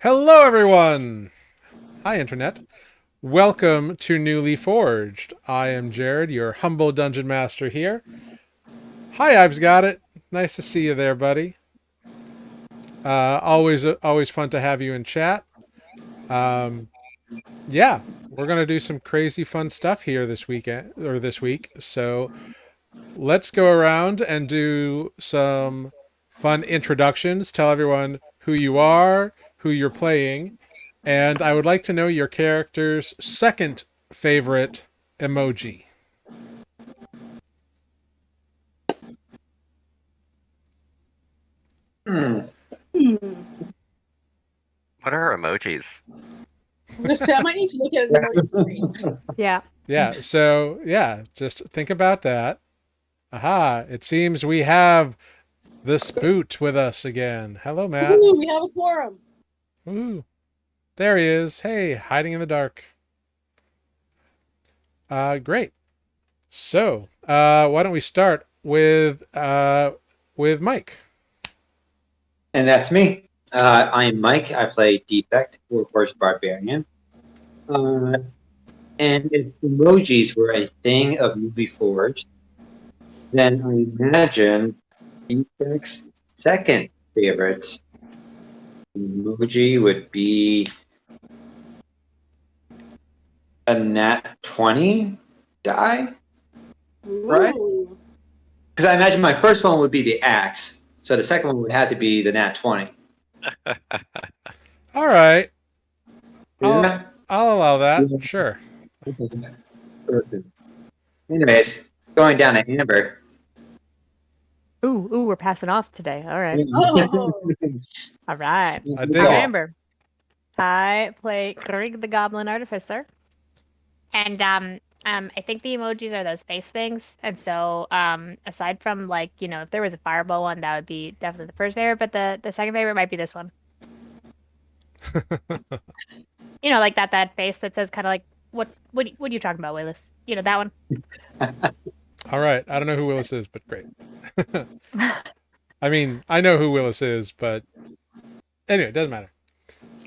Hello, everyone! Hi, Internet. Welcome to Nuuli Forged. I am Jared, your humble dungeon master here. Hi, I've got it. Nice to see you there, buddy. Always fun to have you in chat. Um, yeah, we're gonna do some crazy fun stuff here this weekend or this week. So let's go around and do some fun introductions. Tell everyone who you are, who you're playing, and I would like to know your character's second favorite emoji. Hmm. What are emojis? I might need to look at an emoji screen. Yeah, just think about that. Aha, it seems we have the Spoot with us again. Hello, Matt. Ooh, we have a quorum. Ooh, there he is. Hey, hiding in the dark. Great. So, why don't we start with Mike? And that's me. I'm Mike. I play Defect, or Forged Barbarian. And if emojis were a thing of Nuuli Forged, then I imagine Defect's second favorite emoji would be a nat 20 die, right? Ooh. Because I imagine my first one would be the axe, so the second one would have to be the nat 20. All right. Yeah. I'll allow that. Yeah. Sure. Perfect. Anyways, going down to Amber. Ooh, we're passing off today. All right. Oh. All right. I dig I'm it. Amber. I play Grig the Goblin Artificer. And I think the emojis are those face things. And so aside from if there was a fireball one, that would be definitely the first favorite, but the second favorite might be this one. Like that face that says kind of like what are you talking about, Willis? That one. All right. I don't know who Willis is, but great. I mean, I know who Willis is, but anyway, it doesn't matter.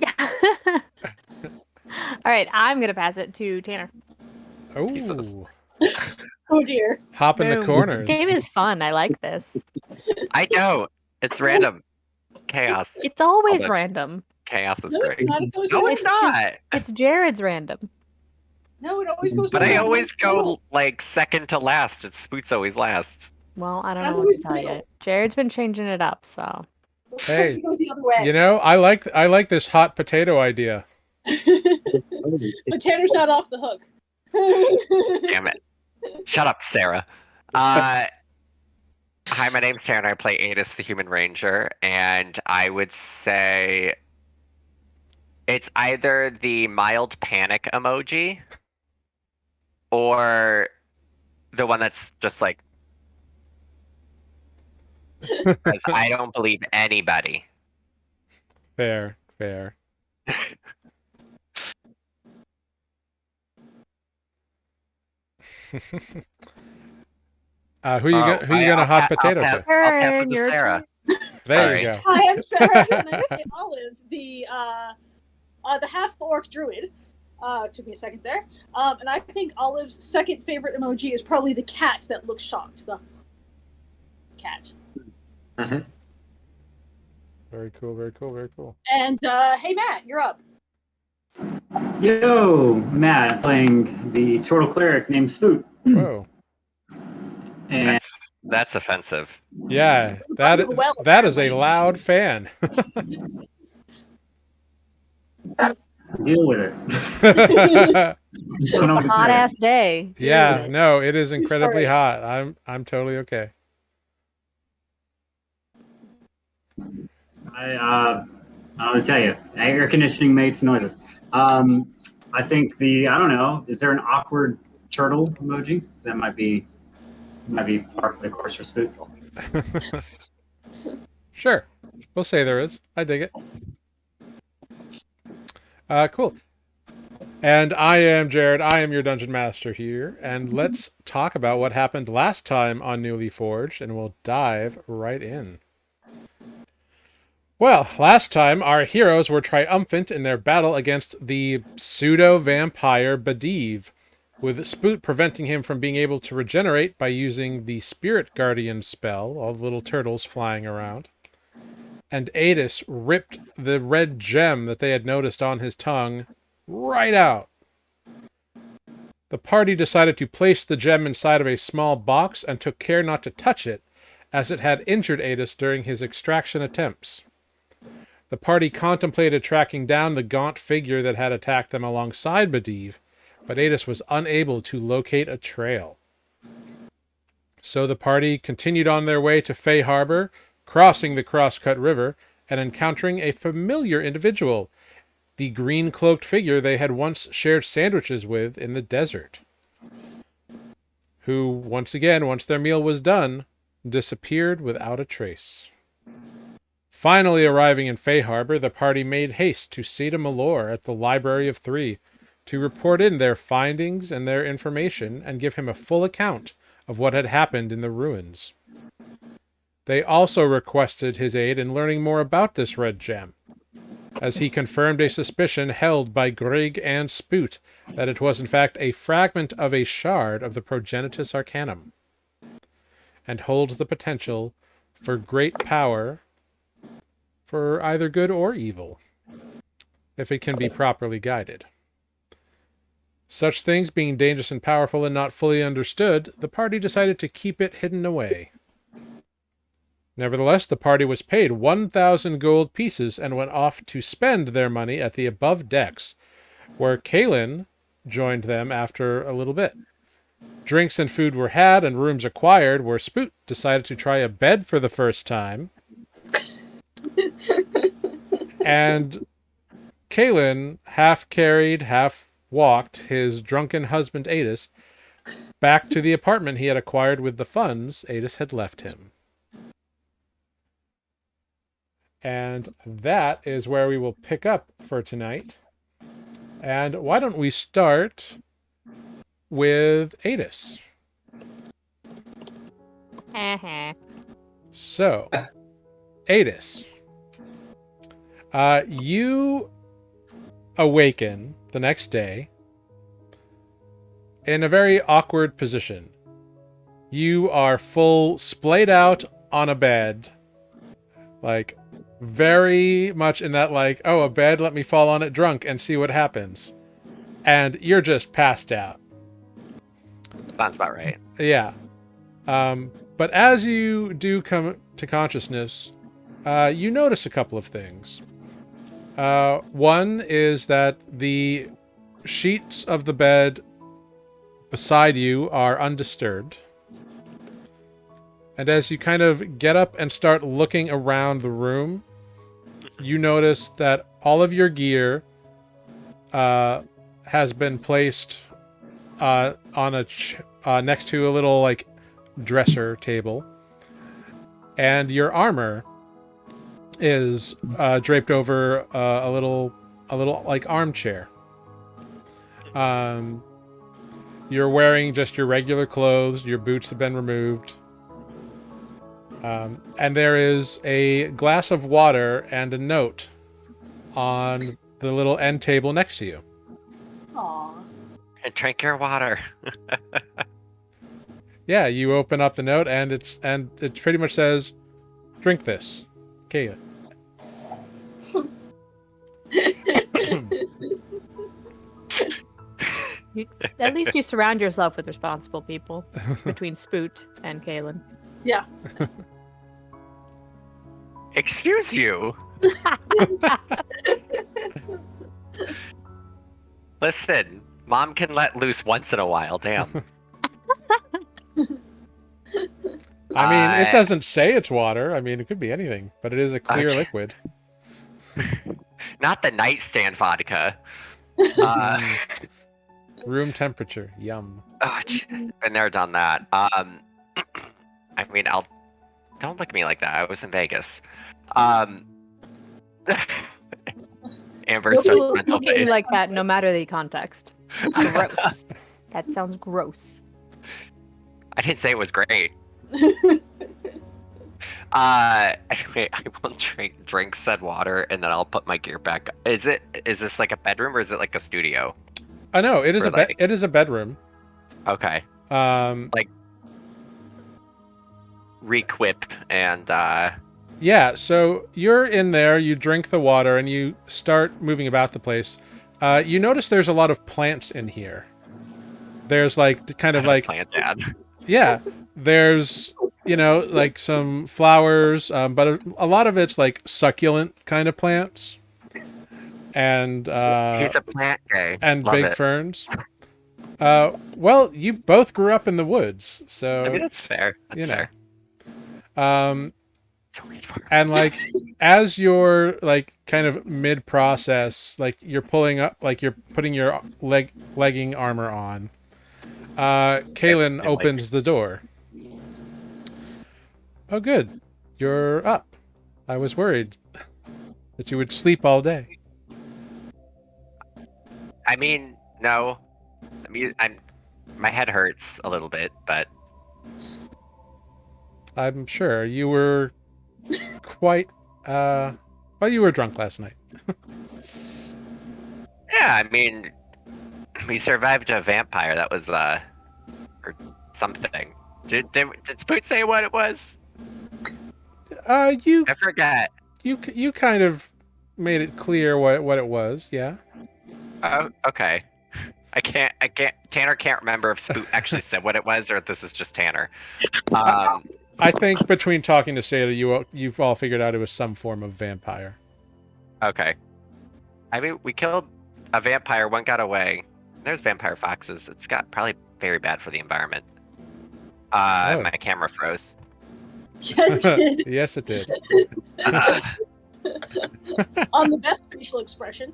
Yeah. All right, I'm gonna pass it to Tanner. Jesus. Oh, Oh dear. hop in the Boom. corners. This game is fun. I like this. I know. It's random. Chaos. It's always Although- random. Chaos was No, great. it's not. It goes No, away. it's not. It's Jared's random. No, it always goes But away. I always go like second to last. It's Spoot's always last. Well, I don't I'm know what always to tell middle. you. Jared's been changing it up, so. Hey, It goes the other way. You know, I like this hot potato idea. But Tanner's not off the hook. Damn it. Shut up, Sarah. Hi, my name's Tanner. I play Adis the Human Ranger, and I would say it's either the mild panic emoji or the one that's just like, because I don't believe anybody. Fair. Who you gonna hot potato to? I'll pass it Turn to your Sarah. There you Sorry. go. Hi, I'm Sarah, and I play Olive, the half orc druid. Took me a second there. And I think Olive's second favorite emoji is probably the cat that looks shocked. The cat. Mm-hmm. Very cool. And hey, Matt, you're up. Yo, Matt, playing the turtle cleric named Spoot. Whoa. And That's offensive. Yeah, that is a loud fan. deal with it. It's a hot ass day. Deal Yeah, with it. no, it is incredibly sorry. hot. I'm totally okay. I'll tell you, air conditioning makes noises. I think I don't know, is there an awkward turtle emoji? That might be part of the course for Spoot. Sure. We'll say there is. I dig it. Cool. And I am Jared. I am your dungeon master here. And let's talk about what happened last time on Nuuli Forged, and we'll dive right in. Well, last time our heroes were triumphant in their battle against the pseudo-vampire Badiv, with Spoot preventing him from being able to regenerate by using the Spirit Guardian spell, all the little turtles flying around. And Adis ripped the red gem that they had noticed on his tongue right out. The party decided to place the gem inside of a small box and took care not to touch it, as it had injured Adis during his extraction attempts. The party contemplated tracking down the gaunt figure that had attacked them alongside Badiv, but Adis was unable to locate a trail. So the party continued on their way to Fay Harbor, crossing the Crosscut River, and encountering a familiar individual, the green-cloaked figure they had once shared sandwiches with in the desert, who, once their meal was done, disappeared without a trace. Finally arriving in Fay Harbor, the party made haste to Seda Malor at the Library of Three to report in their findings and their information and give him a full account of what had happened in the ruins. They also requested his aid in learning more about this red gem, as he confirmed a suspicion held by Grig and Spoot that it was in fact a fragment of a shard of the Progenitus Arcanum, and holds the potential for great power for either good or evil, if it can be properly guided. Such things being dangerous and powerful and not fully understood, the party decided to keep it hidden away. Nevertheless, the party was paid 1,000 gold pieces and went off to spend their money at the above decks, where Kaelin joined them after a little bit. Drinks and food were had and rooms acquired, where Spoot decided to try a bed for the first time. And Kaelin half carried, half walked his drunken husband Adis back to the apartment he had acquired with the funds Adis had left him. And that is where we will pick up for tonight. And why don't we start with Adis? So, Adis, you awaken the next day in a very awkward position. You are full splayed out on a bed, like very much in that like, oh, a bed, let me fall on it drunk and see what happens. And you're just passed out. Sounds about right. Yeah. But as you do come to consciousness, you notice a couple of things. One is that the sheets of the bed beside you are undisturbed. And as you kind of get up and start looking around the room, you notice that all of your gear has been placed on a next to a little like dresser table, and your armor is draped over a little like armchair. You're wearing just your regular clothes. Your boots have been removed. And there is a glass of water and a note on the little end table next to you. Aw. And drink your water. Yeah, you open up the note and it pretty much says, "Drink this, Kaya." At least you surround yourself with responsible people between Spoot and Kaelin. Yeah. Excuse you. Listen, Mom can let loose once in a while. Damn. I mean, it doesn't say it's water. I mean, it could be anything, but it is a clear liquid. Not the nightstand vodka. Room temperature. Yum. Oh, been there, done that. I mean, don't look at me like that. I was in Vegas. Amber starts People mental look at you face. like that no matter the context. Gross. That sounds gross. I didn't say it was great. Anyway, I will drink said water, and then I'll put my gear back. Is this like a bedroom or is it like a studio? No, it is For like, it is a bedroom. okay, Um, like requip and yeah, so you're in there, you drink the water, and you start moving about the place. You notice there's a lot of plants in here. There's like kind of I'm a like, plant dad. yeah, there's, like some flowers, but a lot of it's like succulent kind of plants and He's a plant guy. and Love big it. ferns. Well, you both grew up in the woods, I so mean, that's fair. That's fair. Um, It's a weed farm. and like as you're like kind of mid process, like you're pulling up, like you're putting your legging armor on. Kaylin And, opens the door. Oh, good, you're up. I was worried that you would sleep all day. I mean, no. I mean, my head hurts a little bit, but I'm sure you were quite. Well, you were drunk last night. yeah, I mean, we survived a vampire. That was or something. Did Spoot say what it was? You I forgot. you kind of made it clear what it was. Yeah. Oh, okay. I can't. Tanner can't remember if Spoot actually said what it was, or if this is just Tanner. I think between talking to Seda, you've all figured out it was some form of vampire. Okay. I mean, we killed a vampire. One got away. There's vampire foxes. It's got probably very bad for the environment. Oh. My camera froze. Yeah, it did. Yes, it did. On the best facial expression.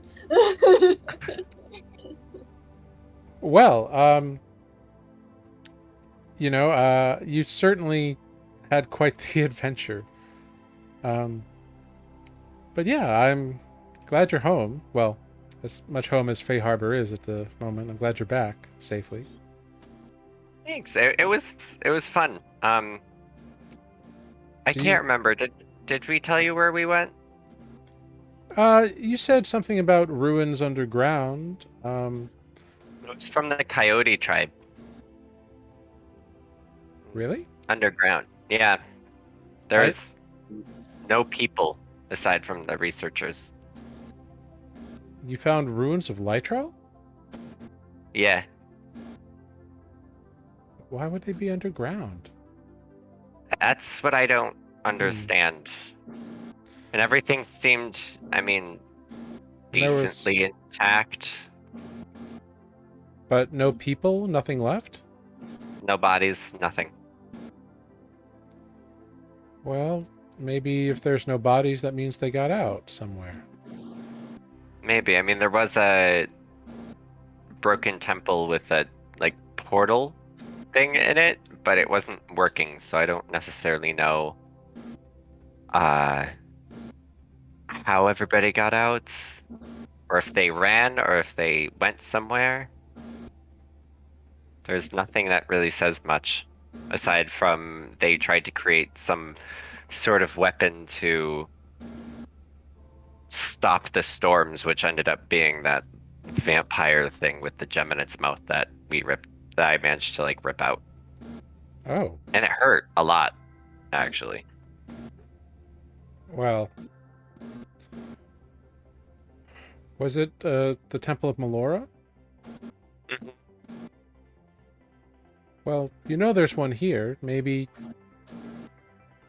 Well, you certainly had quite the adventure. But yeah, I'm glad you're home. Well, as much home as Fay Harbor is at the moment. I'm glad you're back safely. Thanks. It was fun. I Do can't you- remember. Did we tell you where we went? You said something about ruins underground. It was from the Coyote tribe. Really? Underground. Yeah. There's no people aside from the researchers. You found ruins of Lytrel? Yeah. Why would they be underground? That's what I don't understand. And everything seemed, I mean, There was- decently intact. But no people? Nothing left? No bodies, nothing. Well, maybe if there's no bodies, that means they got out somewhere. Maybe. I mean, there was a broken temple with a, like, portal thing in it, but it wasn't working, so I don't necessarily know how everybody got out, or if they ran, or if they went somewhere. There's nothing that really says much, aside from they tried to create some sort of weapon to stop the storms, which ended up being that vampire thing with the gem in its mouth that I managed to like rip out. Oh, And it hurt a lot, actually. well. Was it the Temple of Melora? Mhm. Well, there's one here. Maybe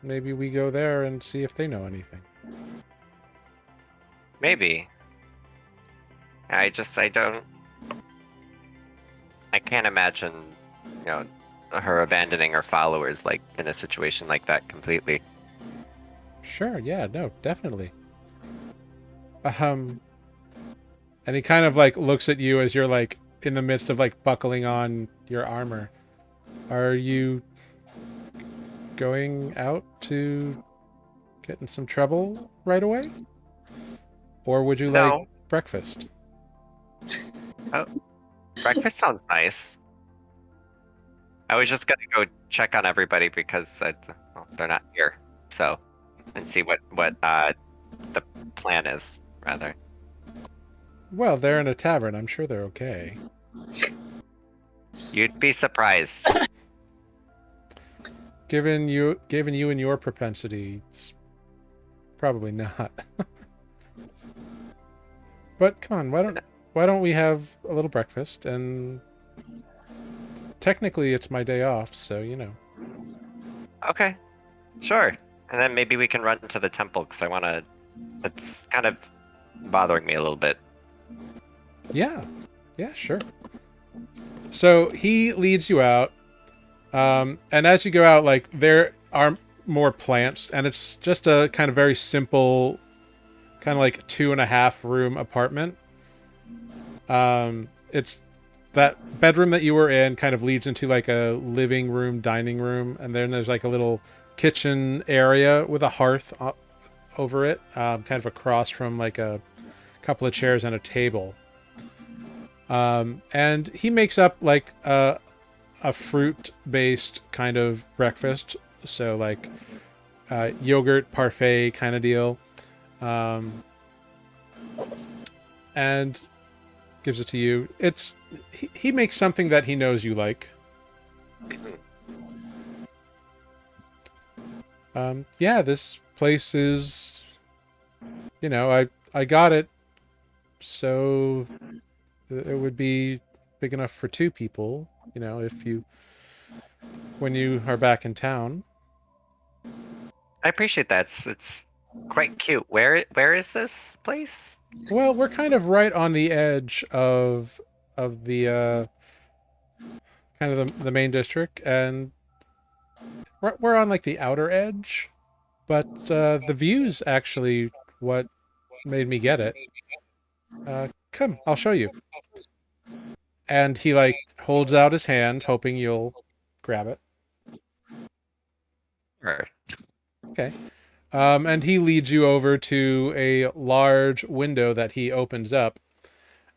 we go there and see if they know anything. Maybe. I can't imagine, her abandoning her followers like in a situation like that completely. Sure, yeah, no, definitely. And he kind of like looks at you as you're like in the midst of like buckling on your armor. Are you going out to get in some trouble right away? Or would you No. like breakfast? Breakfast sounds nice. I was just gonna go check on everybody because they're not here. So, and see what the plan is, rather. Well, they're in a tavern. I'm sure they're okay. You'd be surprised. Given you and your propensity, it's probably not. But come on, why don't we have a little breakfast? And technically, it's my day off, so you know. Okay, sure. And then maybe we can run to the temple because I want to. It's kind of bothering me a little bit. Yeah, sure. So he leads you out, and as you go out, like there are more plants, and it's just a kind of very simple, kind of like 2.5 room apartment. It's that bedroom that you were in kind of leads into like a living room, dining room, and then there's like a little kitchen area with a hearth over it, kind of across from like a couple of chairs and a table. And he makes up like a fruit-based kind of breakfast, so like yogurt parfait kind of deal, and gives it to you. He makes something that he knows you like. Yeah, this place is, I got it, so it would be big enough for 2 people. When you are back in town. I appreciate that. It's quite cute. Where is this place? Well, we're kind of right on the edge of the kind of the main district, and we're on like the outer edge, but the view's actually what made me get it. Come, I'll show you. And he like holds out his hand, hoping you'll grab it. Or Okay. And he leads you over to a large window that he opens up,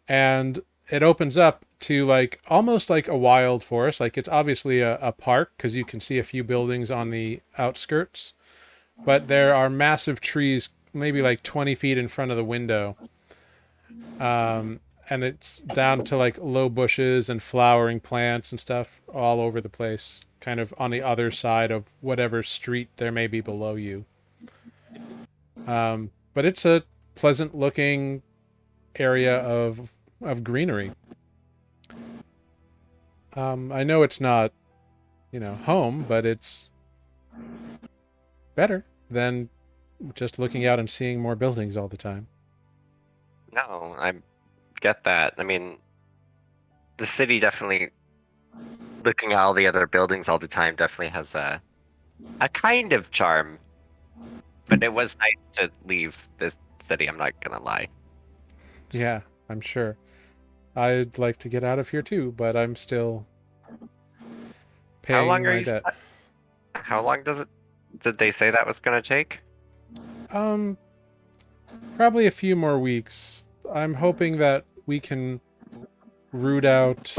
and it opens up to like almost like a wild forest. Like it's obviously a park because you can see a few buildings on the outskirts, but there are massive trees, maybe like 20 feet in front of the window. And it's down to like low bushes and flowering plants and stuff all over the place, kind of on the other side of whatever street there may be below you. But it's a pleasant looking area of greenery. I know it's not, home, but it's better than just looking out and seeing more buildings all the time. no, I get that. I mean, the city definitely looking at all the other buildings all the time definitely has a kind of charm. But it was nice to leave this city, I'm not gonna lie. Yeah, I'm sure. I'd like to get out of here too, but I'm still How paying long are my you debt. How long did they say that was gonna take? Um, Probably a few more weeks. I'm hoping that we can root out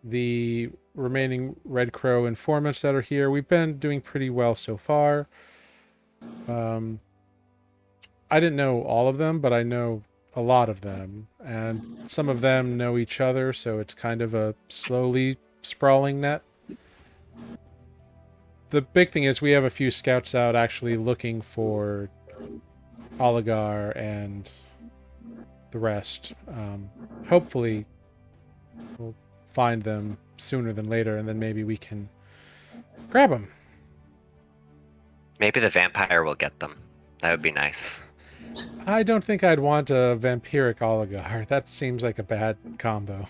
the remaining Red Crow informants that are here. We've been doing pretty well so far. I didn't know all of them, but I know a lot of them, and some of them know each other, so it's kind of a slowly sprawling net. The big thing is we have a few scouts out actually looking for Oligar and the rest. Hopefully we'll find them sooner than later, and then maybe we can grab them. Maybe the vampire will get them. That would be nice. I don't think I'd want a vampiric Oligar. That seems like a bad combo.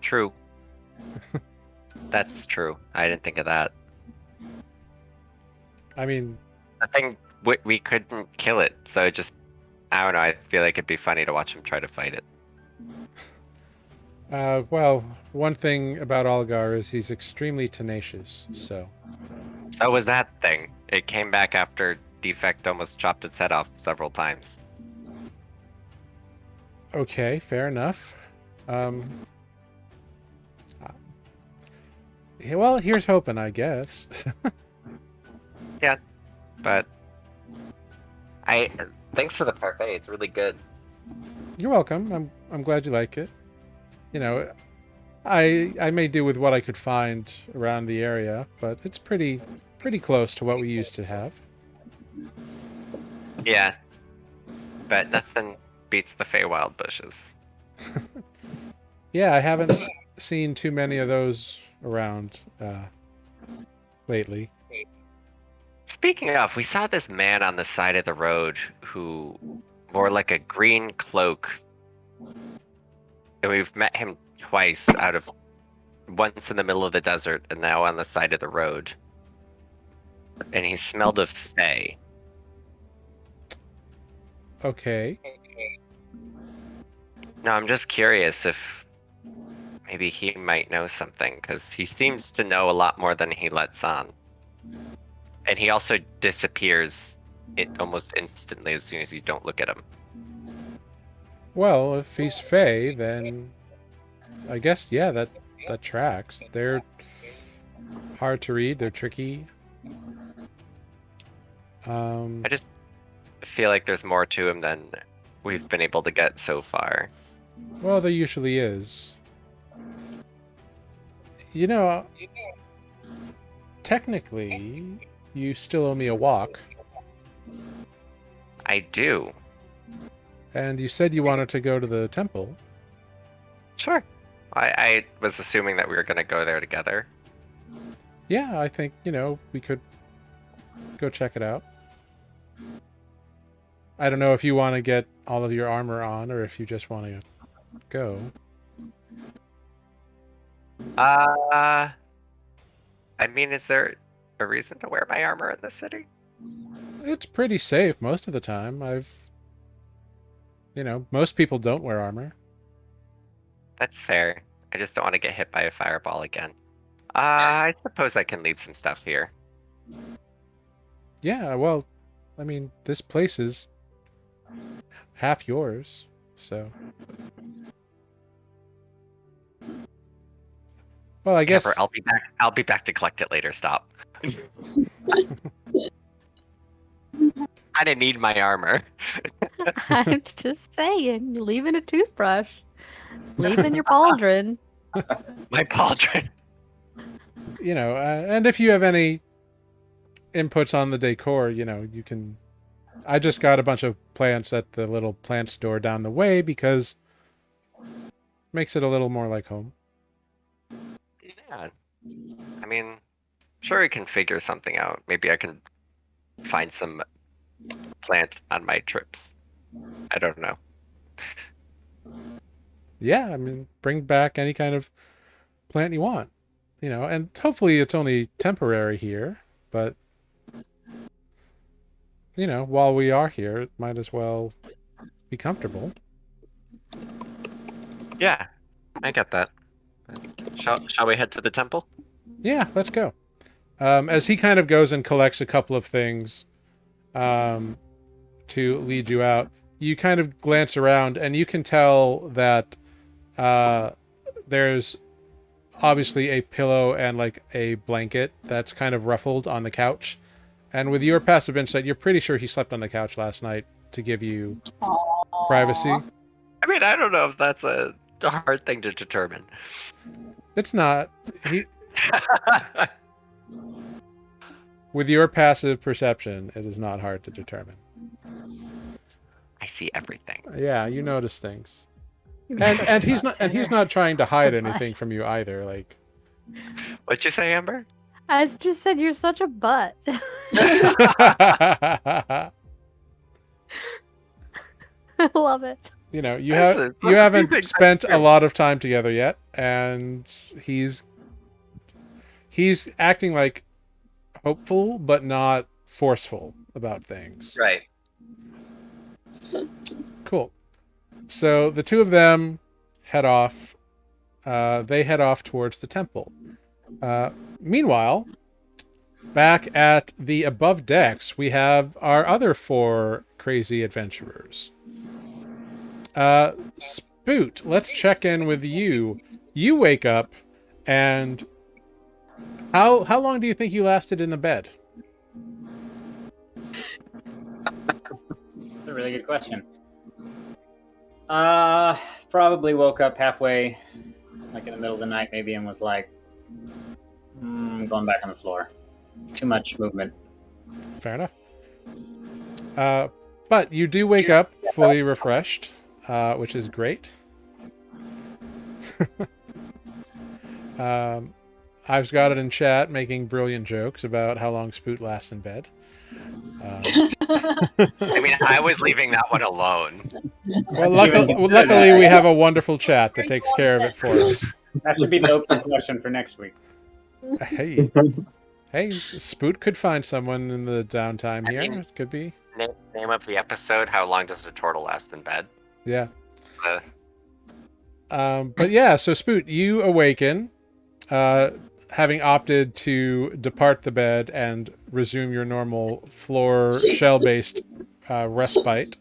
True. That's true. I didn't think of that. I mean, The thing, we couldn't kill it, so it just, I don't know, I feel like it'd be funny to watch him try to fight it. well, one thing about Oligar is he's extremely tenacious, so... So was that thing. It came back after Defect almost chopped its head off several times. Okay, fair enough. Yeah, well, here's hoping, I guess. Yeah, but thanks for the parfait. It's really good. You're welcome. I'm glad you like it. You know, I may do with what I could find around the area, but it's pretty close to what we used to have. Yeah, but nothing beats the Feywild bushes. Yeah, I haven't seen too many of those around lately. Speaking of, we saw this man on the side of the road who wore like a green cloak. And we've met him twice once in the middle of the desert and now on the side of the road. And he smelled of Fey. Okay. No, I'm just curious if maybe he might know something, because he seems to know a lot more than he lets on. And he also disappears almost instantly as soon as you don't look at him. Well, if he's Fey, then I guess yeah, that tracks. They're hard to read. They're tricky. I just feel like there's more to him than we've been able to get so far. Well, there usually is. You know, technically, you still owe me a walk. I do. And you said you wanted to go to the temple. Sure. I was assuming that we were going to go there together. Yeah, I think, we could go check it out. I don't know if you want to get all of your armor on or if you just want to go. I mean, is there a reason to wear my armor in the city? It's pretty safe most of the time. Most people don't wear armor. That's fair. I just don't want to get hit by a fireball again. I suppose I can leave some stuff here. Yeah, well, I mean, this place is half yours, so. Well, I guess. Never, I'll be back. I'll be back to collect it later. Stop. I didn't need my armor. I'm just saying, you're leaving a toothbrush, leaving your pauldron. My pauldron. And if you have any inputs on the decor, you can. I just got a bunch of plants at the little plant store down the way because makes it a little more like home. Yeah. I mean, sure, I can figure something out. Maybe I can find some plant on my trips. I don't know. Yeah, I mean, bring back any kind of plant you want, and hopefully it's only temporary here, but while we are here, it might as well be comfortable. Yeah, I get that. Shall we head to the temple? Yeah, let's go. As he kind of goes and collects a couple of things to lead you out, you kind of glance around and you can tell that there's obviously a pillow and like a blanket that's kind of ruffled on the couch. And with your passive insight, you're pretty sure he slept on the couch last night to give you privacy. I mean, I don't know if that's a hard thing to determine. It's not. With your passive perception, it is not hard to determine. I see everything. Yeah, you notice things. And he's not trying to hide anything from you either, like. What'd you say, Amber? I just said you're such a butt. I love it. You haven't spent a lot of time together yet, and he's acting like hopeful but not forceful about things. Right. Cool. So the two of them head off. They head off towards the temple. Meanwhile, back at the above decks, we have our other 4 crazy adventurers. Spoot, let's check in with you. You wake up, and how long do you think you lasted in the bed? a really good question. Probably woke up halfway, like in the middle of the night, maybe, and was like, going back on the floor. Too much movement. Fair enough. But you do wake up fully refreshed, which is great. I've got it in chat making brilliant jokes about how long Spoot lasts in bed. I mean, I was leaving that one alone. Well, luckily we have a wonderful chat that takes care of it for us. That should be the open question for next week. Hey, Spoot could find someone in the downtime here. It could be. Name of the episode, How Long Does a Turtle Last in Bed? Yeah. But yeah, so Spoot, you awaken, having opted to depart the bed and resume your normal floor shell-based respite.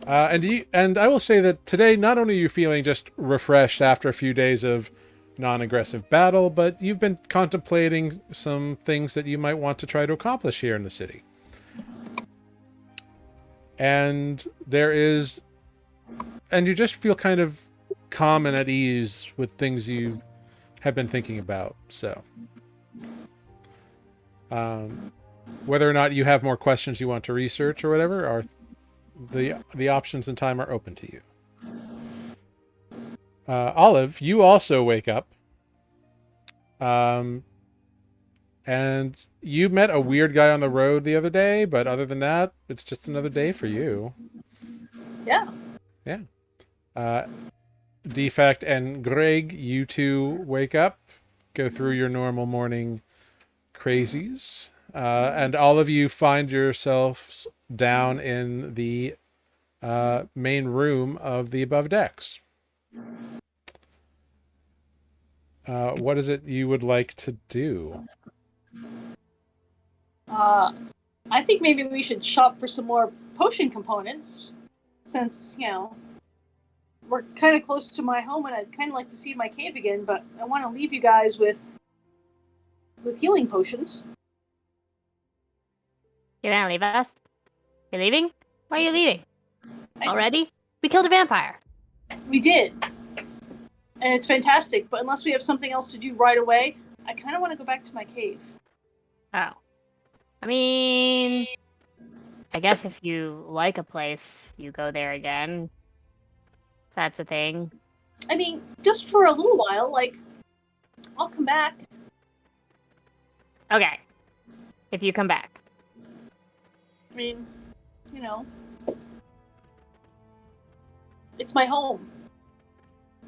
And I will say that today, not only are you feeling just refreshed after a few days of non-aggressive battle, but you've been contemplating some things that you might want to try to accomplish here in the city. And you just feel kind of calm and at ease with things you have been thinking about. So, whether or not you have more questions you want to research or whatever, are the options and time are open to you. Olive, you also wake up. And you met a weird guy on the road the other day, but other than that, it's just another day for you. Yeah. Yeah. Defect and Greg, you two wake up, go through your normal morning crazies, and all of you find yourselves down in the main room of the above decks. What is it you would like to do? I think maybe we should shop for some more potion components, since, we're kind of close to my home and I'd kind of like to see my cave again, but I want to leave you guys with healing potions. You're gonna leave us? You're leaving? Why are you leaving? Already? We killed a vampire. We did. And it's fantastic, but unless we have something else to do right away, I kind of want to go back to my cave. Oh. I mean, I guess if you like a place, you go there again. That's a thing. I mean, just for a little while, I'll come back. Okay. If you come back. I mean, it's my home.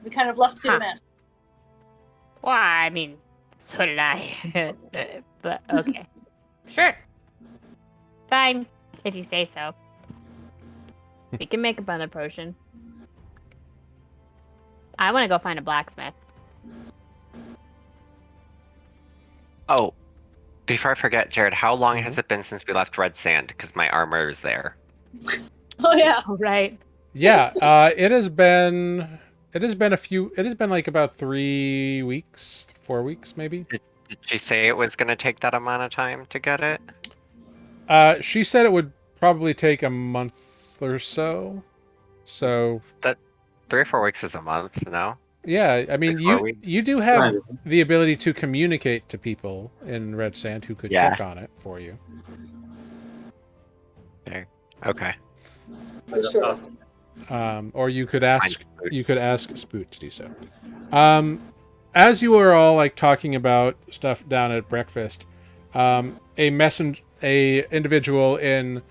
We kind of left it a mess. Well, I mean, so did I. But, okay. Sure. Fine, if you say so. We can make another potion. I want to go find a blacksmith. Oh, before I forget, Jared, how long has it been since we left Red Sand? Because my armor is there. Oh, yeah. All right. Yeah, it has been like about 3 weeks, 4 weeks, maybe. Did she say it was going to take that amount of time to get it? She said it would probably take a month or so. So that 3 or 4 weeks is a month, no? Yeah, I mean, you do have the ability to communicate to people in Red Sand who could check on it for you. Okay. Sure. Or you could ask Spoot to do so. As you were all talking about stuff down at breakfast, a individual in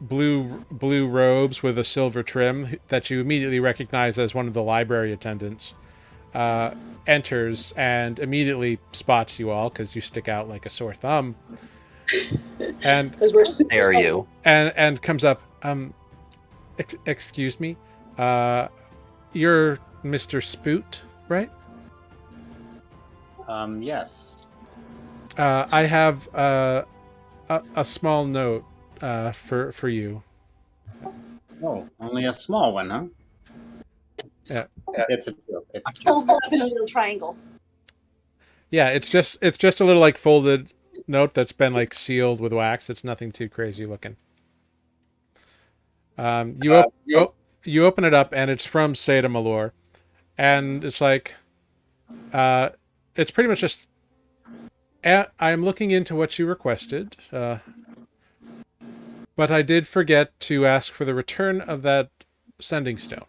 blue robes with a silver trim that you immediately recognize as one of the library attendants enters and immediately spots you all because you stick out like a sore thumb. And dare you? And comes up. Excuse me, you're Mr. Spoot, right? Yes. I have a small note for you. Oh, only a small one, huh? Yeah. It's a joke. It's Fold it up in a little triangle. Yeah, it's just a little folded note that's been sealed with wax. It's nothing too crazy looking. You open it up, and it's from Seda Malor, and it's like, it's pretty much just, I'm looking into what you requested, but I did forget to ask for the return of that sending stone.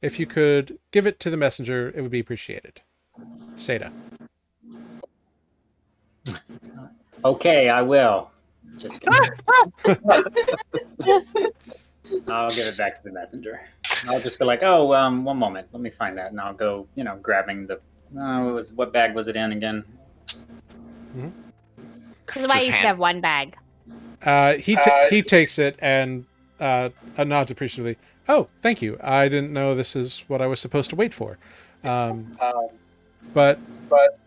If you could give it to the messenger, it would be appreciated. Seda. Okay, I will. Just I'll give it back to the messenger. I'll just be like, oh, one moment, let me find that, and I'll go, grabbing the. What bag was it in again? This is why you should have one bag. He takes it and nods appreciatively. Oh, thank you. I didn't know this is what I was supposed to wait for. But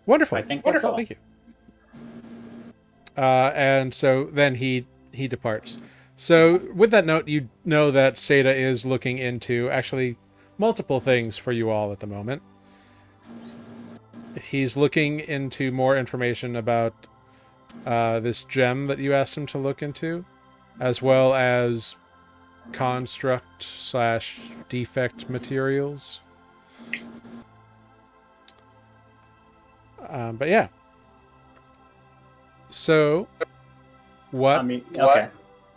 wonderful. I think that's all. Thank you. And so then he departs. So with that note, you know that Seda is looking into actually multiple things for you all at the moment. He's looking into more information about this gem that you asked him to look into, as well as construct/defect materials. But yeah. So, what? I mean, okay.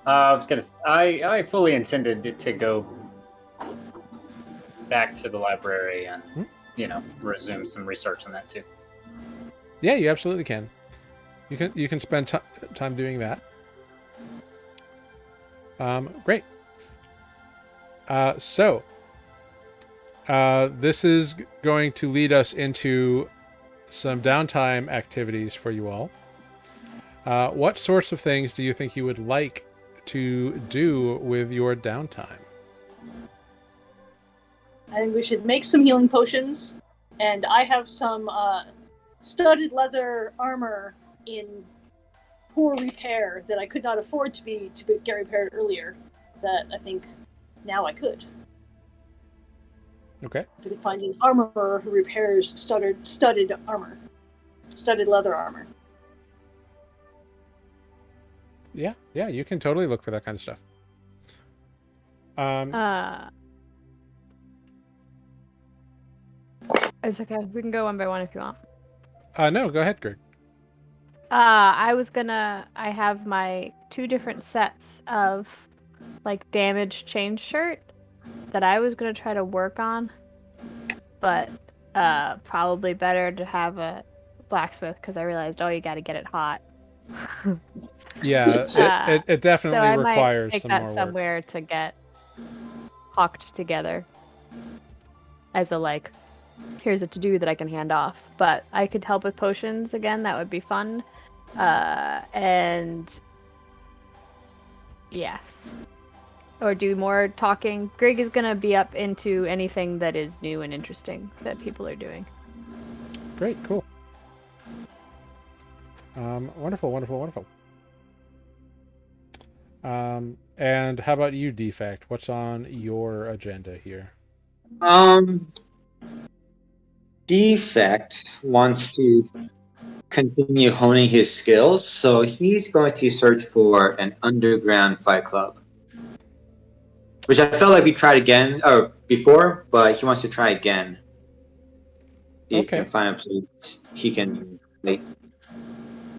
I was gonna. I fully intended it to go back to the library and resume some research on that too. Yeah, you absolutely can. You can spend time doing that. Great. So this is going to lead us into some downtime activities for you all. What sorts of things do you think you would like to do with your downtime? I think we should make some healing potions, and I have some studded leather armor in poor repair that I could not afford to get repaired earlier. That I think now I could. Okay. If we could find an armorer who repairs studded armor, studded leather armor. Yeah, you can totally look for that kind of stuff. It's okay. We can go one by one if you want. No, go ahead, Greg. I have my 2 different sets of like damaged chain shirt that I was gonna try to work on, but probably better to have a blacksmith because I realized, you got to get it hot. Yeah, it definitely so I requires might take some that more somewhere work to get hocked together as a here's a to-do that I can hand off. But I could help with potions again. That would be fun. And yeah, or do more talking. Greg is gonna be up into anything that is new and interesting that people are doing. Great, cool. Wonderful. And how about you, Defect? What's on your agenda here? Defect wants to continue honing his skills, so he's going to search for an underground fight club. Which I felt like we tried again, or before, but he wants to try again. See if he can find a place he can make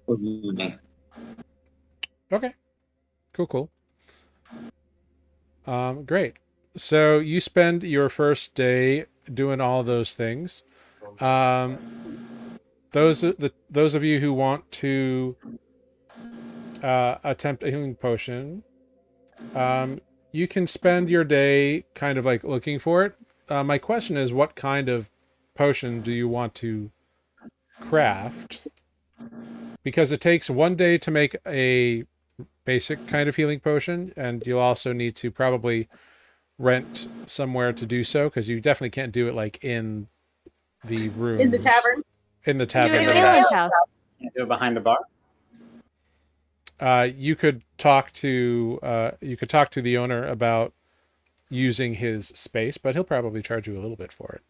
with me. Okay. Cool. Great. So you spend your first day doing all those things. Those of you who want to attempt a healing potion, you can spend your day kind of like looking for it. My question is, what kind of potion do you want to craft? Because it takes 1 day to make a basic kind of healing potion, and you'll also need to probably rent somewhere to do so, because you definitely can't do it in the room. In the tavern. In the tavern. Do it at Ellen's house. Can't do it behind the bar. You could talk to the owner about using his space, but he'll probably charge you a little bit for it.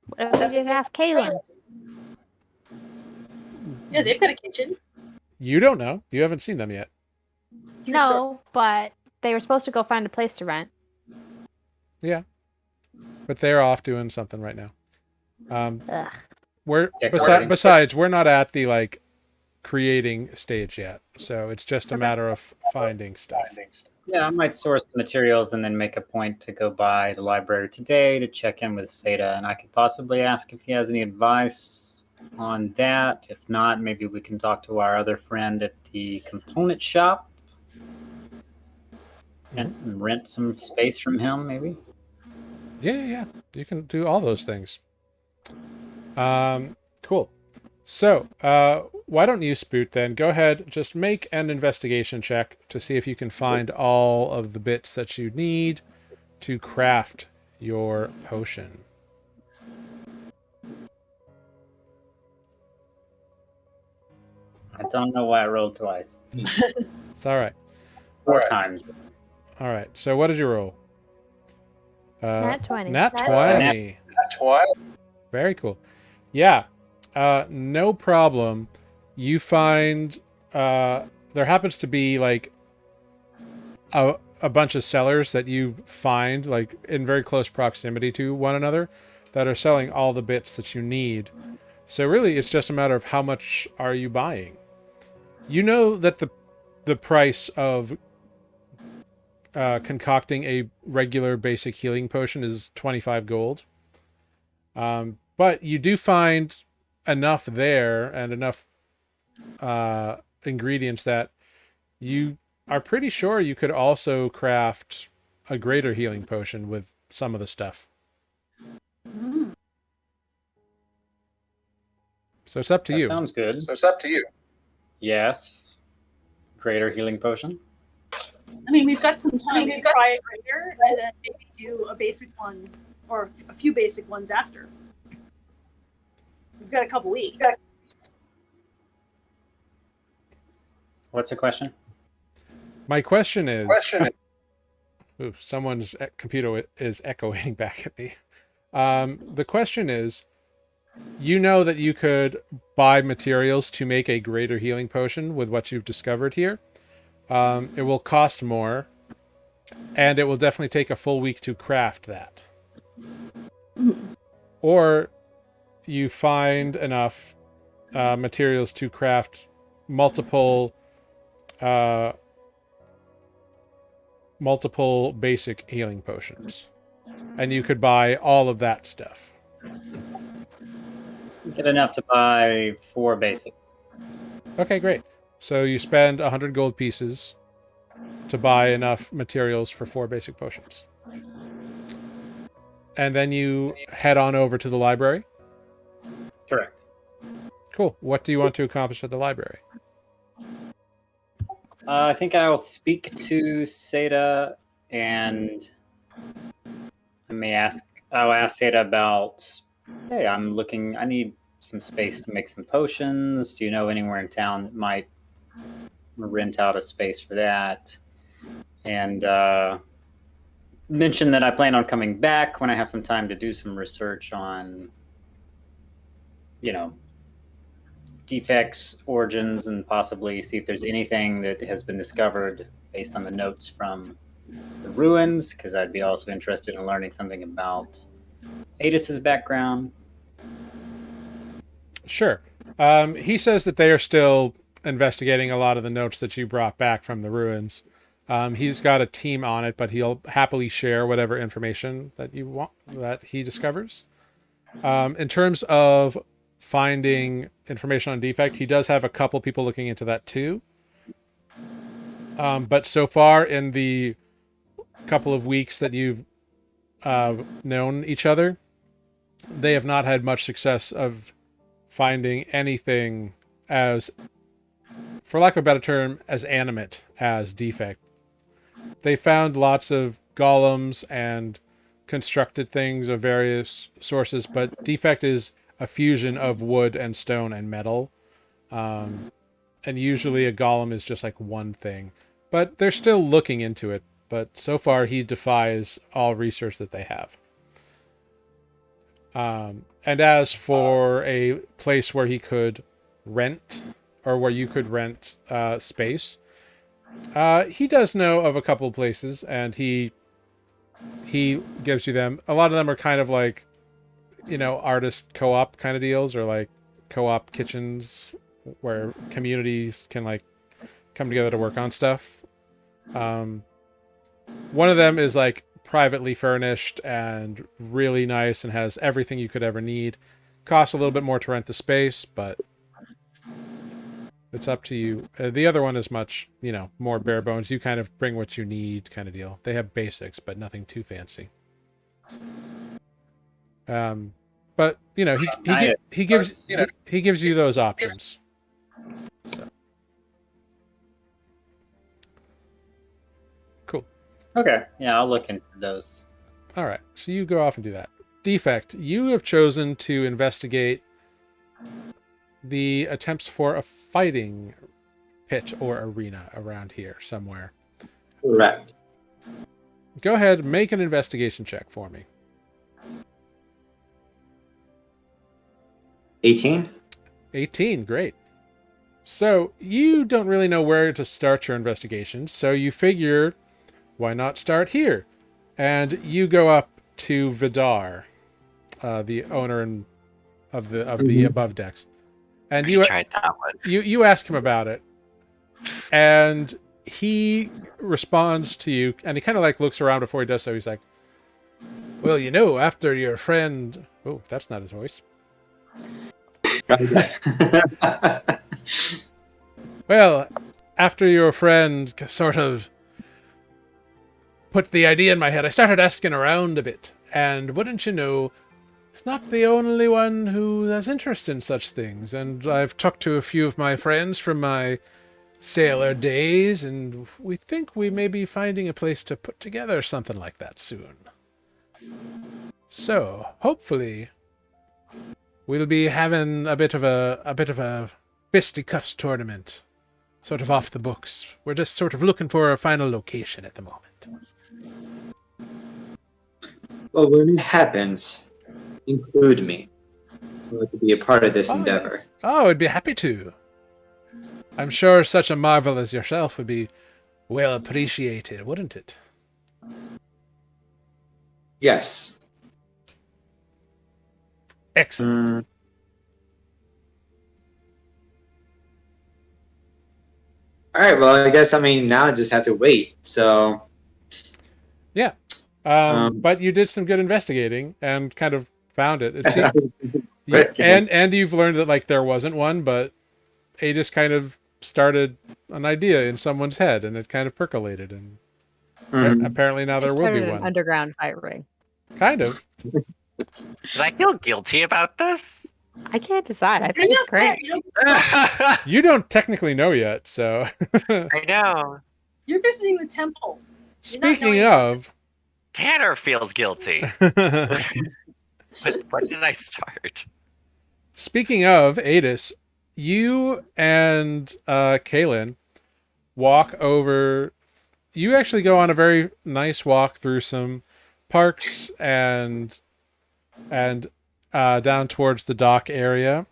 What if we just ask Kaylin? Yeah, they've got a kitchen. You don't know. You haven't seen them yet. No, but they were supposed to go find a place to rent. Yeah, but they're off doing something right now. Ugh. We're Decorating. besides we're not at the like creating stage yet, so it's just a Okay. matter of finding stuff. Yeah, I might source the materials and then make a point to go by the library today to check in with Seda, and I could possibly ask if he has any advice on that. If not, maybe we can talk to our other friend at the component shop and rent some space from him, maybe. Yeah. You can do all those things. Cool. So, why don't you, Spoot, then go ahead, just make an investigation check to see if you can find all of the bits that you need to craft your potion. I don't know why I rolled twice. It's all right. 4 times. All right. So, what did you roll? Nat 20. Nat 20. Very cool. Yeah. No problem. You find there happens to be like a bunch of sellers that you find like in very close proximity to one another that are selling all the bits that you need. So really it's just a matter of how much are you buying. You know that the price of concocting a regular basic healing potion is 25 gold. But you do find enough there and enough ingredients that you are pretty sure you could also craft a greater healing potion with some of the stuff. So it's up to That you. sounds good. Yes. Greater healing potion. I mean, we've got some time to try it later, and then maybe do a basic one or a few basic ones after. We've got a couple weeks. What's the question? My question is, ooh, someone's computer is echoing back at me. The question is, you know that you could buy materials to make a greater healing potion with what you've discovered here. It will cost more, and it will definitely take a full week to craft that. Or you find enough materials to craft multiple basic healing potions, and you could buy all of that stuff. Get enough to buy 4 basics. Okay, great. So you spend 100 gold pieces to buy enough materials for 4 basic potions. And then you head on over to the library. Correct. Cool. What do you want to accomplish at the library? I think I will speak to Seda and I'll ask Seda about, hey, I need some space to make some potions. Do you know anywhere in town that might rent out a space for that? And mention that I plan on coming back when I have some time to do some research on, defects, origins, and possibly see if there's anything that has been discovered based on the notes from the ruins, because I'd be also interested in learning something about Adis's background. Sure. He says that they are still investigating a lot of the notes that you brought back from the ruins. He's got a team on it, but he'll happily share whatever information that you want that he discovers. In terms of finding information on defect, he does have a couple people looking into that too. But so far in the couple of weeks that you've known each other, they have not had much success of finding anything as, for lack of a better term, as animate as defect. They found lots of golems and constructed things of various sources, but defect is a fusion of wood and stone and metal. And usually a golem is just like one thing. But they're still looking into it. But so far he defies all research that they have. And as for a place where he could rent, or where you could rent space, He does know of a couple places, and he gives you them. A lot of them are kind of like, artist co-op kind of deals, or like co-op kitchens where communities can like come together to work on stuff. Um, one of them is like privately furnished and really nice and has everything you could ever need. Costs a little bit more to rent the space, but it's up to you. The other one is much, more bare bones. You kind of bring what you need, kind of deal. They have basics, but nothing too fancy. But he gives you those options. So cool. Okay, yeah, I'll look into those. All right, so you go off and do that. Defect, you have chosen to investigate the attempts for a fighting pit or arena around here somewhere. Correct. Go ahead, make an investigation check for me. 18. 18, great. So you don't really know where to start your investigation, so you figure, why not start here? And you go up to Vidar, the owner of the above decks, and you tried that one. you ask him about it, and he responds to you, and he kind of like looks around before he does so. He's like, "Well, after your friend." Oh, that's not his voice. Well, after your friend sort of put the idea in my head, I started asking around a bit. And wouldn't you know, it's not the only one who has interest in such things. And I've talked to a few of my friends from my sailor days, and we think we may be finding a place to put together something like that soon. So, hopefully, we'll be having a bit of a fisticuffs tournament. Sort of off the books. We're just sort of looking for a final location at the moment. Well, when it happens, include me. I'd like to be a part of this endeavor. Yes. Oh, I'd be happy to. I'm sure such a marvel as yourself would be well appreciated, wouldn't it? Yes. Excellent. All right. Well, I guess now I just have to wait. So. Yeah. But you did some good investigating and kind of found it. And you've learned that like there wasn't one, but Adis kind of started an idea in someone's head, and it kind of percolated, and apparently now there will be an one. Underground fight ring. Kind of. Did I feel guilty about this? I can't decide. I think it's great. You don't technically know yet, so. I know. You're visiting the temple. Speaking of. Tanner feels guilty. But when did I start? Speaking of Adis, you and Kaylin walk over. You actually go on a very nice walk through some parks and down towards the dock area.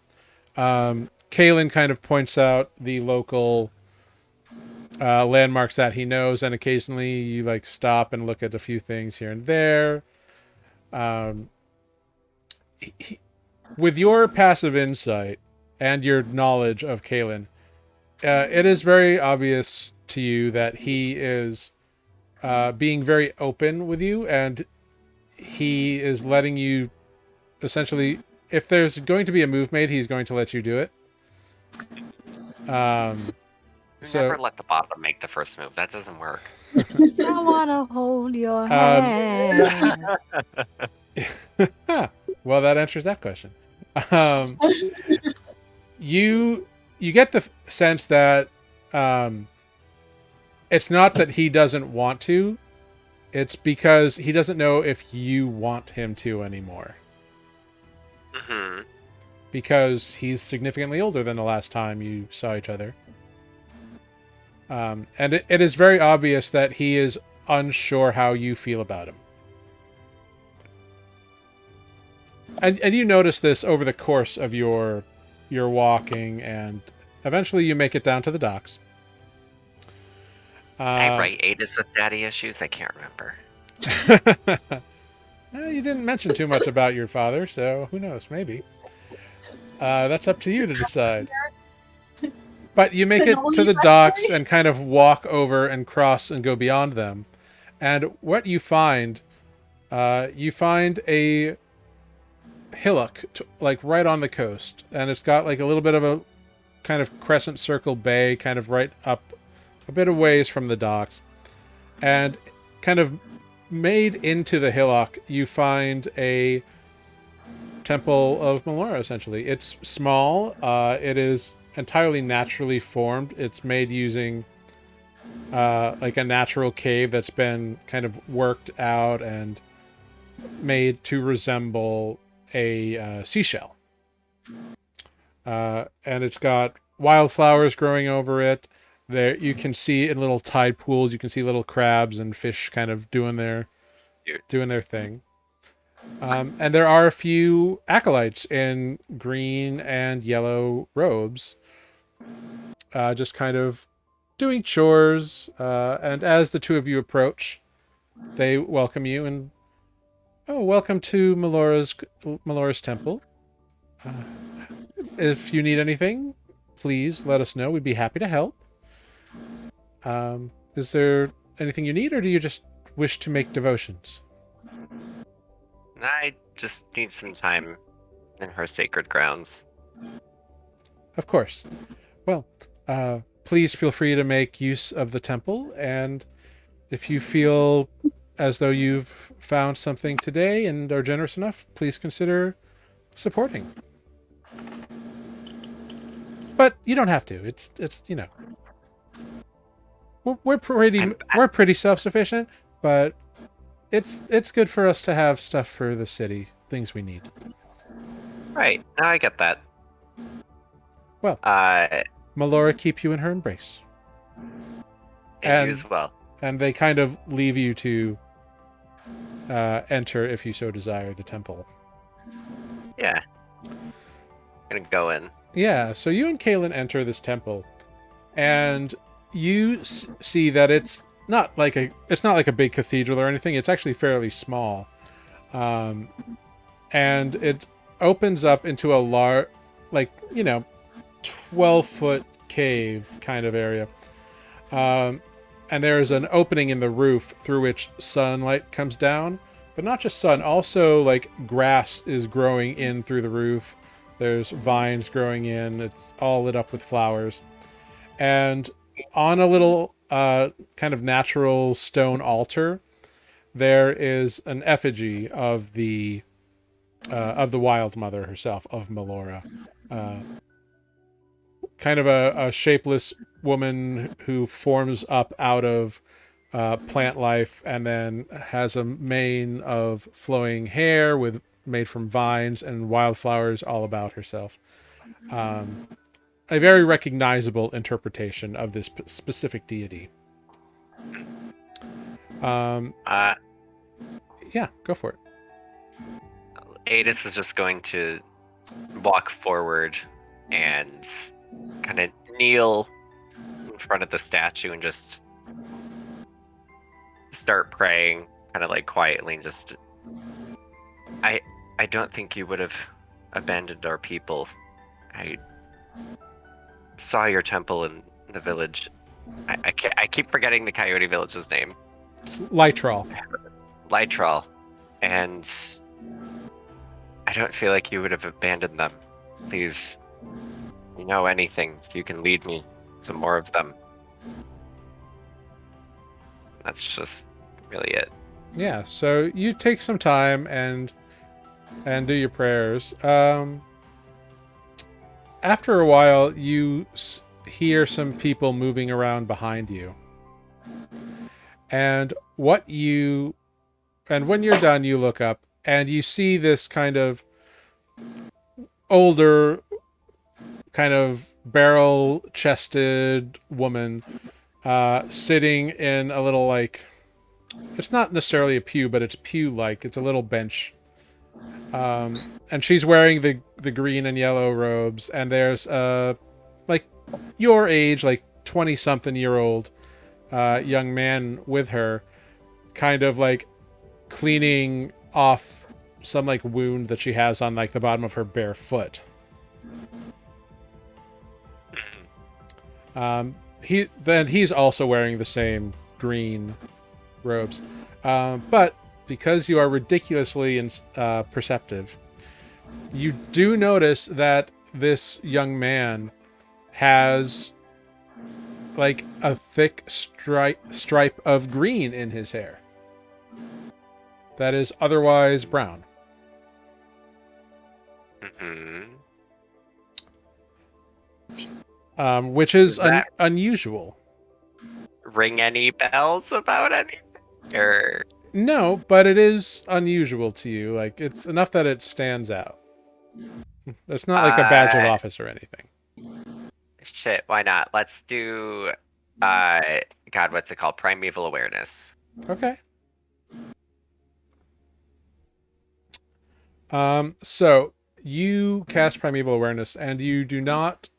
Kaylin kind of points out the local landmarks that he knows, and occasionally you like stop and look at a few things here and there. With your passive insight and your knowledge of Kaylin, it is very obvious to you that he is being very open with you, and he is letting you essentially, if there's going to be a move made, he's going to let you do it. Never let the bottom make the first move. That doesn't work. I want to hold your hand. Well, that answers that question. You get the sense that it's not that he doesn't want to, it's because he doesn't know if you want him to anymore. Mm-hmm. Because he's significantly older than the last time you saw each other. And it is very obvious that he is unsure how you feel about him. And you notice this over the course of your walking, and eventually you make it down to the docks. I write Adis with daddy issues? I can't remember. Well, you didn't mention too much about your father, so who knows? Maybe. That's up to you to decide. But you make it to the docks and kind of walk over and cross and go beyond them. And what you find a hillock, like right on the coast. And it's got like a little bit of a kind of crescent circle bay, kind of right up a bit of ways from the docks. And kind of made into the hillock, you find a temple of Melora, essentially. It's small. It is entirely naturally formed. It's made using like a natural cave that's been kind of worked out and made to resemble a seashell. And it's got wildflowers growing over it. There, you can see in little tide pools, you can see little crabs and fish kind of doing their thing. And there are a few acolytes in green and yellow robes, just kind of doing chores. And as the two of you approach, they welcome you and, oh, welcome to Melora's temple. If you need anything, please let us know. We'd be happy to help. Is there anything you need, or do you just wish to make devotions? I just need some time in her sacred grounds. Of course. Well, please feel free to make use of the temple, and if you feel as though you've found something today and are generous enough, please consider supporting. But you don't have to. It's you know, we're pretty self-sufficient, but it's good for us to have stuff for the city, things we need. Right, now I get that. Well, Melora keep you in her embrace. And you as well. And they kind of leave you to enter, if you so desire, the temple. Yeah. Gonna go in. Yeah, so you and Kaylin enter this temple, and you see that it's not like a big cathedral or anything. It's actually fairly small, and it opens up into a large, 12-foot cave kind of area. And there is an opening in the roof through which sunlight comes down, but not just sun. Also, like, grass is growing in through the roof. There's vines growing in. It's all lit up with flowers. And on a little kind of natural stone altar, there is an effigy of the Wild Mother herself, of Melora. Kind of a shapeless woman who forms up out of plant life, and then has a mane of flowing hair made from vines and wildflowers all about herself. A very recognizable interpretation of this specific deity. Yeah, go for it. Adis is just going to walk forward and kind of kneel in front of the statue and just start praying, kind of like quietly, and just, I don't think you would have abandoned our people. I saw your temple in the village. I keep forgetting the Coyote Village's name. Lytral. And I don't feel like you would have abandoned them. Please, you know anything, if you can lead me to more of them. That's just really it. Yeah, so you take some time and do your prayers. After a while, you hear some people moving around behind you. And when you're done, you look up and you see this kind of older, kind of barrel-chested woman sitting in a little, like, it's not necessarily a pew, but it's pew-like. It's a little bench. And she's wearing the green and yellow robes, and there's like your age, like 20-something-year-old young man with her, kind of like cleaning off some like wound that she has on like the bottom of her bare foot. He's also wearing the same green robes, but because you are ridiculously perceptive, you do notice that this young man has like a thick stripe of green in his hair that is otherwise brown. Which is unusual. Ring any bells about anything? Or No, but it is unusual to you. Like, it's enough that it stands out. It's not like a badge of office or anything. shit, why not? Let's do God, what's it called? Primeval awareness. Okay. So you cast Primeval Awareness, and you do not.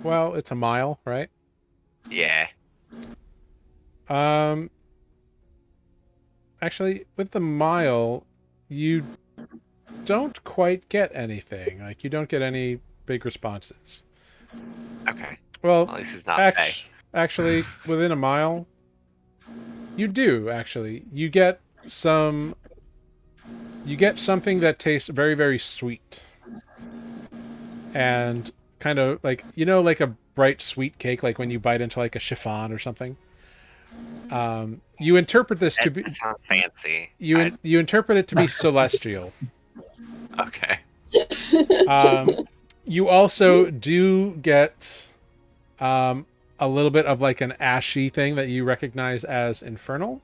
Well, it's a mile, right? Yeah. Actually, with the mile, you don't quite get anything. Like, you don't get any big responses. Okay. Well, At least it's not Faye. Actually, within a mile, you do. Actually, you get something that tastes very, very sweet, and kind of like, like a bright sweet cake, like when you bite into like a chiffon or something. You interpret this to be. That sounds fancy. You interpret it to be celestial. Okay. You also do get a little bit of like an ashy thing that you recognize as infernal,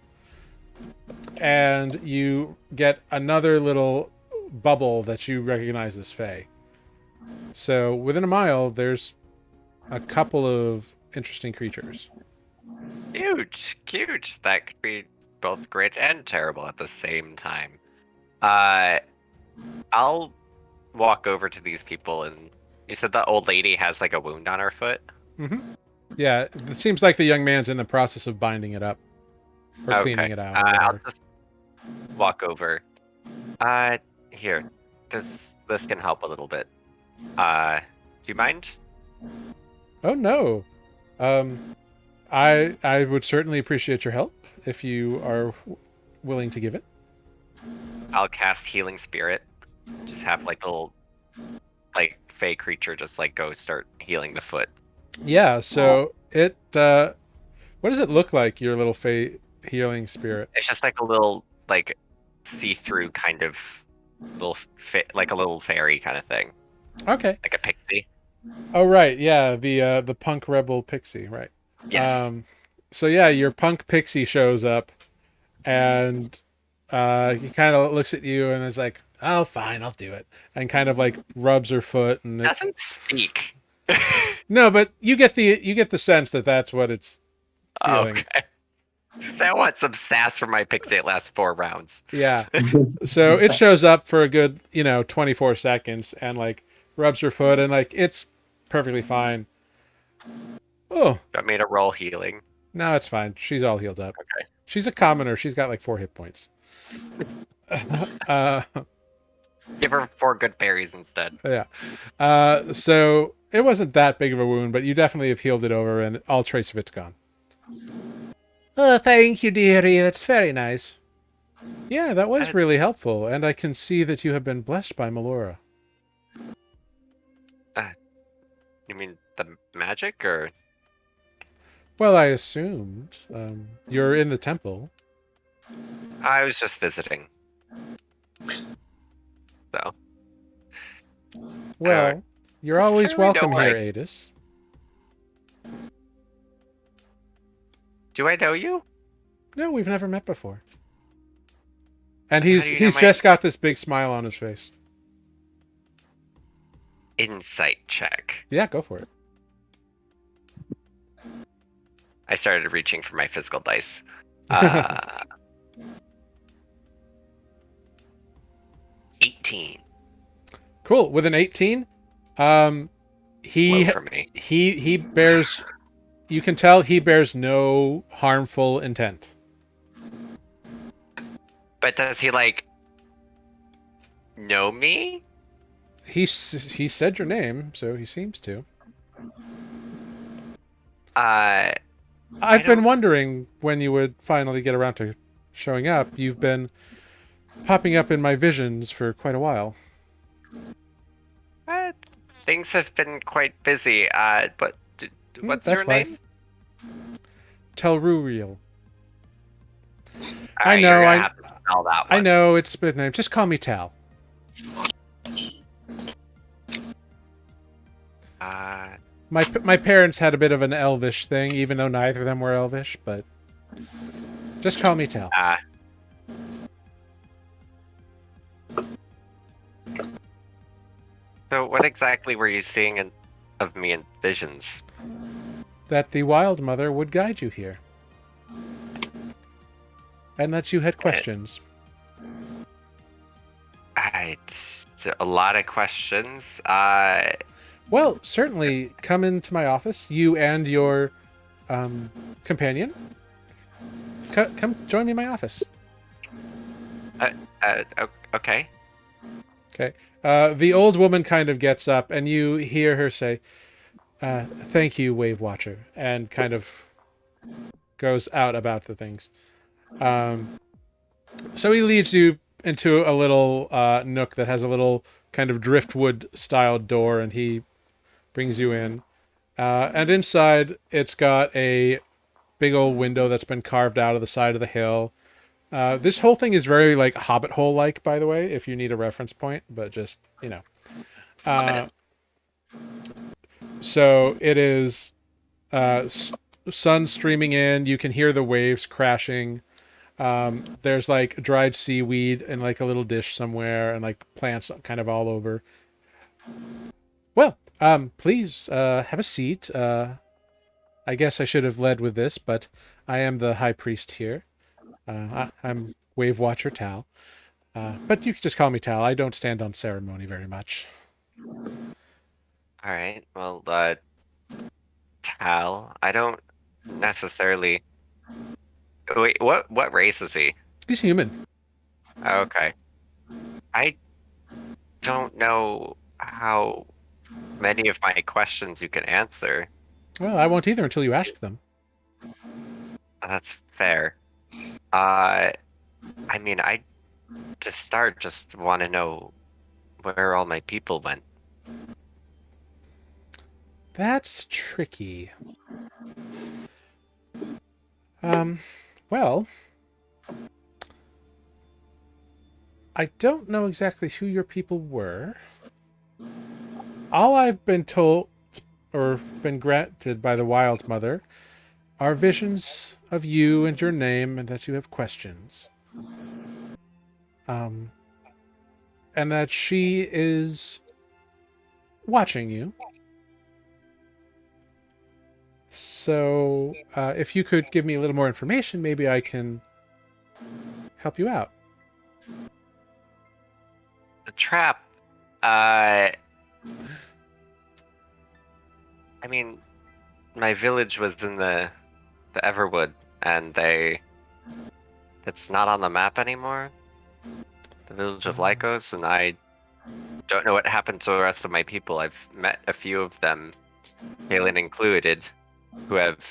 and you get another little bubble that you recognize as fey. So within a mile, there's a couple of interesting creatures. Huge. That could be both great and terrible at the same time. I'll walk over to these people, and you said the old lady has like a wound on her foot? Mm-hmm. Yeah, it seems like the young man's in the process of binding it up. Or cleaning it out. I'll just walk over. Here. This can help a little bit. Do you mind? Oh, no. I would certainly appreciate your help if you are willing to give it. I'll cast Healing Spirit. Just have like a little like fey creature just like go start healing the foot. Yeah, so it what does it look like, your little fey healing spirit? It's just like a little like see-through kind of little like a little fairy kind of thing. Okay. Like a pixie. Oh right, yeah, the punk rebel pixie, right? Yes. So yeah, your punk pixie shows up, and he kind of looks at you and is like, "Oh, fine, I'll do it," and kind of like rubs her foot and doesn't speak. No, but you get the sense that that's what it's feeling. Okay. I want some sass from my pixie. It lasts 4 rounds. Yeah. So it shows up for a good 24 seconds and like rubs her foot, and like it's perfectly fine. Oh. Got me to roll healing. No, it's fine. She's all healed up. Okay. She's a commoner. She's got like 4 hit points. Give her 4 good berries instead. Yeah. So it wasn't that big of a wound, but you definitely have healed it over, and all trace of it's gone. Oh, thank you, dearie. That's very nice. Yeah, that was really helpful, and I can see that you have been blessed by Melora. You mean the magic, or? Well, I assumed. You're in the temple. I was just visiting. So. Well, you're always certainly welcome know here, I- Adis. Do I know you? No, we've never met before. And How do you know he's my- just got this big smile on his face. Insight check. Yeah, go for it. I started reaching for my physical dice. 18. Cool. With an 18, Low for me. he bears you can tell he bears no harmful intent. But does he like know me? He said your name, so he seems to. I I've been don't. wondering when you would finally get around to showing up. You've been popping up in my visions for quite a while. Uh, things have been quite busy. But what's your That's name? life. Telruriel. All I right, you're know, gonna have to spell that I one. know, it's a bit name. Just call me Tal. Uh, My parents had a bit of an elvish thing, even though neither of them were elvish, but just call me Tal. uh, so what exactly were you seeing of me in visions? That the Wild Mother would guide you here. And that you had questions. A lot of questions. Well, certainly come into my office, you and your companion. Come join me in my office. Okay. Okay. The old woman kind of gets up, and you hear her say, "Thank you, Wave Watcher," and kind of goes out about the things. So he leads you into a little nook that has a little kind of driftwood styled door, and he brings you in. And inside, it's got a big old window that's been carved out of the side of the hill. This whole thing is very like Hobbit hole like, by the way, if you need a reference point, but just, you know. So it is sun streaming in. You can hear the waves crashing. There's like dried seaweed in like a little dish somewhere, and like plants kind of all over. Well, please have a seat. I guess I should have led with this, but I am the high priest here. I'm Wave Watcher Tal. But you can just call me Tal. I don't stand on ceremony very much. All right. Well, Tal, I don't necessarily. Wait, what race is he? He's human. Okay. I don't know how many of my questions you can answer. Well, I won't either until you ask them. That's fair. I mean, I to start just want to know where all my people went. That's tricky. Well, I don't know exactly who your people were. All I've been told, or been granted by the Wild Mother, are visions of you and your name, and that you have questions. And that she is watching you. So, if you could give me a little more information, maybe I can help you out. The trap. I mean, my village was in the Everwood, and it's not on the map anymore. The village of Lycos, and I don't know what happened to the rest of my people. I've met a few of them, Galen included, who have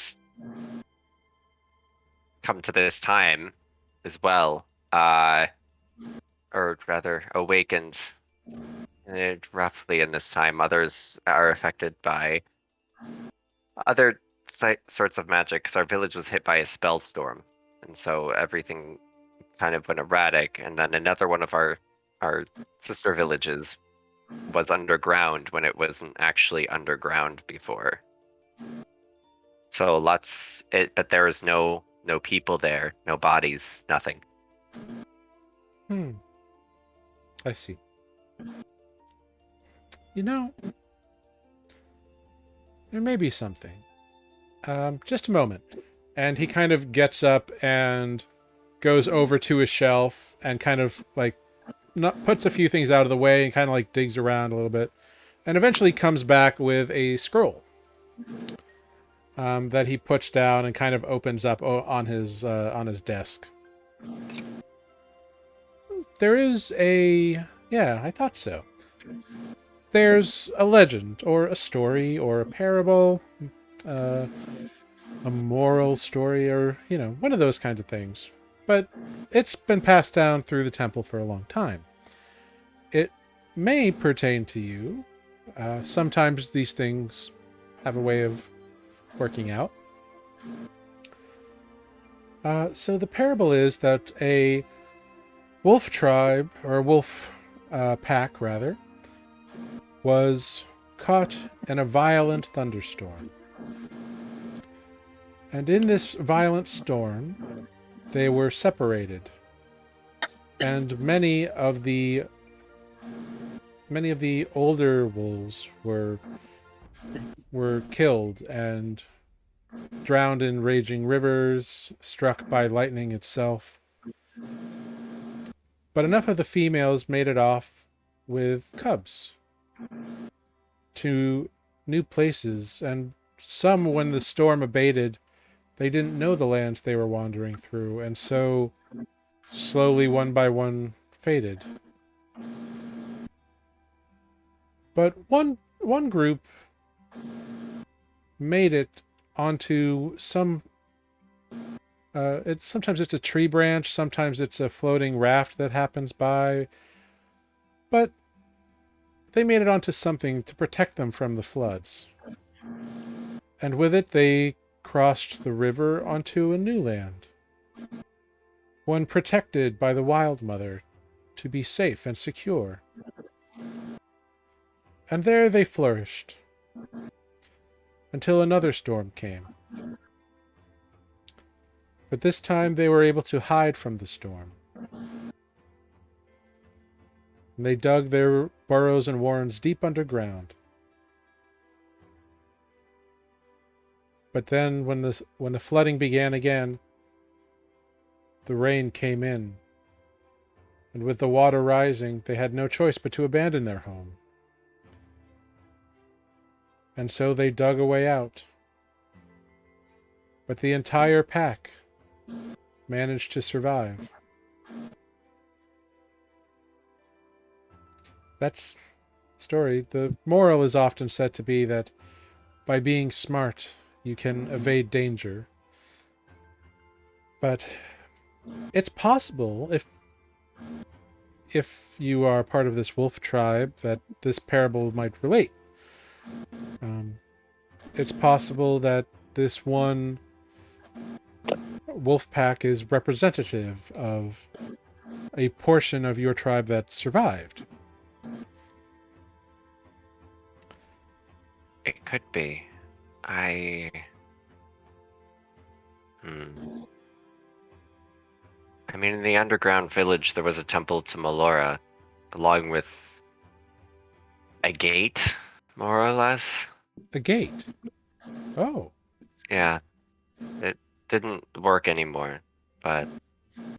come to this time as well, or rather awakened roughly in this time. Others are affected by other sorts of magic, because our village was hit by a spell storm, and so everything kind of went erratic. And then another one of our sister villages was underground when it wasn't actually underground before. So but there is no people there, no bodies, nothing. I see. You know, there may be something. Just a moment. And he kind of gets up and goes over to his shelf and kind of like puts a few things out of the way and kind of like digs around a little bit, and eventually comes back with a scroll. that he puts down and kind of opens up on his desk. There is a... Yeah, I thought so. There's a legend, or a story, or a parable, a moral story, or, one of those kinds of things. But it's been passed down through the temple for a long time. It may pertain to you. Sometimes these things have a way of working out. So the parable is that a wolf tribe, or a wolf pack, rather, was caught in a violent thunderstorm. And in this violent storm, they were separated. And many of the older wolves were killed and drowned in raging rivers, struck by lightning itself. But enough of the females made it off with cubs to new places, and some, when the storm abated, they didn't know the lands they were wandering through, and so slowly, one by one, faded. But one group made it onto some... sometimes it's a tree branch, sometimes it's a floating raft that happens by, but they made it onto something to protect them from the floods. And with it, they crossed the river onto a new land, one protected by the Wild Mother to be safe and secure. And there they flourished, until another storm came. But this time they were able to hide from the storm. And they dug their burrows and warrens deep underground. But then when the flooding began again, the rain came in. And with the water rising, they had no choice but to abandon their home. And so they dug a way out. But the entire pack managed to survive. That's the story. The moral is often said to be that by being smart, you can evade danger. But it's possible, if you are part of this wolf tribe, that this parable might relate. It's possible that this one wolf pack is representative of a portion of your tribe that survived. It could be. I mean, in the underground village, there was a temple to Melora, along with a gate, more or less. A gate? Oh. Yeah. It didn't work anymore, but...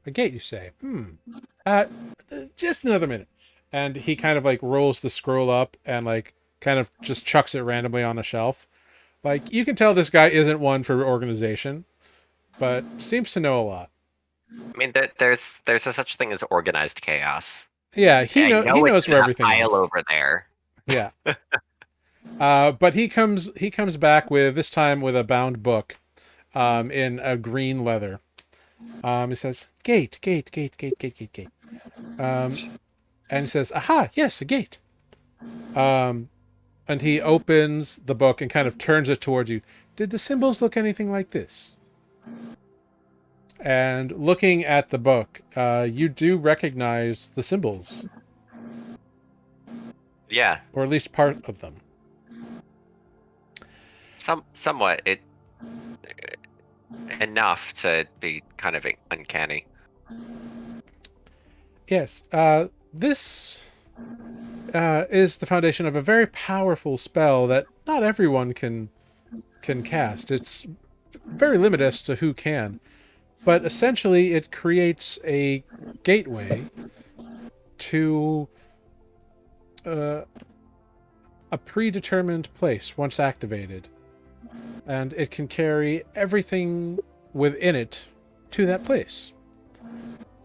A gate, you say? Just another minute. And he kind of rolls the scroll up and kind of just chucks it randomly on a shelf. You can tell this guy isn't one for organization, but seems to know a lot. I mean, there's a such thing as organized chaos. Yeah, he knows where everything is. Pile over there. Yeah. But he comes back with, this time with a bound book, in a green leather. He says, gate. And he says, aha, yes, a gate. And he opens the book and kind of turns it towards you. Did the symbols look anything like this? And looking at the book, you do recognize the symbols. Yeah. Or at least part of them. Somewhat. Enough to be kind of uncanny. Yes. This is the foundation of a very powerful spell that not everyone can cast. It's very limited as to who can. But essentially, it creates a gateway to a predetermined place once activated. and it can carry everything within it to that place,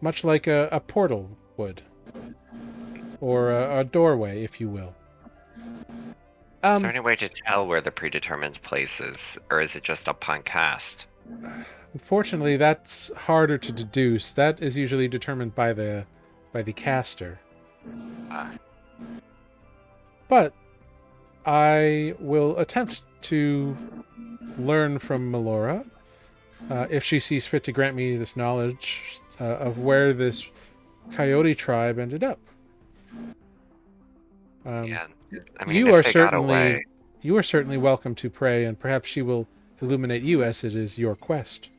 much like a portal would, or a doorway, if you will. Is there any way to tell where the predetermined place is, or is it just upon cast? Unfortunately, that's harder to deduce. That is usually determined by the caster. Ah. But I will attempt to learn from Melora, if she sees fit to grant me this knowledge of where this coyote tribe ended up. Yeah, I mean, you if are they got away, certainly welcome to pray, and perhaps she will illuminate you as it is your quest.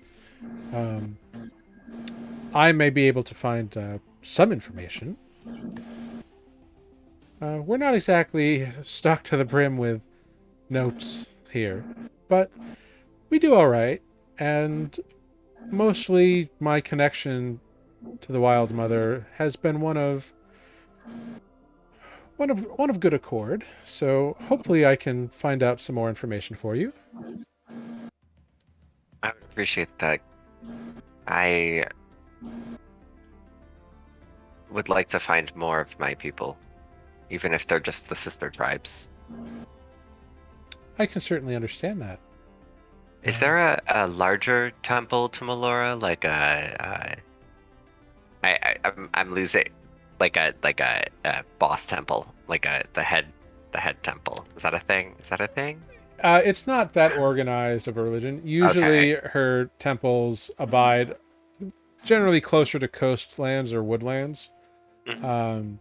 I may be able to find some information. We're not exactly stuck to the brim with notes here, but we do all right, and mostly my connection to the Wild Mother has been one of good accord. So hopefully I can find out some more information for you. I would appreciate that. I would like to find more of my people, even if they're just the sister tribes. I can certainly understand that. Is there a larger temple to Melora, like I'm losing, like a boss temple, like the head temple? Is that a thing? Is that a thing? It's not that organized of a religion. Usually her temples abide generally closer to coastlands or woodlands. Mhm.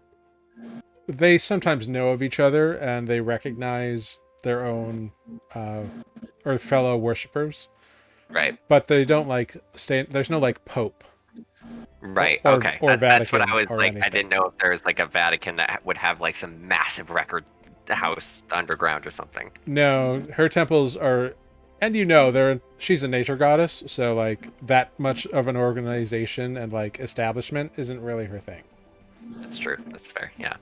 They sometimes know of each other and they recognize their own or fellow worshippers. Right. But they don't like stay. There's no like Pope. Right. Or, Okay. Or That's what Vatican I was or like. anything. I didn't know if there was like a Vatican that would have like some massive record house underground or something. No, her temples are, and she's a nature goddess, so like that much of an organization and like establishment isn't really her thing. That's true. That's fair. Yeah.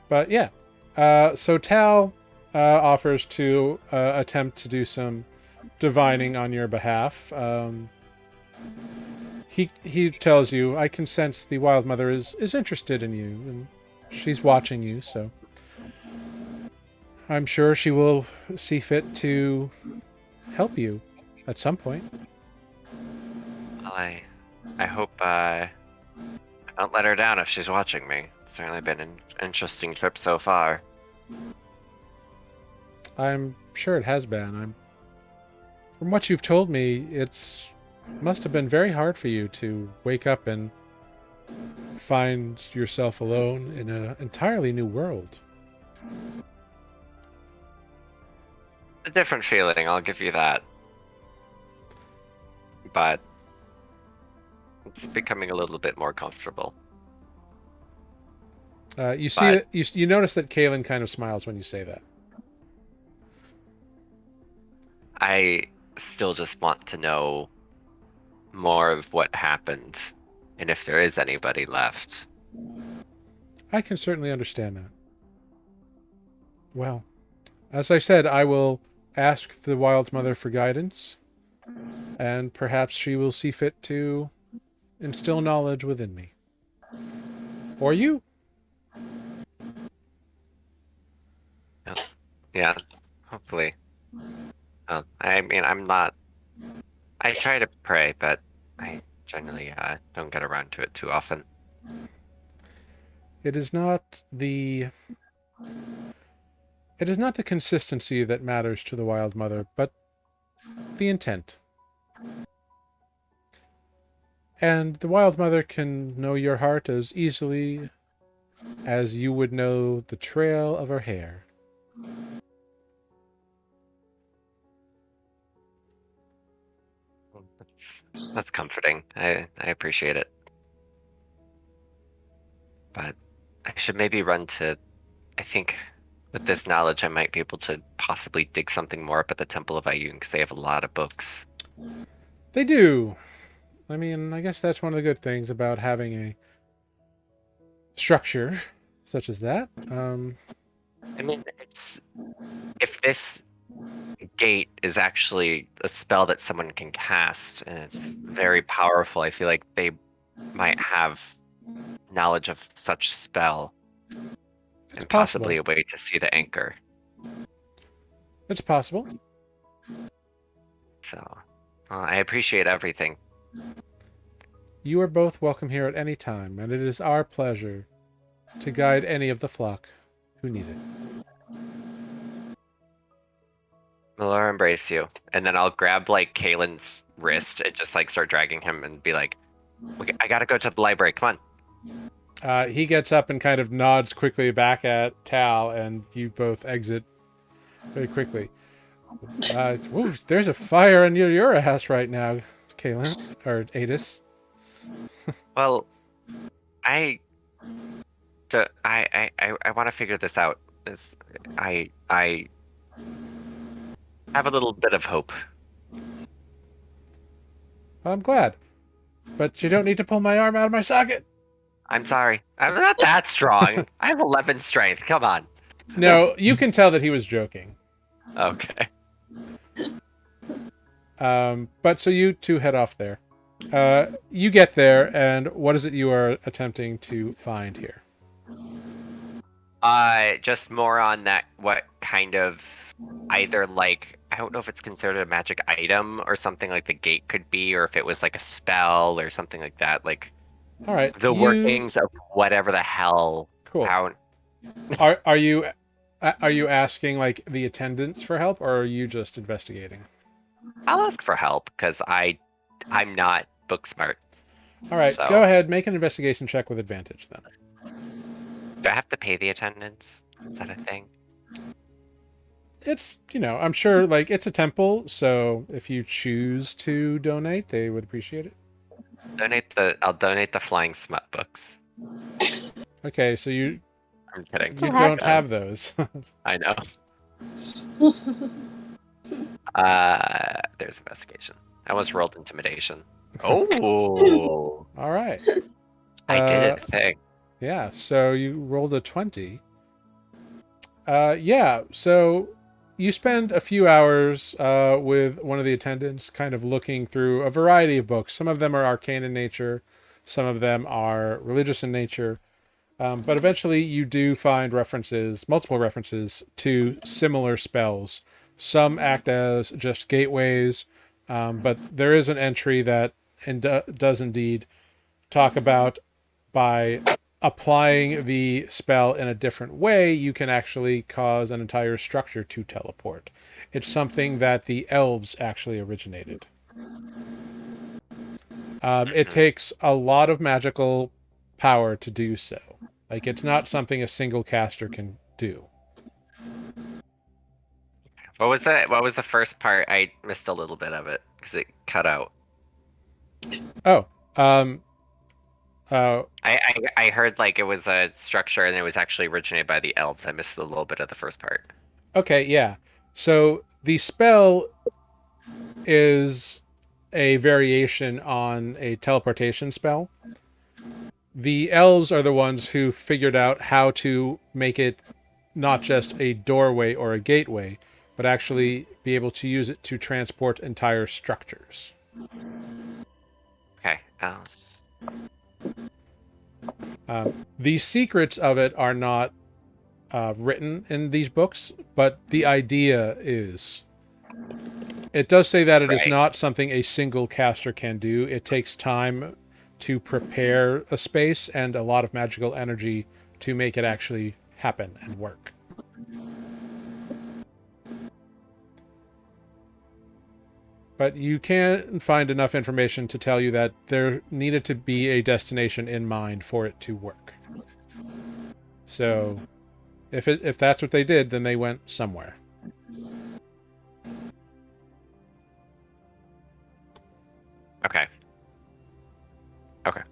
But yeah, so Tal offers to attempt to do some divining on your behalf. He tells you, I can sense the Wild Mother is interested in you, and she's watching you, so I'm sure she will see fit to help you at some point. Well, I hope I don't let her down if she's watching me. It's certainly been an interesting trip so far. I'm sure it has been. From what you've told me, must have been very hard for you to wake up and find yourself alone in an entirely new world. A different feeling, I'll give you that. But it's becoming a little bit more comfortable. You see that you notice that Kaylin kind of smiles when you say that. I still just want to know more of what happened, and if there is anybody left. I can certainly understand that. Well, as I said, I will ask the Wild Mother for guidance, and perhaps she will see fit to instill knowledge within me. Or you. Yeah, hopefully. I mean, I try to pray, but I generally don't get around to it too often. It is not the consistency that matters to the Wild Mother, but the intent. And the Wild Mother can know your heart as easily as you would know the trail of her hair. That's comforting. I appreciate it. But I should maybe run to, I think with this knowledge I might be able to possibly dig something more up at the Temple of Ayun, because they have a lot of books. They do. I mean, I guess that's one of the good things about having a structure such as that. I mean, if this gate is actually a spell that someone can cast and it's very powerful, I feel like they might have knowledge of such spell It's and possible. possibly a way to see the anchor. It's possible. So, I appreciate everything. You are both welcome here at any time, and it is our pleasure to guide any of the flock who need it. I'll embrace you, and then I'll grab like Kalen's wrist and just like start dragging him and be like, "Okay, I gotta go to the library. Come on." He gets up and kind of nods quickly back at Tal, and you both exit very quickly. Whoa, there's a fire under your ass right now, Kalen, or Adis. Well, I, I want to figure this out. I have a little bit of hope. I'm glad. But you don't need to pull my arm out of my socket. I'm sorry. I'm not that strong. I have 11 strength. Come on. No, you can tell that he was joking. Okay. But so you two head off there. You get there, and what is it you are attempting to find here? Just more on that. What kind of either like I don't know if it's considered a magic item or something like the gate could be, or if it was like a spell or something like that. Like All right, the workings of whatever the hell. Cool. How Are you asking like the attendants for help, or are you just investigating? I'll ask for help because I'm not book smart. All right, So- go ahead, make an investigation check with advantage then. Do I have to pay the attendants? Is that a thing? It's, I'm sure like it's a temple, so if you choose to donate, they would appreciate it. I'll donate the flying smut books. Okay, so you I'm kidding. you Still don't have have those. I know. There's investigation. I almost rolled intimidation. Oh, All right. I did it. Thing. Yeah, so you rolled a 20. Yeah, so you spend a few hours with one of the attendants, kind of looking through a variety of books. Some of them are arcane in nature, some of them are religious in nature. But eventually you do find multiple references to similar spells. Some act as just gateways, but there is an entry that does indeed talk about by applying the spell in a different way, you can actually cause an entire structure to teleport. It's something that the elves actually originated. It takes a lot of magical power to do so. Like, it's not something a single caster can do. What was that? What was the first part? I missed a little bit of it because it cut out. Oh, I heard like it was a structure and it was actually originated by the elves. I missed a little bit of the first part. okay, yeah. So the spell is a variation on a teleportation spell. The elves are the ones who figured out how to make it not just a doorway or a gateway, but actually be able to use it to transport entire structures. Okay, elves. The secrets of it are not written in these books, but the idea is. It does say that it is Right. not something a single caster can do. It takes time to prepare a space and a lot of magical energy to make it actually happen and work. But you can find enough information to tell you that there needed to be a destination in mind for it to work. So, if that's what they did, then they went somewhere. Okay. Okay.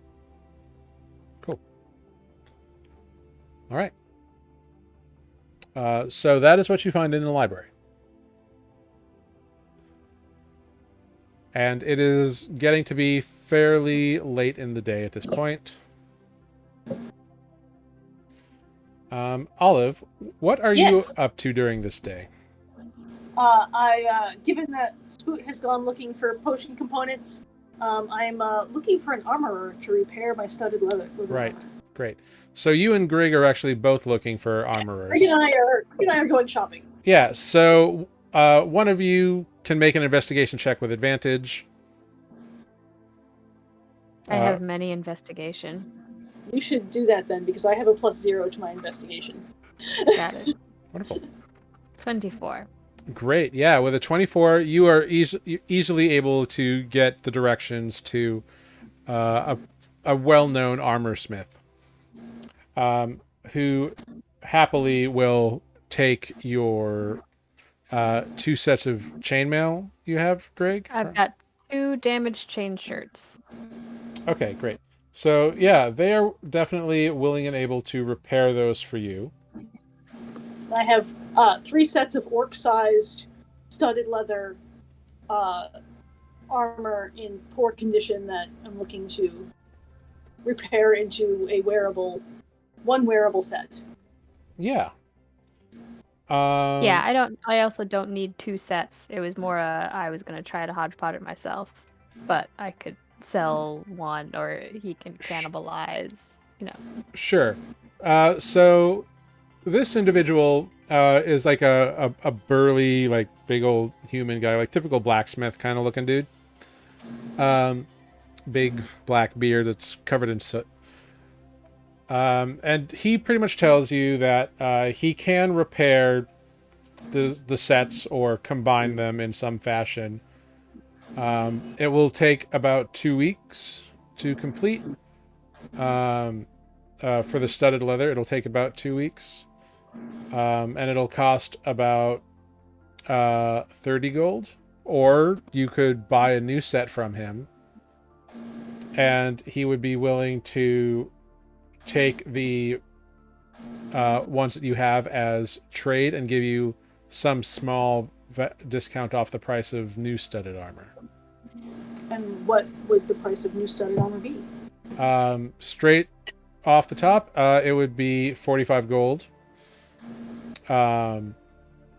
Cool. All right. So that is what you find in the library. And it is getting to be fairly late in the day at this point. Olive, what are you Yes. up to during this day? Given that Spoot has gone looking for potion components, I'm looking for an armorer to repair my studded leather. Right. Great. So you and Greg are actually both looking for armorers. Greg and I are going shopping. Yeah. So one of you can make an investigation check with advantage. I have many investigation. You should do that then, because I have a +0 to my investigation. Got it. Wonderful. 24. Great. Yeah, with a 24, you are easily able to get the directions to a well-known armor smith, who happily will take your 2 sets of chainmail you have, Greg? I've got 2 damaged chain shirts. Okay, great. So, yeah, they are definitely willing and able to repair those for you. I have 3 sets of orc-sized studded leather armor in poor condition that I'm looking to repair into one wearable set. Yeah. Yeah, I also don't need 2 sets. It was more I was gonna try to hodgepodge it myself, but I could sell one, or he can cannibalize. Sure. So this individual is like a burly, like big old human guy, like typical blacksmith kind of looking dude. Big black beard that's covered in soot. And he pretty much tells you that he can repair the sets or combine them in some fashion. It will take about 2 weeks to complete. For the studded leather, it'll take about 2 weeks. And it'll cost about 30 gold. Or you could buy a new set from him, and he would be willing to take the ones that you have as trade and give you some small discount off the price of new studded armor. And what would the price of new studded armor be? Straight off the top, it would be 45 gold.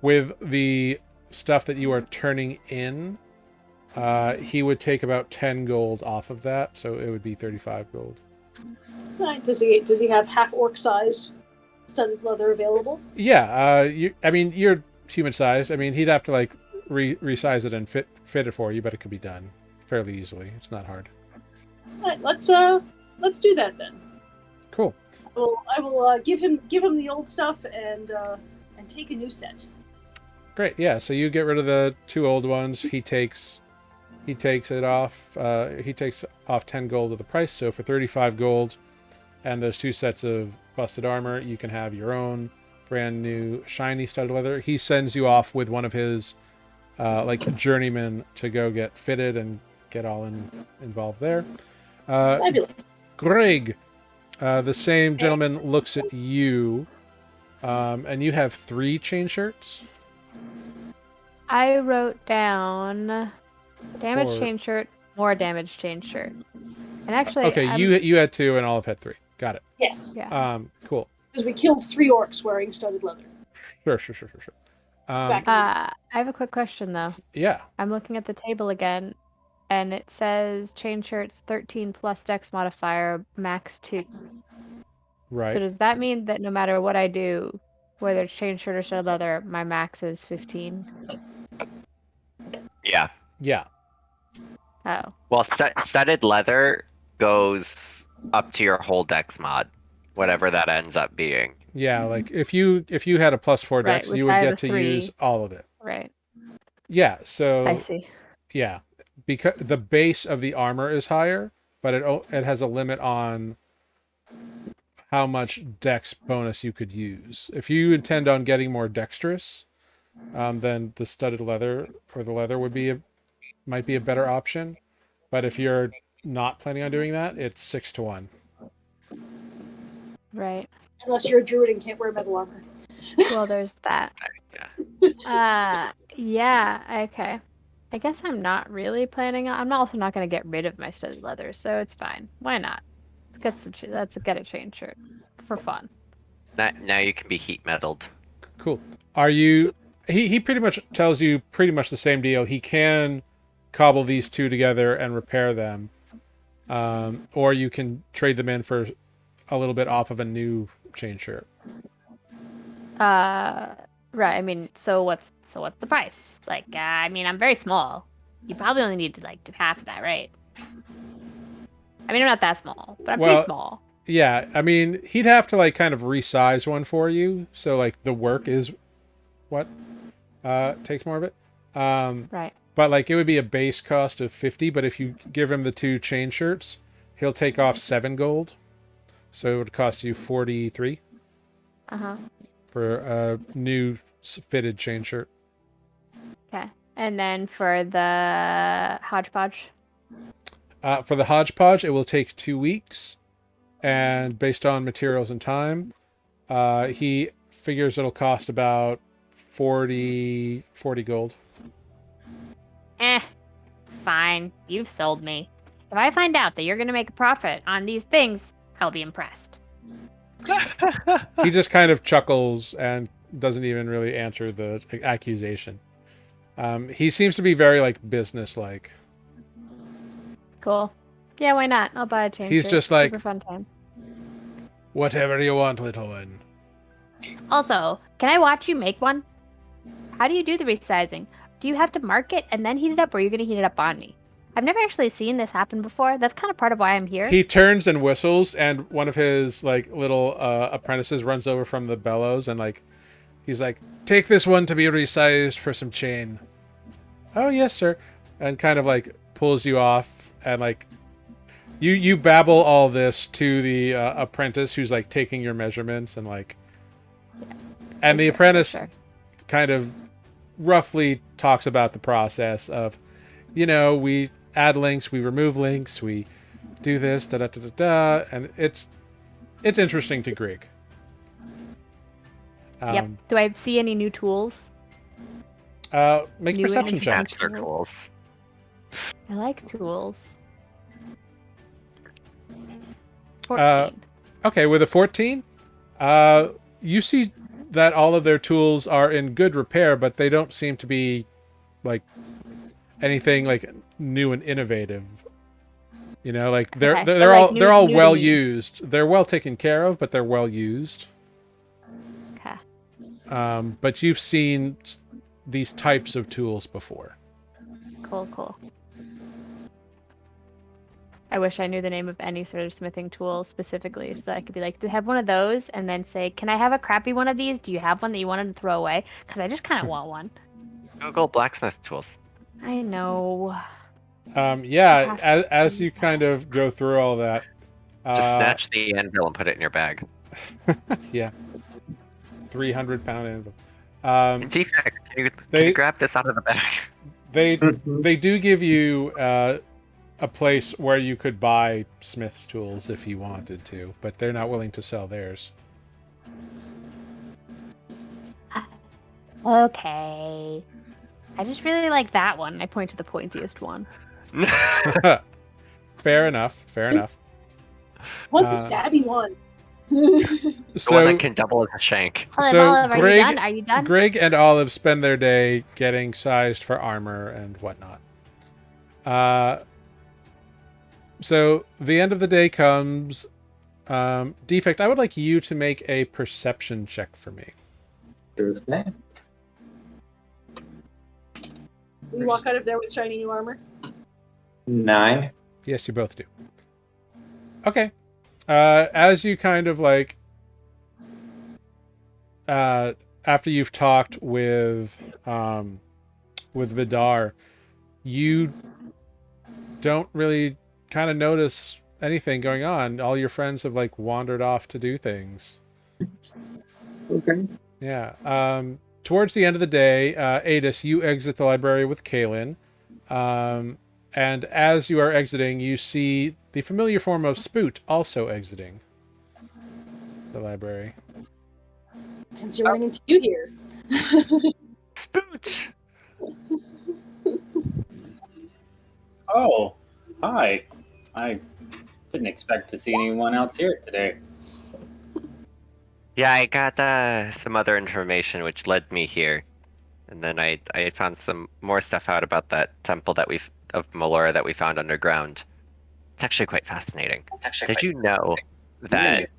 With the stuff that you are turning in, he would take about 10 gold off of that, so it would be 35 gold. Right. Does he have half orc sized studded leather available? Yeah, you're human sized. I mean, he'd have to like resize it and fit it for you, but it could be done fairly easily. It's not hard. All right, let's do that then. Cool. I will give him the old stuff and take a new set. Great. Yeah. So you get rid of the 2 old ones. He takes it off. He takes off 10 gold of the price. So for 35 gold, and those 2 sets of busted armor, you can have your own brand new shiny studded leather. He sends you off with one of his like journeymen to go get fitted and get all involved there. Fabulous. Greg, the same gentleman looks at you, and you have 3 chain shirts. I wrote down damaged Or- chain shirt, more damaged chain shirt. And actually, Okay, you had 2 and Olive had 3. Got it. Yes. Yeah. Cool. Because we killed 3 orcs wearing studded leather. Sure. Back. I have a quick question though. Yeah. I'm looking at the table again, and it says chain shirts 13 plus dex modifier, max 2. Right. So does that mean that no matter what I do, whether it's chain shirt or studded leather, my max is 15? Yeah. Yeah. Oh. Well, studded leather goes up to your whole dex mod, whatever that ends up being. Yeah, like if you had a +4 Right, dex, which you would I have get a to 3. use all of it. Right. Yeah, so I see. yeah, because the base of the armor is higher, but it has a limit on how much dex bonus you could use. If you intend on getting more dexterous, then the studded leather or the leather might be a better option. But if you're not planning on doing that, it's 6 to 1. Right. Unless you're a druid and can't wear metal armor. Well, there's that. Yeah. Yeah, okay. I guess I'm not really planning on. I'm also not going to get rid of my studded leather, so it's fine. Why not? Let's get a chain shirt for fun. Now you can be heat meddled. Cool. Are you? He pretty much tells you pretty much the same deal. He can cobble these two together and repair them, or you can trade them in for a little bit off of a new chain shirt. Right. I mean, so what's the price? Like, I mean, I'm very small. You probably only need to like do half of that, right? I mean, I'm not that small, but I'm pretty Well, small. yeah. I mean, he'd have to like kind of resize one for you, so like the work is what takes more of it. Right. But like it would be a base cost of 50, but if you give him the two chain shirts, he'll take off 7 gold. So it would cost you 43 Uh-huh. for a new fitted chain shirt. Okay. And then for the hodgepodge. For the hodgepodge, it will take 2 weeks, and based on materials and time, he figures it'll cost about 40 gold. Fine. You've sold me. If I find out that you're gonna make a profit on these things, I'll be impressed. He just kind of chuckles and doesn't even really answer the accusation. He seems to be very like business-like. Cool. Yeah, why not? I'll buy a chain He's shirt. just like, Super fun time. whatever you want, little one. Also, can I watch you make one? How do you do the resizing? Do you have to mark it and then heat it up, or are you gonna heat it up on me? I've never actually seen this happen before. That's kind of part of why I'm here. He turns and whistles, and one of his like little apprentices runs over from the bellows, and like he's like, "Take this one to be resized for some chain." Oh yes, sir, and kind of like pulls you off, and like you babble all this to the apprentice who's like taking your measurements, and like, and the apprentice kind of roughly talks about the process of, we add links, we remove links, we do this, da da da da da, and it's interesting to Greg. Yep. Do I see any new tools? Make New perception and check. Master tools. I like tools. 14. Okay, with a 14, you see that all of their tools are in good repair, but they don't seem to be like anything like new and innovative. Like they're Okay. they're, But, they're like, all they're all new to well me. used. They're well taken care of, but they're well used. Okay. But you've seen these types of tools before. Cool. I wish I knew the name of any sort of smithing tool specifically so that I could be like, do I have one of those? And then say, can I have a crappy one of these? Do you have one that you wanted to throw away? Because I just kind of want one. Google blacksmith tools. I know. Yeah, as you kind of go through all that, Just snatch the anvil and put it in your bag. yeah, 300-pound anvil. Defect, can you grab this out of the bag? They do give you a place where you could buy smith's tools if you wanted to, but they're not willing to sell theirs. Okay. I just really like that one. I point to the pointiest one. Fair enough. Want the stabby one? The So, one that can double as a shank. Olive, are you done? Are you done? Greg and Olive spend their day getting sized for armor and whatnot. So the end of the day comes. Defect, I would like you to make a perception check for me. Thursday. We walk out of there with shiny new armor. 9. Yes, you both do. Okay. As you kind of like, after you've talked with Vidar, you don't really kind of notice anything going on. All your friends have like wandered off to do things. Okay. Yeah. Towards the end of the day, Adis, you exit the library with Kaylin. And as you are exiting, you see the familiar form of Spoot also exiting the library. Fancy running into you here. Spoot! Oh, hi. I didn't expect to see anyone else here today. Yeah, I got some other information which led me here, and then I found some more stuff out about that temple of Melora that we found underground. It's actually quite fascinating. Did you know that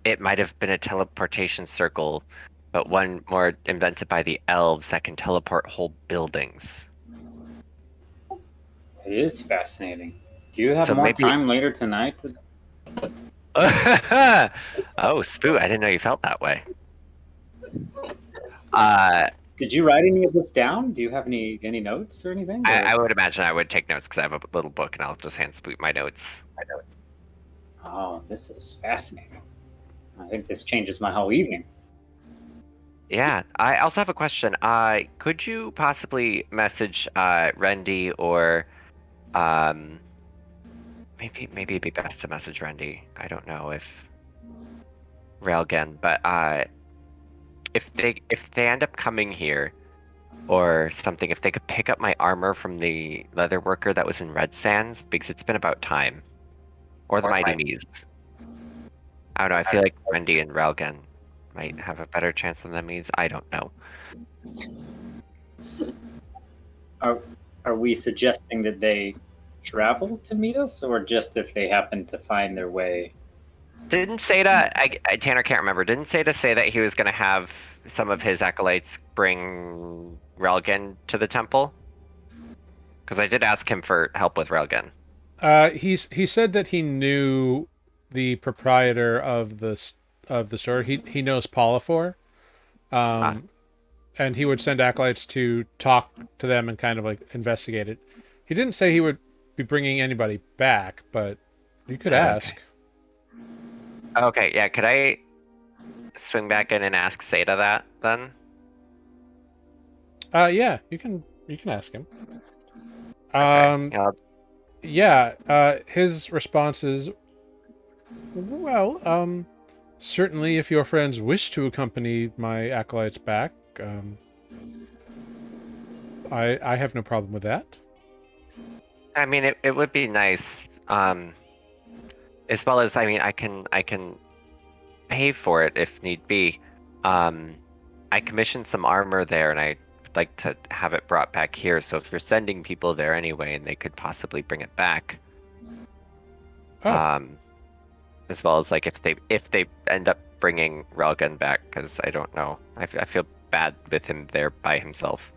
it might have been a teleportation circle, but one more invented by the elves that can teleport whole buildings? It is fascinating. Do you have So more maybe. time later tonight? Oh, Spoot! I didn't know you felt that way. Uh, Did you write any of this down? Do you have any notes or anything? I Or would imagine I would take notes because I have a little book and I'll just hand Spoot my notes. oh, this is fascinating. I think this changes my whole evening. Yeah, I also have a question. Could you possibly message Rendy or um maybe it'd be best to message Rendy. I don't know if Railgun, but if they end up coming here or something, if they could pick up my armor from the leather worker that was in Red Sands, because it's been about time, or the Mighty Knees. I don't know. I feel like Rendy and Railgun might have a better chance than the Mies. I don't know. Are we suggesting that they travel to meet us, or just if they happen to find their way? Didn't Seda, Tanner can't remember, didn't Seda say that he was going to have some of his acolytes bring Relgan to the temple? Because I did ask him for help with Relgan. He said that he knew the proprietor of the store. He knows Polifor, and he would send acolytes to talk to them and kind of like investigate it. He didn't say he would be bringing anybody back, but you could ask. Okay, yeah, could I swing back in and ask Seda that then? Yeah, you can ask him. Okay. His response is, well, certainly if your friends wish to accompany my acolytes back, I have no problem with that. I mean, it would be nice. As well as, I mean, I can pay for it if need be. I commissioned some armor there, and I'd like to have it brought back here. So if you're sending people there anyway, and they could possibly bring it back, Oh. As well as like if they end up bringing Relgun back, because I don't know, I feel bad with him there by himself.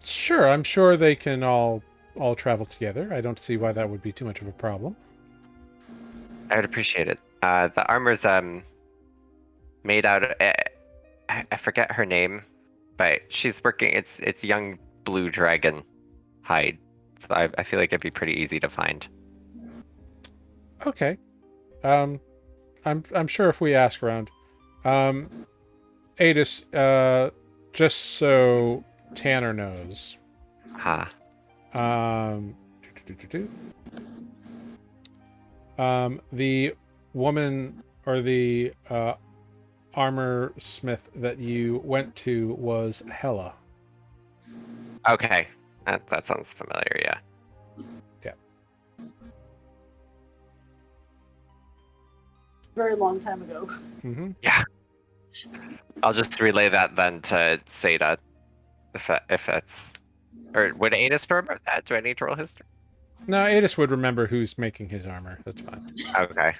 Sure, I'm sure they can all travel together. I don't see why that would be too much of a problem. I would appreciate it. The armor's made out of, I forget her name, but she's working. It's young blue dragon hide, so I feel like it'd be pretty easy to find. Okay. I'm sure if we ask around. Adis, just so Tanner knows. Huh. The woman or the armor smith that you went to was Hella. Okay. That sounds familiar, yeah. Very long time ago. Mm-hmm. Yeah. I'll just relay that then to Seda, if that's, or would Adis remember that? Do I need to roll history? No, Adis would remember who's making his armor. That's fine. Okay.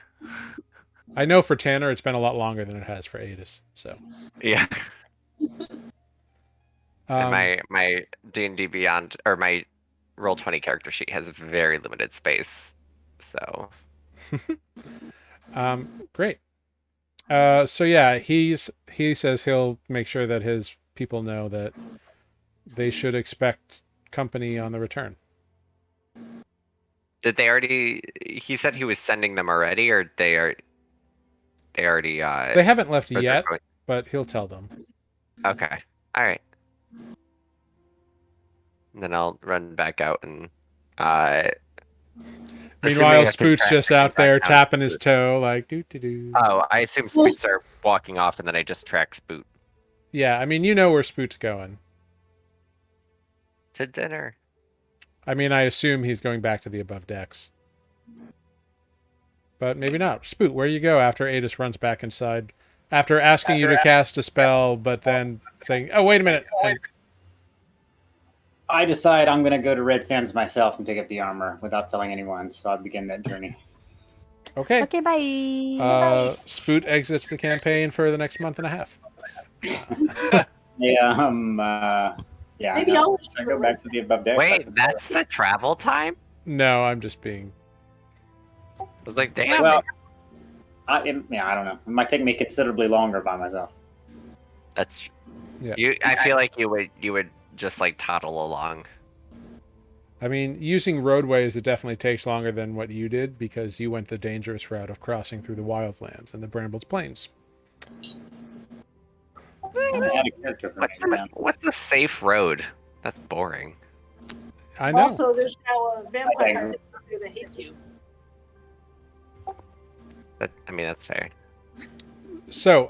I know for Tanner, it's been a lot longer than it has for Adis. So Yeah. And my D&D Beyond, or my Roll20 character sheet has very limited space, so. Great. So yeah, he says he'll make sure that his people know that they should expect company on the return. Did they already? He said he was sending them already, or they already. They haven't left or they're yet, going- but he'll tell them. Okay. All right. And then I'll run back out and. Meanwhile, Spoot's just out there tapping his toe, like doo doo doo. Oh, I assume Spoots are walking off, and then I just track Spoot Yeah, I mean, you know where Spoot's going. to dinner. I mean, I assume he's going back to the above decks. but maybe not. Spoot, where you go after Adis runs back inside? After asking you to cast a spell, but then saying, "Oh, wait a minute." I decide I'm going to go to Red Sands myself and pick up the armor without telling anyone, so I'll begin that journey. Okay. Okay, bye. Spoot exits the campaign for the next month and a half. Yeah, Maybe I'll I go back to the above decks. I Wait, suppose. that's the travel time? No, I'm just being. I was like, damn. Well, I don't know. It might take me considerably longer by myself. That's Yeah. I feel like you would just like toddle along. I mean, using roadways, it definitely takes longer than what you did because you went the dangerous route of crossing through the wildlands and the Brambles Plains. It's kind of out of character for me. What's a safe road? That's boring. I know. Also, there's now a vampire that hates you. That's fair. So,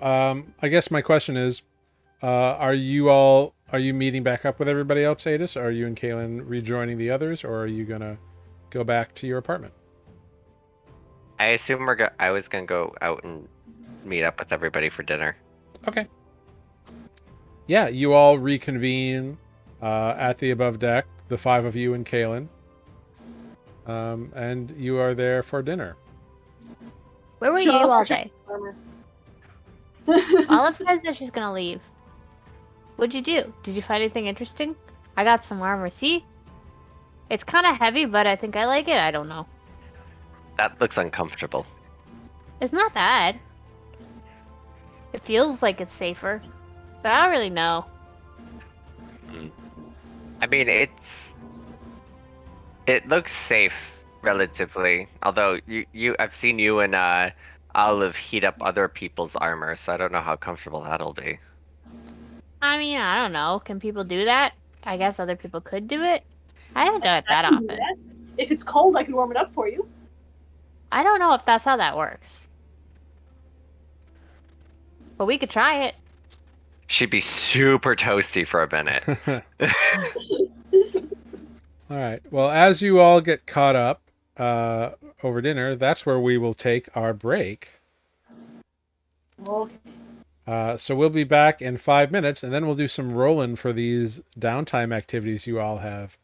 I guess my question is, are you meeting back up with everybody else, Adis? Are you and Kaylin rejoining the others, or are you gonna go back to your apartment? I assume I was gonna go out and meet up with everybody for dinner. Okay. Yeah, you all reconvene at the above deck, the 5 of you and Kaylin, and you are there for dinner. Where were you all day? Olive says that she's gonna leave. What'd you do? Did you find anything interesting? I got some armor. See? It's kind of heavy, but I think I like it. I don't know. That looks uncomfortable. It's not bad. It feels like it's safer, but I don't really know. I mean, it looks safe relatively. Although I've seen you and Olive heat up other people's armor, so I don't know how comfortable that'll be. I mean, I don't know. Can people do that? I guess other people could do it. I haven't done it that often. If it's cold, I can warm it up for you. I don't know if that's how that works. But we could try it. She'd be super toasty for a minute. All right. Well, as you all get caught up over dinner, that's where we will take our break. Okay. So we'll be back in 5 minutes, and then we'll do some rolling for these downtime activities you all have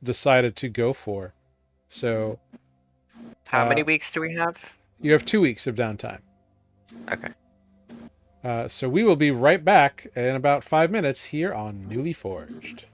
decided to go for. So, How many weeks do we have? You have 2 weeks of downtime. Okay. So we will be right back in about 5 minutes here on Nuuli Forged.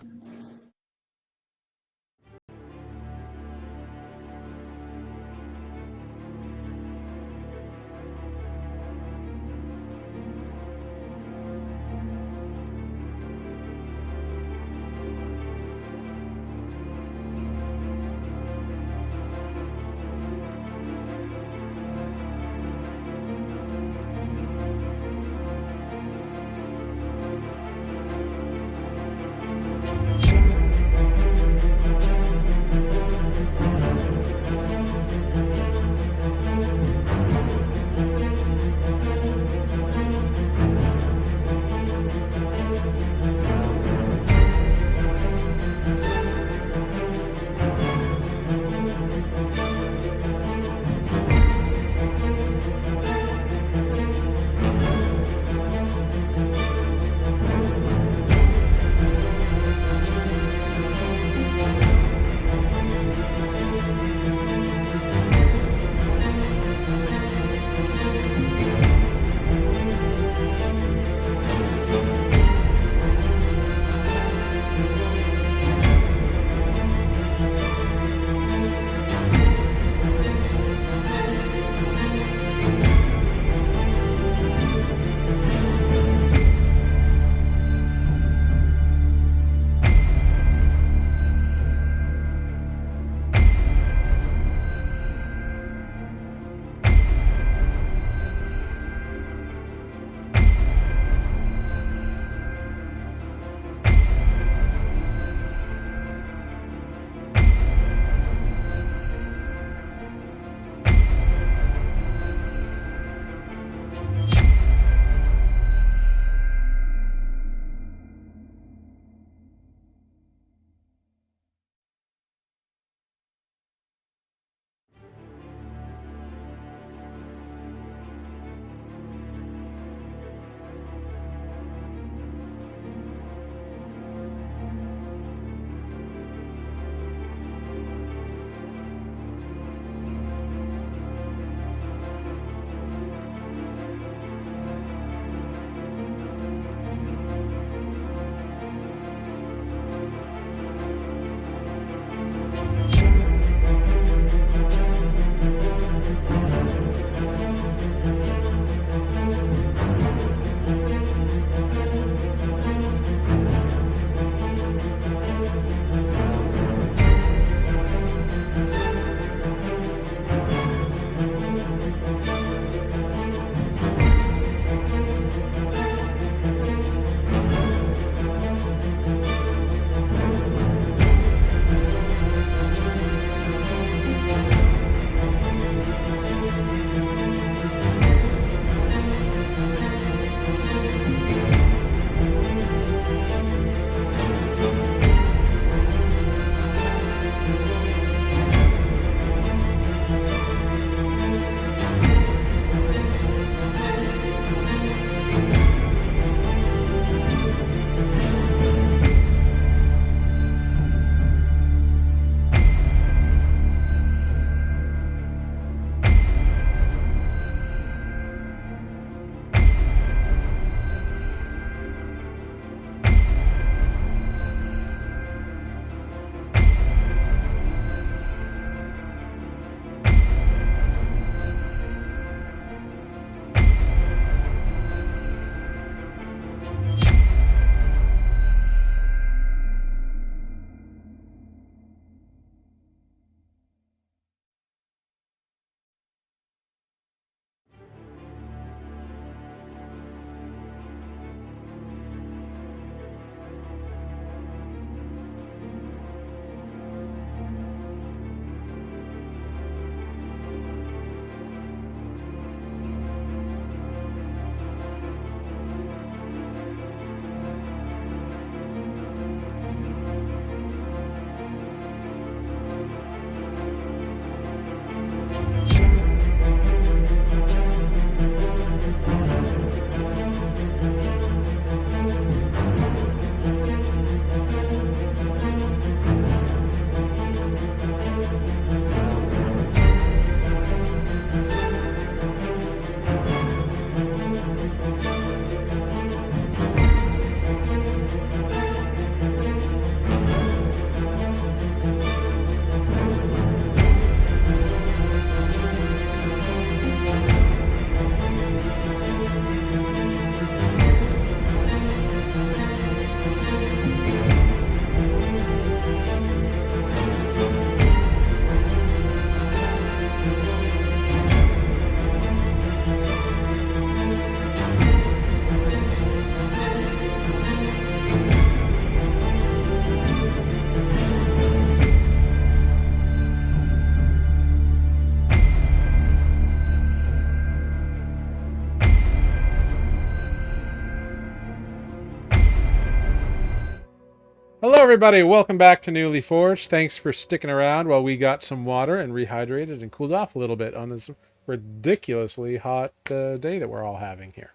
Hello, everybody. Welcome back to Nuuli Forged. Thanks for sticking around while we got some water and rehydrated and cooled off a little bit on this ridiculously hot day that we're all having here.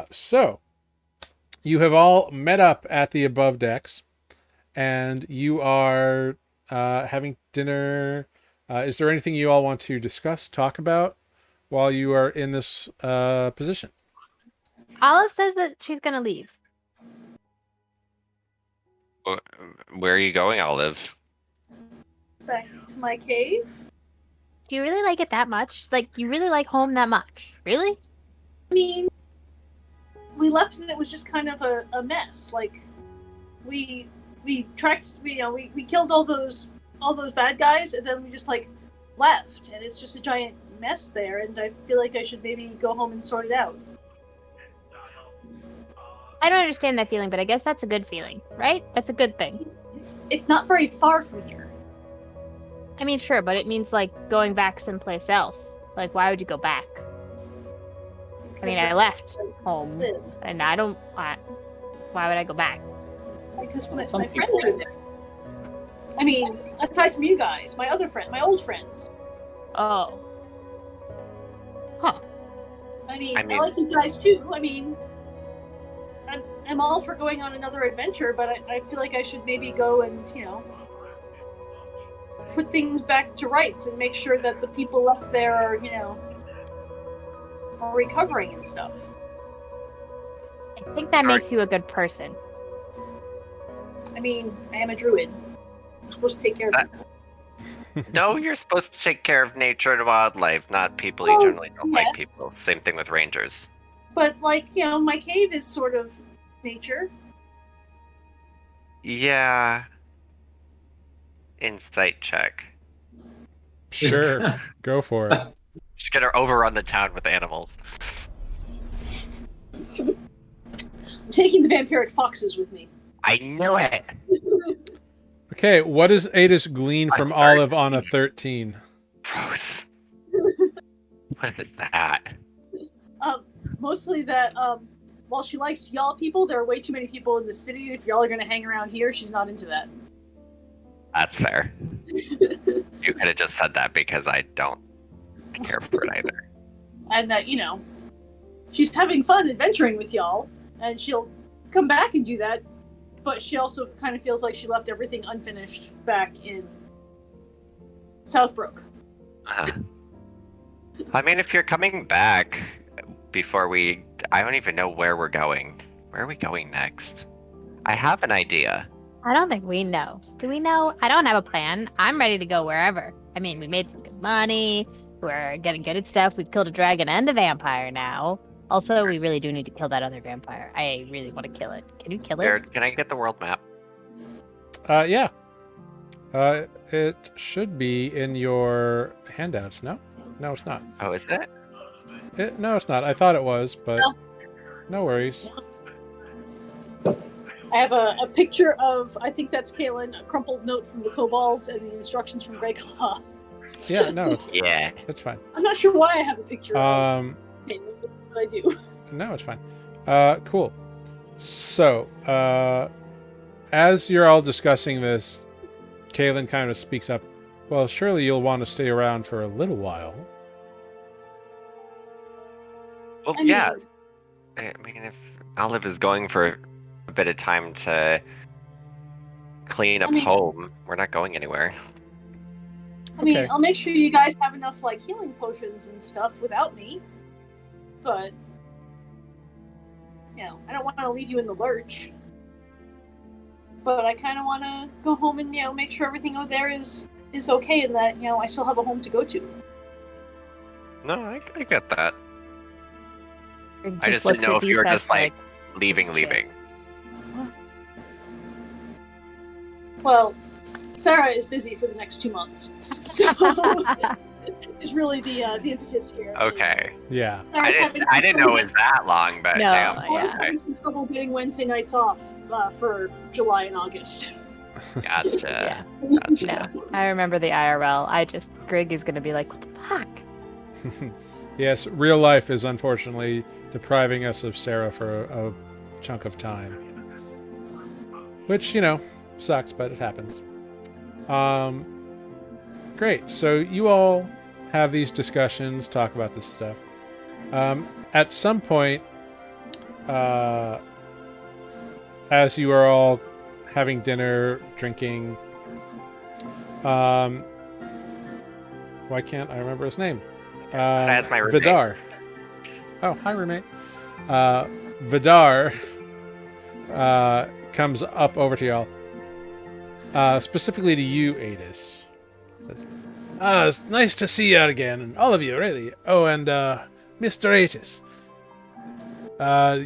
So, you have all met up at the above decks, and you are having dinner. Is there anything you all want to discuss, talk about while you are in this position? Olive says that she's gonna leave. Where are you going, Olive? Back to my cave. Do you really like it that much? Like, you really like home that much? Really? I mean, we left and it was just kind of a mess. Like, we tracked, we killed all those bad guys, and then we just like left, and it's just a giant mess there. And I feel like I should maybe go home and sort it out. I don't understand that feeling, but I guess that's a good feeling, right? That's a good thing. It's not very far from here. I mean, sure, but it means like going back someplace else. Like, why would you go back? I mean, I left home, and I don't. Why would I go back? Because my Some friends people are there. I mean, aside from you guys, my old friends. Oh. Huh. I mean, I I mean- like you guys too. I mean, I'm all for going on another adventure, but I feel like I should maybe go and, put things back to rights and make sure that the people left there are, are recovering and stuff. I think that makes you a good person. I mean, I am a druid. I'm supposed to take care of people. No, you're supposed to take care of nature and wildlife, not people Oh, who generally don't like yes. people. Same thing with rangers. But, like, my cave is sort of nature. Yeah. Insight check. Sure. Go for it. Just gonna overrun the town with animals. I'm taking the vampiric foxes with me. I knew it! Okay, what does Adis glean from I'm sorry. Olive on a 13? Gross. What is that? Mostly that, while she likes y'all people, there are way too many people in the city. If y'all are gonna hang around here, she's not into that. That's fair. You could have just said that because I don't care for it either. And that, she's having fun adventuring with y'all, and she'll come back and do that, but she also kind of feels like she left everything unfinished back in Southbrook. Uh-huh. I mean, if you're coming back before I don't even know where we're going. Where are we going next? I have an idea. I don't think we know. Do we know? I don't have a plan. I'm ready to go wherever. I mean, we made some good money. We're getting good at stuff. We've killed a dragon and a vampire now. Also, we really do need to kill that other vampire. I really want to kill it. Can you kill it? Jared, can I get the world map? Yeah. It should be in your handouts, no? No, it's not. Oh, is it? No, it's not. I thought it was, but no worries. I have a picture of, I think that's Kaylin, a crumpled note from the kobolds and the instructions from Grey Claw. Yeah, no, Yeah. it's fine. I'm not sure why I have a picture of Kaylin, but I do. No, it's fine. Cool. So, as you're all discussing this, Kaylin kind of speaks up. Well, surely you'll want to stay around for a little while. Well, I mean, yeah. I mean, if Olive is going for a bit of time to clean up I mean- home, we're not going anywhere. I mean, Okay. I'll make sure you guys have enough, like, healing potions and stuff without me. But, I don't want to leave you in the lurch. But I kind of want to go home and, make sure everything over there is okay and that, I still have a home to go to. No, I get that. Or I just looks didn't know at if you were defects just like leaving. Well, Sarah is busy for the next 2 months. So, is really the impetus here. Okay. Yeah. Sarah's I didn't know it was that long, but No, damn. I was yeah. having some trouble getting Wednesday nights off for July and August. Gotcha. Yeah. Gotcha. No, I remember the IRL. Greg is gonna be like, what the fuck? Yes, real life is unfortunately depriving us of Sarah for a chunk of time. which sucks, but it happens. Great. So you all have these discussions, talk about this stuff. At some point, as you are all having dinner, drinking, why can't I remember his name? That's my roommate. Vidar. Oh, hi, roommate. Vidar comes up over to y'all. Specifically to you, Adis. It's nice to see you again, and all of you, really. Oh, and Mr. Atis.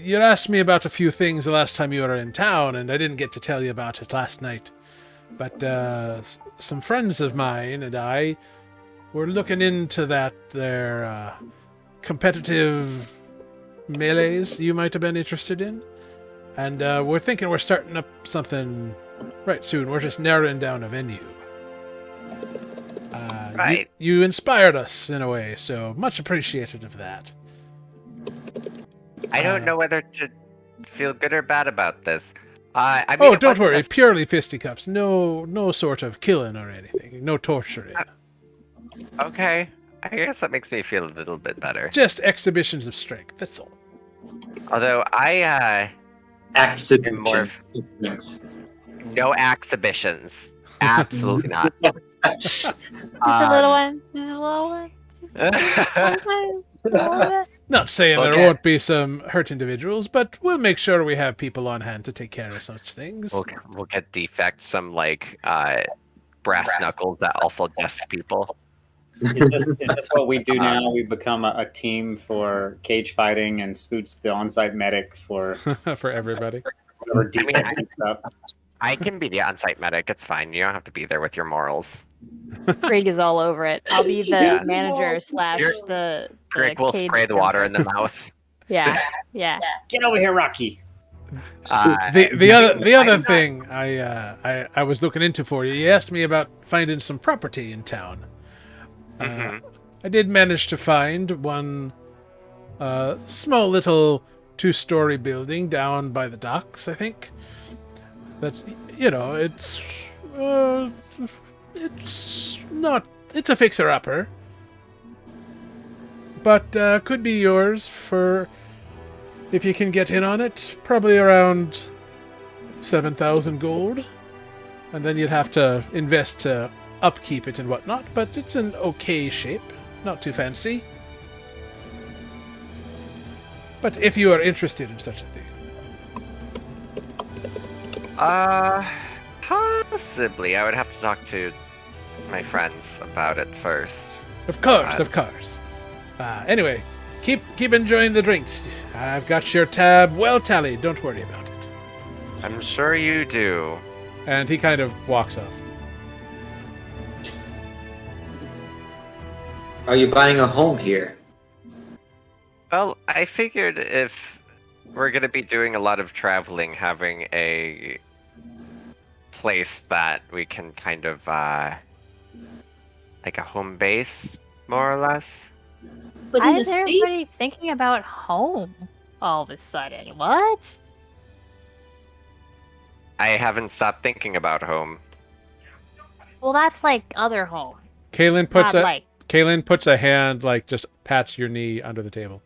You asked me about a few things the last time you were in town, and I didn't get to tell you about it last night. But some friends of mine and I were looking into their competitive melees you might have been interested in. And we're thinking we're starting up something right soon. We're just narrowing down a venue. Right. You inspired us in a way, so much appreciated of that. I don't know whether to feel good or bad about this. I mean, Don't worry. Purely fisticuffs. No sort of killing or anything. No torturing. Okay. I guess that makes me feel a little bit better. Just exhibitions of strength. That's all. Although Exhibition. More- no exhibitions. Absolutely not. Just a little one. Just a little one. Just one time. A little bit. Not saying Okay. there won't be some hurt individuals, but we'll make sure we have people on hand to take care of such things. We'll get defects, some brass knuckles that also dest people. Is this what we do now? We become a team for cage fighting, and Spoot's the on-site medic for For everybody. whatever defect and stuff. I can be the on-site medic. It's fine. You don't have to be there with your morals. Greg is all over it. I'll be the Yeah. manager slash You're- the Greg will cage spray the water in the mouth. Yeah. Get over here, Rocky. The other thing I was looking into for you. You asked me about finding some property in town. Mhm. I did manage to find one small little 2-story building down by the docks, I think. That's, it's a fixer-upper. But could be yours for, if you can get in on it, probably around 7,000 gold. And then you'd have to invest to upkeep it and whatnot, but it's in okay shape. Not too fancy. But if you are interested in such a thing. Possibly. I would have to talk to my friends about it first. Of course. Anyway, keep enjoying the drinks. I've got your tab well tallied. Don't worry about it. I'm sure you do. And he kind of walks off. Are you buying a home here? Well, I figured if we're going to be doing a lot of traveling, having a place that we can kind of, like a home base, more or less. But Why in a is state, everybody thinking about home all of a sudden? What? I haven't stopped thinking about home. Well, that's like other home. Kaylin Not puts a hand, like, just pats your knee under the table.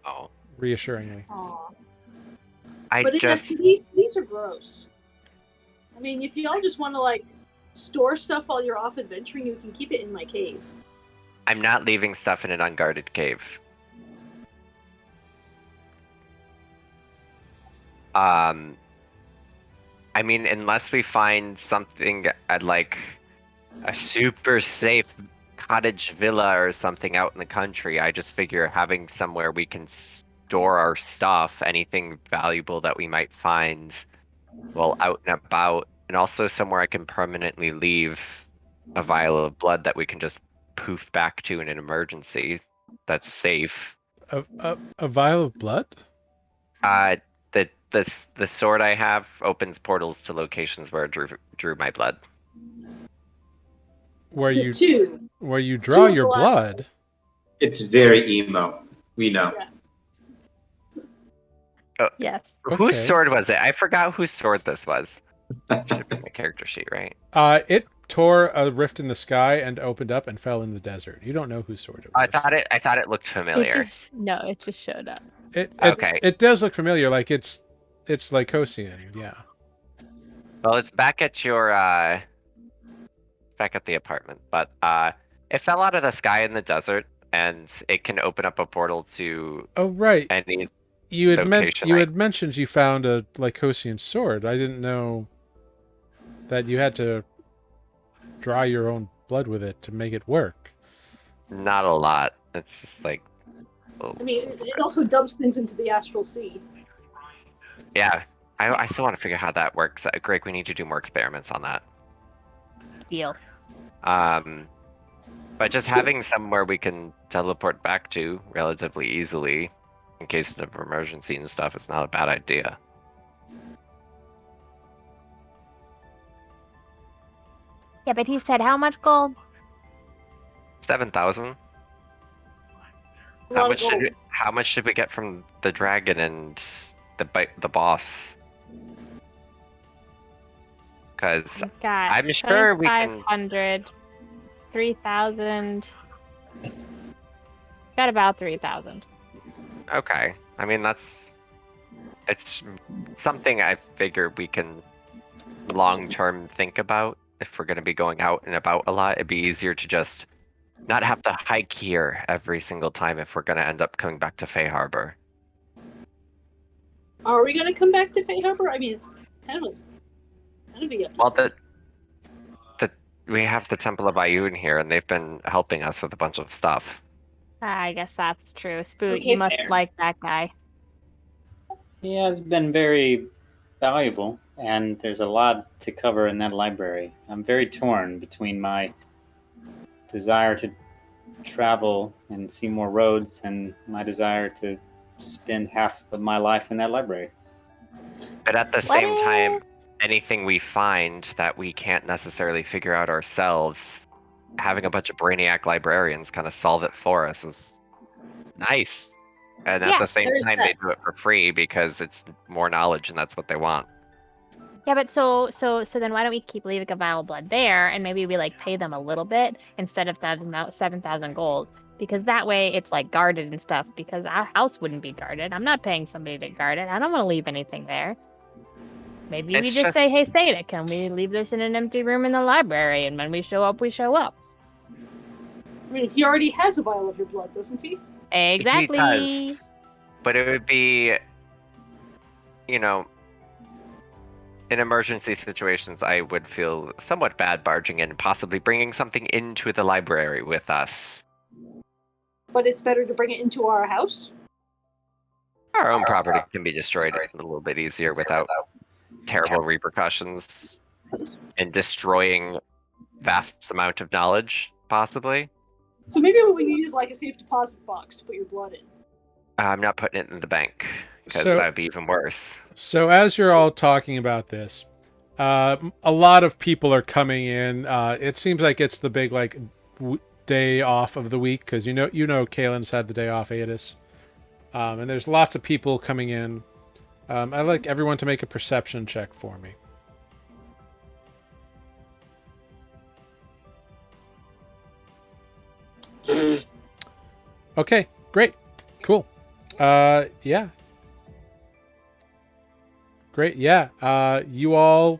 Oh. Reassuringly. Aw. I But in a just... city, cities are gross. I mean, if y'all just want to like store stuff while you're off adventuring, you can keep it in my cave. I'm not leaving stuff in an unguarded cave. I mean, unless we find something at like a super safe cottage villa or something out in the country, I just figure having somewhere we can store our stuff, anything valuable that we might find while out and about, and also somewhere I can permanently leave a vial of blood that we can just poof back to in an emergency that's safe. A vial of blood? The sword I have opens portals to locations where it drew my blood. Where To you two. where you draw Two your blood. blood? It's very emo. We know. Yeah. Yes. Whose Okay. sword was it? I forgot whose sword this was. Should be my character sheet, right? It tore a rift in the sky and opened up and fell in the desert. You don't know whose sword it was. I thought it looked familiar. It just showed up. Okay. It does look familiar. Like it's Lycosian. Yeah. Well, it's back at your back at the apartment, but it fell out of the sky in the desert, and it can open up a portal to Oh right. any You location. had mentioned you found a Lycosian sword. I didn't know that you had to dry your own blood with it to make it work. Not a lot. It's just like, I mean, it also dumps things into the astral sea. yeah. I still want to figure out how that works. Greg, we need to do more experiments on that. Deal. But just having somewhere we can teleport back to relatively easily, in case of emergency and stuff, is not a bad idea. Yeah, but he said how much gold? 7,000. A lot of gold. How much did we get from the dragon and the boss? Because We've got I'm sure we can. 2,500, 3,000. Got about 3,000. Okay, I mean it's something I figure we can long term think about. If we're going to be going out and about a lot, it'd be easier to just not have to hike here every single time if we're going to end up coming back to Fay Harbor. Are we gonna come back to Fay Harbor? I mean, it's kind of a Well, we have the Temple of Ayun here, and they've been helping us with a bunch of stuff. I guess that's true. Spook, Okay, you must fair. like that guy. He has been very valuable, and there's a lot to cover in that library. I'm very torn between my desire to travel and see more roads and my desire to spend half of my life in that library. But at the What same time, if- anything we find that we can't necessarily figure out ourselves, having a bunch of brainiac librarians kind of solve it for us is nice. And at Yeah, the same there's time, that. they do it for free because it's more knowledge and that's what they want. Yeah, but so then why don't we keep leaving a vial of blood there, and maybe we like pay them a little bit instead of 7,000 gold, because that way it's like guarded and stuff. Because our house wouldn't be guarded. I'm not paying somebody to guard it. I don't want to leave anything there. Maybe we It's just just- say, "Hey, Seda, can we leave this in an empty room in the library?" And when we show up, we show up. I mean, he already has a vial of your blood, doesn't he? Exactly. He does, but it would be, in emergency situations, I would feel somewhat bad barging in, possibly bringing something into the library with us. But it's better to bring it into our house. Our own property can be destroyed a little bit easier without terrible repercussions and destroying vast amount of knowledge, possibly. So maybe what we need is like a safe deposit box to put your blood in. I'm not putting it in the bank because So- that would be even worse. So as you're all talking about this, a lot of people are coming in. It seems like it's the big day off of the week because you know Kalen's had the day off, Adis, and there's lots of people coming in. I'd like everyone to make a perception check for me. Okay, great, cool. Yeah. Great, yeah. You all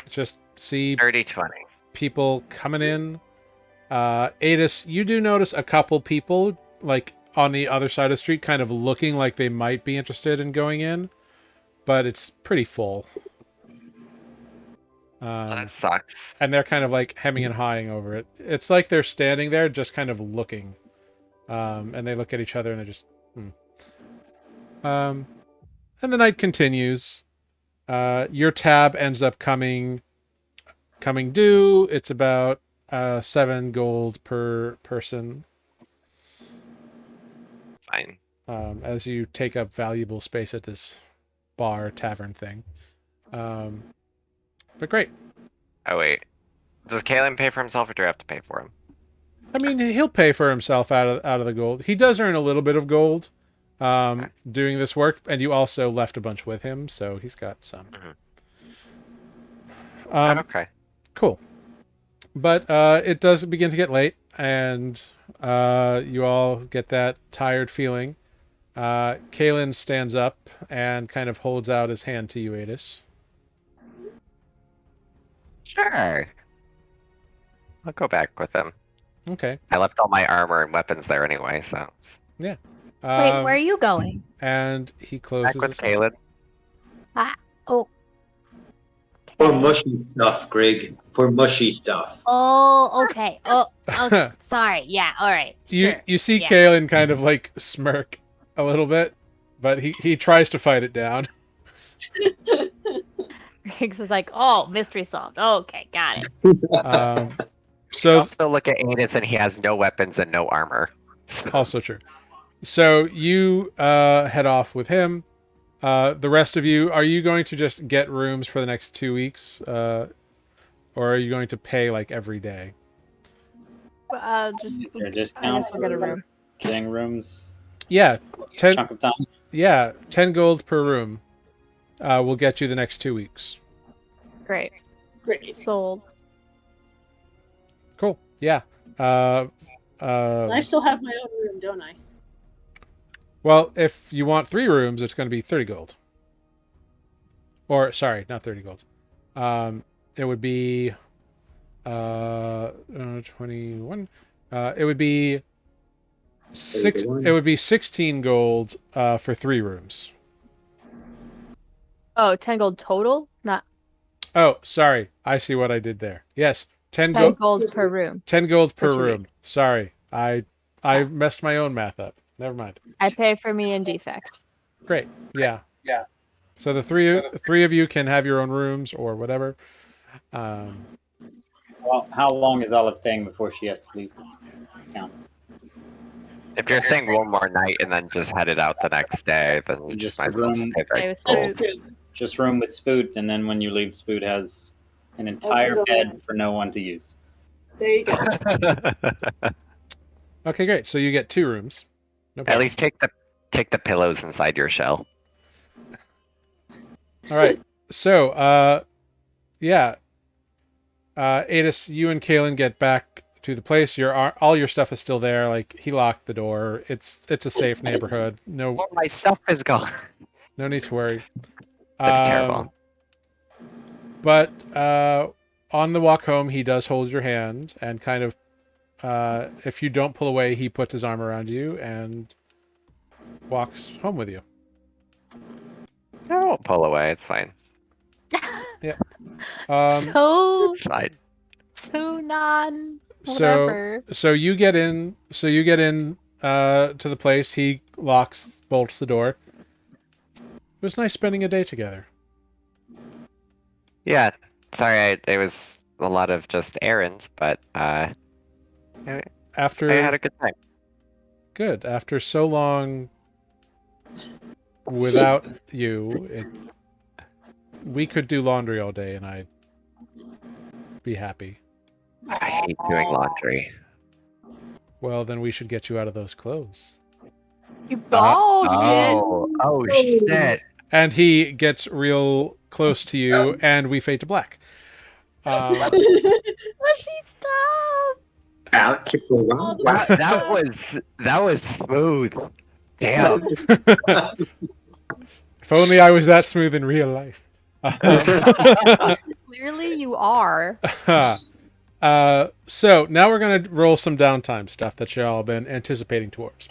just see 30-20. people coming in. Adis, you do notice a couple people like on the other side of the street kind of looking like they might be interested in going in, but it's pretty full. Well, that sucks. And they're kind of like hemming and hawing over it. It's like they're standing there just kind of looking. And they look at each other and they just and the night continues. Your tab ends up coming due. It's about 7 gold per person. Fine. As you take up valuable space at this bar tavern thing. But great. Oh, wait. Does Kalen pay for himself or do I have to pay for him? I mean, he'll pay for himself out of the gold. He does earn a little bit of gold, doing this work, and you also left a bunch with him, so he's got some. Okay. Cool. But it does begin to get late, and you all get that tired feeling. Kalen stands up and kind of holds out his hand to you, Adis. Sure. I'll go back with him. Okay. I left all my armor and weapons there anyway, so. Wait, where are you going? And he Back closes with his Caleb. For Okay. mushy stuff, Greg. For mushy stuff. Oh, okay. Oh, sorry. Yeah, all right. Sure. You see yeah. Kalen kind of like smirk a little bit, but he tries to fight it down. Riggs is like, oh, mystery solved. Okay, got it. So Also look at Anus and he has no weapons and no armor. also true. So you head off with him. The rest of you, are you going to just get rooms for the next 2 weeks, or are you going to pay like every day? Is there a I discount guess we'll get a room. getting rooms? Yeah, Chunk of time. 10 gold per room. Will get you the next 2 weeks. Great. Great. Sold. Cool. Yeah. I still have my own room, don't I? Well, if you want 3 rooms, it's going to be 30 gold. Or, sorry, not 30 gold. It would be 21. It would be 16 gold for 3 rooms. Oh, 10 gold total? Not Oh, sorry. I see what I did there. Yes, 10 gold per room. 10 gold per For 2 room. weeks. Sorry. I messed my own math up. Never mind. I pay for me and defect. Great. Yeah. So the three of you can have your own rooms or whatever. Well, how long is Olive staying before she has to leave town? If you're staying one more night and then just headed out the next day, then you Just might as well room- stay there. Stay with That's Spook. true. Just room with Spoot, and then when you leave, Spoot has an entire his own bed room. for no one to use. There you go. Okay, great. So you get 2 rooms. No At problem. least take the pillows inside your shell. All right. So, yeah. Adis, you and Kalen get back to the place. All your stuff is still there. Like, he locked the door. It's a safe neighborhood. No Well, my stuff is gone. no need to worry. That'd be terrible. But on the walk home, he does hold your hand and kind of, if you don't pull away, he puts his arm around you and walks home with you. I won't pull away. It's fine. So It's fine. non So whatever. so you get in to the place. He bolts the door. It was nice spending a day together. Yeah. Sorry, it was a lot of just errands, but After I had a good time. good after so long without you, we could do laundry all day, and I'd be happy. I hate doing laundry. Well, then we should get you out of those clothes. You bald Oh shit! And he gets real close to you, and we fade to black. Mushy stop. Out, wow. That was smooth. Damn. If only I was that smooth in real life. Clearly you are. So now we're going to roll some downtime stuff that y'all been anticipating towards.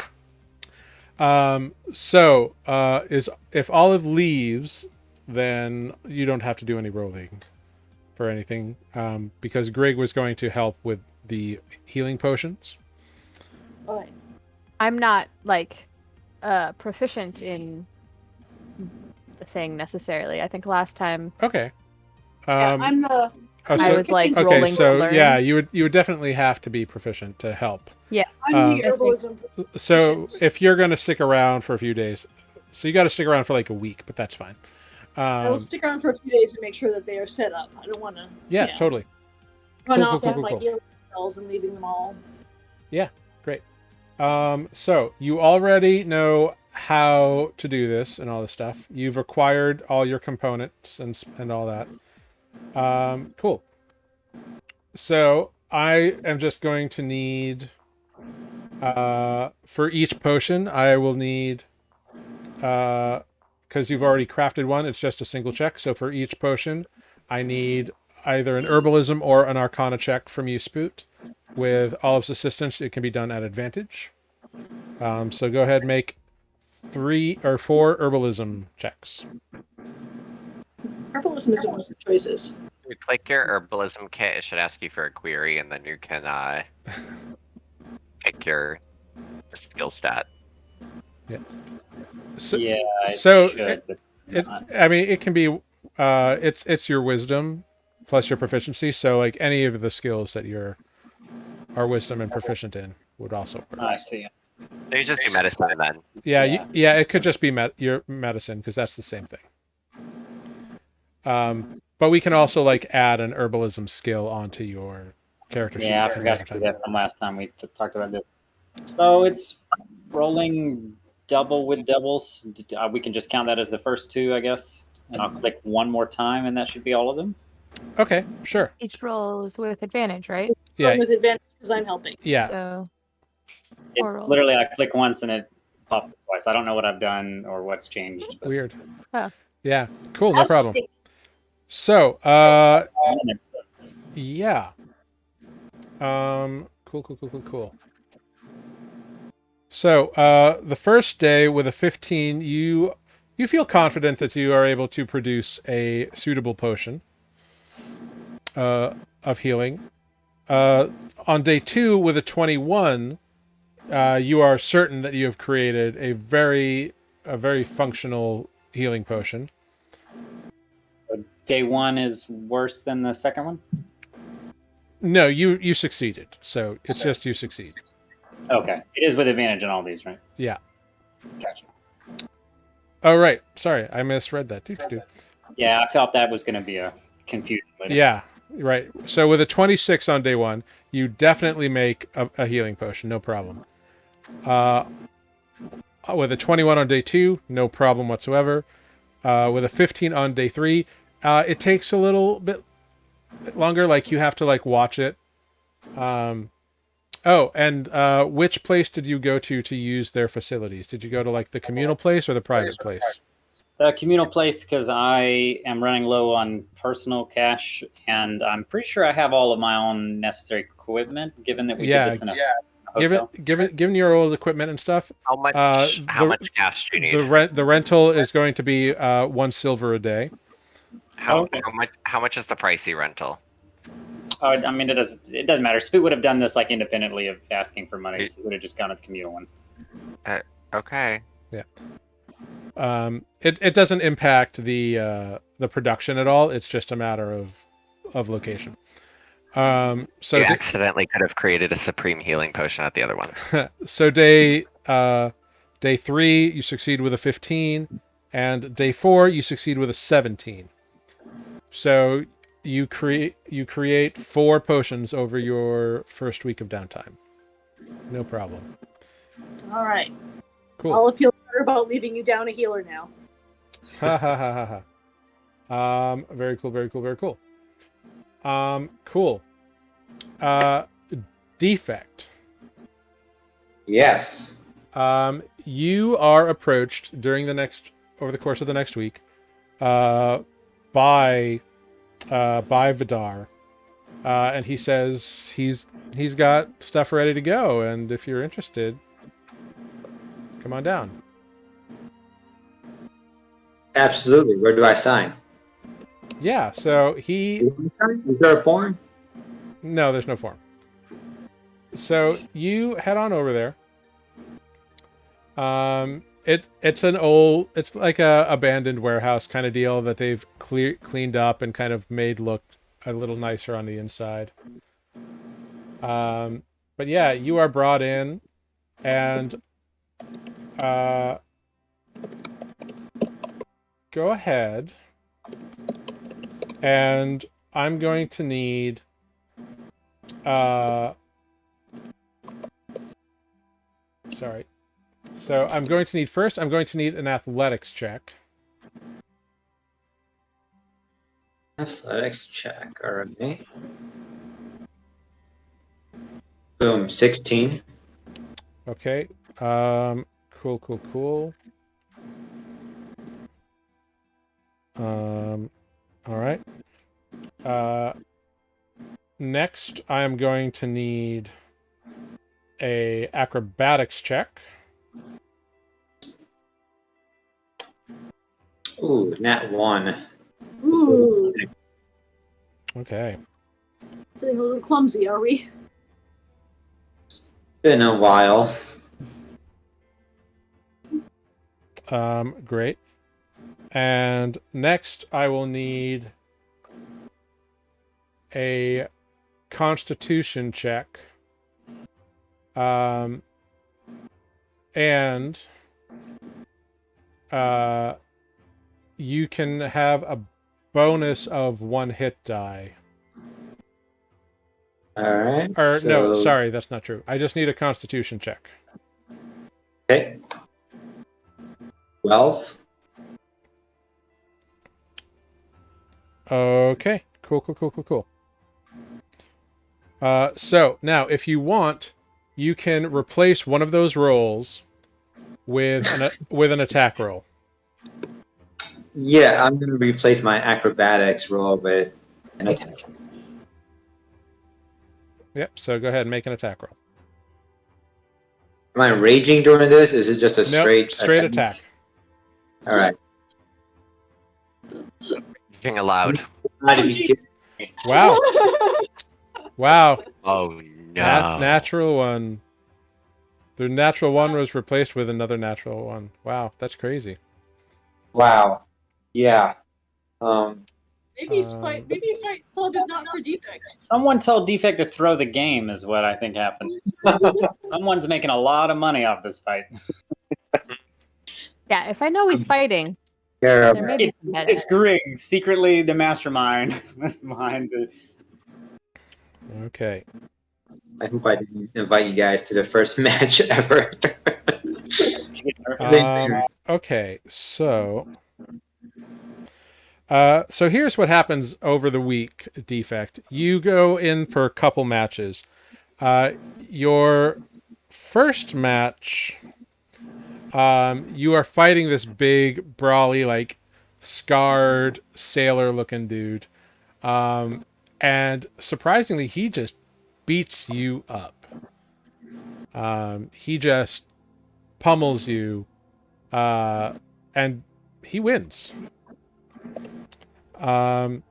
If Olive leaves, then you don't have to do any rolling for anything, because Greg was going to help with the healing potions. All right. I'm not proficient in the thing necessarily. I think last time Okay. Yeah, I'm the. I was like okay, rolling so to learn. yeah, you would definitely have to be proficient to help. I'm the herbalism. So if you're going to stick around for a few days, so you got to stick around for like a week, but that's fine. I will stick around for a few days to make sure that they are set up. I don't want to. Yeah, totally. Run Cool, off cool, with cool, my cool. healing spells and leaving them all. Great. So you already know how to do this and all this stuff. You've acquired all your components and all that. Cool. So I am just going to need, for each potion, I will need, because you've already crafted one, it's just a single check. So for each potion, I need either an herbalism or an arcana check from you, Spoot. With Olive's assistance, it can be done at advantage. So go ahead and make 3 or 4 herbalism checks. Herbalism isn't one of the choices. You click your herbalism kit, it should ask you for a query, and then you can pick your skill stat. So, Yeah, so should, but I mean, it can be, it's your wisdom plus your proficiency. So like any of the skills that are wisdom and proficient in would also work. I see. So you just do medicine then. Yeah, Yeah. it could just be your medicine because that's the same thing. But we can also like add an herbalism skill onto your character sheet. Yeah, I forgot to do that from last time we talked about this. So it's rolling double with doubles. We can just count that as the first 2, I guess. And I'll click one more time, and that should be all of them. Okay, sure. Each roll is with advantage, right? Yeah, With advantage because I'm helping. yeah. So It, Four rolls. literally, I click once and it pops up twice. I don't know what I've done or what's changed. But Weird. Oh. Yeah, cool, no That's problem. sticky. So, that makes sense. yeah. Cool. So, the first day with a 15, you feel confident that you are able to produce a suitable potion of healing. On day 2 with a 21, you are certain that you have created a very functional healing potion. Day 1 is worse than the second one? No, you succeeded. So it's just you succeed. Okay. It is with advantage on all these, right? Yeah. Gotcha. Oh, right. Sorry, I misread that. Doo-doo-doo. Yeah, I felt that was going to be a confusion later. Yeah, right. So with a 26 on day 1, you definitely make a healing potion, no problem. With a 21 on day 2, no problem whatsoever. With a 15 on day 3, it takes a little bit longer. Like you have to like watch it. Which place did you go to use their facilities? Did you go to like the communal place or the private place? The communal place, because I am running low on personal cash, and I'm pretty sure I have all of my own necessary equipment, given that we did this in a hotel. Given your old equipment and stuff, How much cash do you need? the rental is going to be 1 silver a day. How much is the pricey rental? Oh, I mean, it doesn't matter. Spoot would have done this like independently of asking for money, so he would have just gone with the communal one. Okay. Yeah. It doesn't impact the production at all. It's just a matter of location. So you accidentally could have created a supreme healing potion at the other one. So day 3 you succeed with a 15, and day 4 you succeed with a 17. So you create 4 potions over your first week of downtime. No problem. All right. Cool. I'll feel better about leaving you down a healer now. Ha ha ha ha ha. Very cool. Cool. Defect. Yes. You are approached over the course of the next week, by Vidar, and he says he's got stuff ready to go, and if you're interested, come on down. Absolutely. Where do I sign? Yeah. So Is there a form? No, there's no form. So you head on over there. It's like a abandoned warehouse kind of deal that they've cleaned up and kind of made look a little nicer on the inside. But yeah, you are brought in, and go ahead, and I'm going to need sorry. So I'm going to need an athletics check. Athletics check. All right. Boom. 16. Okay. Cool. All right. Next, I am going to need a acrobatics check. Ooh, nat 1. Ooh, Okay. feeling a little clumsy, are we? Been a while. Great. And next, I will need a Constitution check. And you can have a bonus of 1 hit die. All right. Or so, no, sorry, that's not true. I just need a Constitution check. Okay. 12. Okay. Cool. So now, if you want, you can replace one of those rolls with an attack roll. Yeah, I'm going to replace my acrobatics roll with an attack. Yep. So go ahead and make an attack roll. Am I raging during this? Is it just a Nope, straight attack? attack. All right. Being allowed. Not to be kidding. Wow. Wow. Oh no. Natural one. The natural one was replaced with another natural one. Wow, that's crazy. Wow. Yeah. Maybe Fight Club is not for defect. Someone told Defect to throw the game, is what I think happened. Someone's making a lot of money off this fight. Yeah, if I know he's fighting, Terrible. there may be some headache. It's Grig, secretly the mastermind that's behind it. Okay. I hope I didn't invite you guys to the first match ever. Okay, so here's what happens over the week, Defect. You go in for a couple matches. Your first match, you are fighting this big, brawly, like, scarred, sailor-looking dude. And surprisingly, he just beats you up. He just pummels you, and he wins. The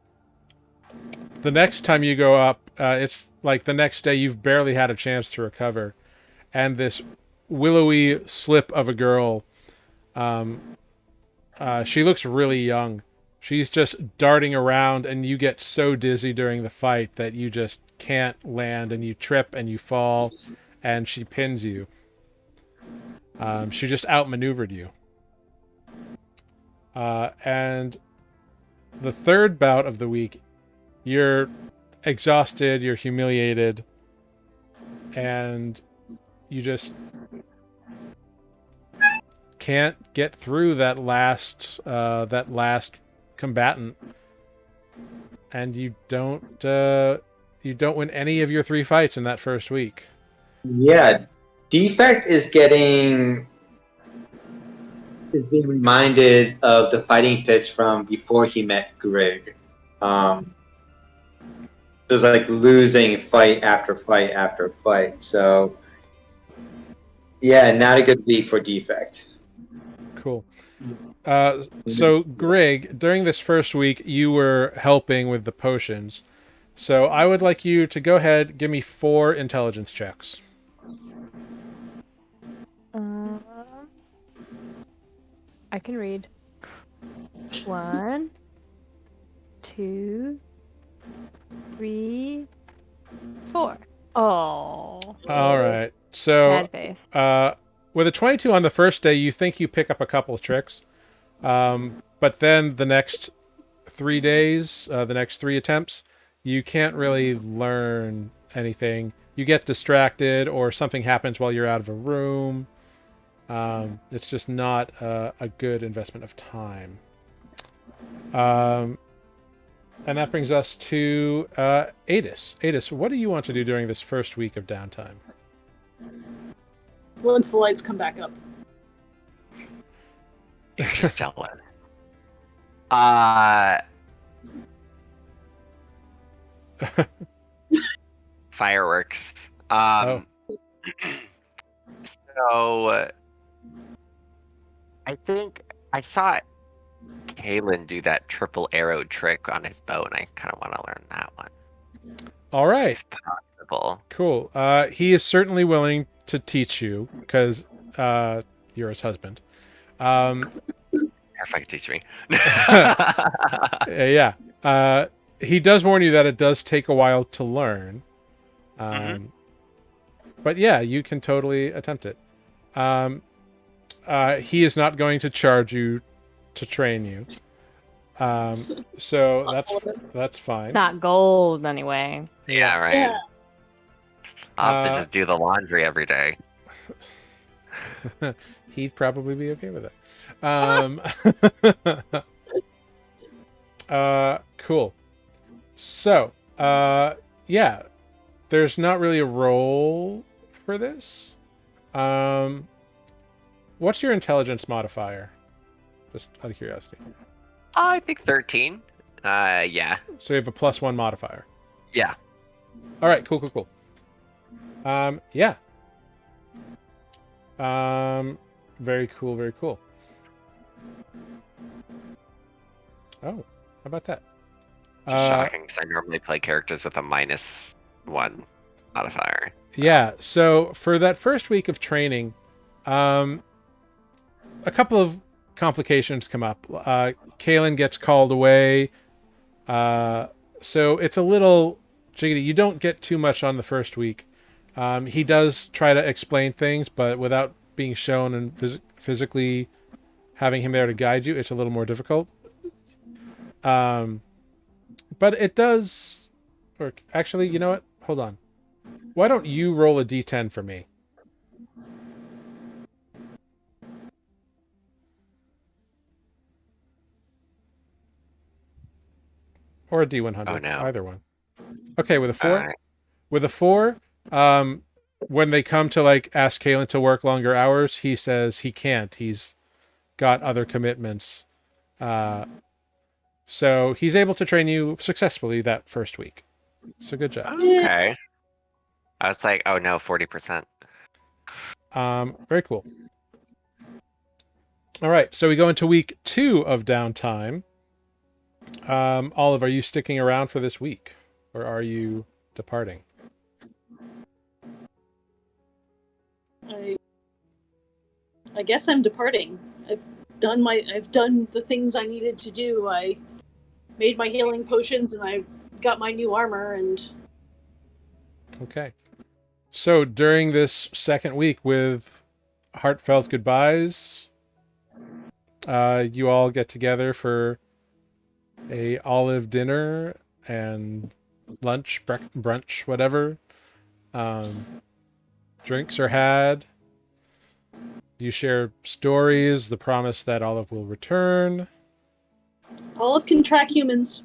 next time you go up, it's like the next day you've barely had a chance to recover, and this willowy slip of a girl, she looks really young. She's just darting around, and you get so dizzy during the fight that you just can't land, and you trip and you fall, and she pins you. She just outmaneuvered you. And the third bout of the week, you're exhausted, you're humiliated, and you just can't get through that last combatant, and you don't win any of your 3 fights in that first week. Yeah, Defect is being reminded of the fighting pits from before he met Grig. It was like losing fight after fight after fight. So, yeah, not a good week for Defect. Cool. So, Grig, during this first week, you were helping with the potions. So I would like you to go ahead, give me 4 intelligence checks. I can read. 1, 2, 3, 4. Oh. All right. So, Bad face. with a 22 on the first day, you think you pick up a couple of tricks. But then the next 3 days, the next 3 attempts, you can't really learn anything. You get distracted, or something happens while you're out of a room. It's just not a good investment of time. And that brings us to Adis. Adis, what do you want to do during this first week of downtime? Once the lights come back up. You're just jealous. Fireworks. So I think I saw Kalen do that triple arrow trick on his bow, and I kind of want to learn that one. All right. If possible. Cool. He is certainly willing to teach you because you're his husband. If I could teach me. Yeah. He does warn you that it does take a while to learn. But yeah, you can totally attempt it. He is not going to charge you to train you. So that's fine. Not gold anyway. Yeah, right. Yeah. I'll have to just do the laundry every day. He'd probably be okay with it. Cool. So, yeah, there's not really a role for this. What's your intelligence modifier? Just out of curiosity. I think 13. Yeah. So you have a +1 modifier. Yeah. All right, cool. Yeah. Very cool. Oh, how about that? Shocking, because I normally play characters with a -1 modifier. Yeah, so for that first week of training, a couple of complications come up. Kalen gets called away, so it's a little jiggity. You don't get too much on the first week. He does try to explain things, but without being shown and physically having him there to guide you, it's a little more difficult. But it does work. Actually, you know what? Hold on. Why don't you roll a d10 for me? Or a d100. Oh, no. Either one. Okay, with a 4? Alright. With a 4, when they come to like ask Kalen to work longer hours, he says he can't. He's got other commitments. So he's able to train you successfully that first week. So good job. Okay. I was like, oh no, 40%. Very cool. All right, so we go into week 2 of downtime. Olive, are you sticking around for this week, or are you departing? I guess I'm departing. I've done the things I needed to do. I made my healing potions and I got my new armor and Okay. So during this second week with heartfelt goodbyes, you all get together for a olive dinner and lunch, brunch, whatever. Drinks are had. You share stories, the promise that Olive will return. Olive can track humans.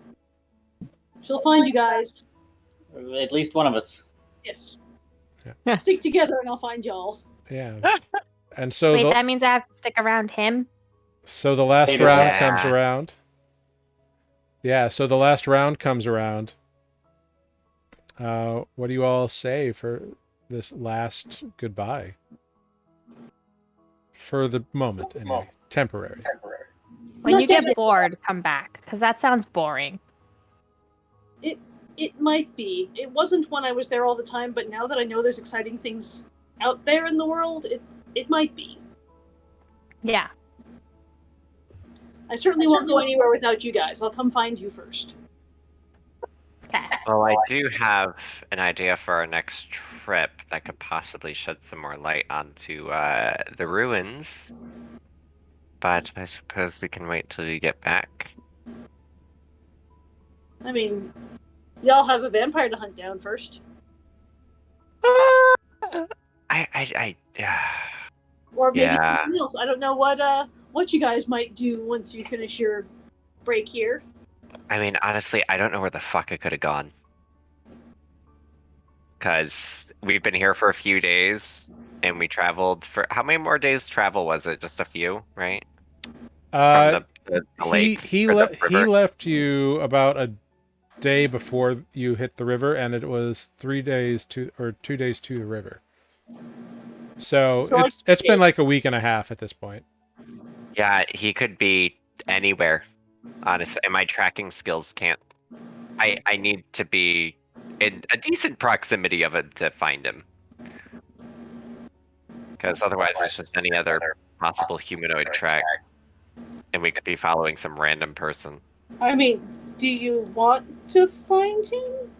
She'll find you guys. At least one of us. Yes. Yeah. Stick together and I'll find y'all. Yeah. And so Wait, that means I have to stick around him? so the last Maybe round so. comes around. Yeah, so the last round comes around. What do you all say for this last goodbye? For the moment, anyway. Temporary. When you Nothing- get bored, come back, because that sounds boring. It might be. It wasn't when I was there all the time, but now that I know there's exciting things out there in the world, it might be. Yeah. I certainly won't go anywhere without you guys. I'll come find you first. Okay. Well, I do have an idea for our next trip that could possibly shed some more light onto the ruins. But I suppose we can wait till you get back. I mean, y'all have a vampire to hunt down first. or maybe Yeah. something else. I don't know what you guys might do once you finish your break here. I mean, honestly, I don't know where the fuck I could have gone. Because we've been here for a few days, and we traveled for how many more days travel was it? Just a few, right? From the lake or the he river. left you about a day before you hit the river, and it was 2 days to the river. So So it's been like a week and a half at this point. Yeah, he could be anywhere. Honestly, and my tracking skills can't. I need to be in a decent proximity of it to find him. Because otherwise, it's just any other possible humanoid track, and we could be following some random person. I mean, do you want to find him?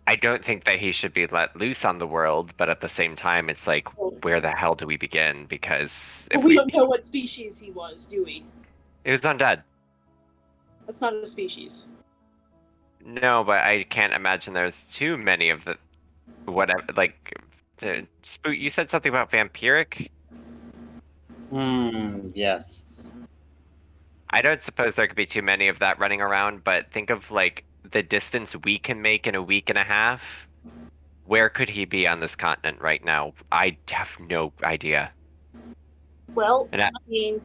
I don't think that he should be let loose on the world, but at the same time, it's like, where the hell do we begin? Because if We don't know what species he was, do we? He was undead. That's not a species. No, but I can't imagine there's too many of the whatever. Like, Spook, you said something about vampiric. Yes. I don't suppose there could be too many of that running around, but think of like the distance we can make in a week and a half. Where could he be on this continent right now? I have no idea. Well, And I mean,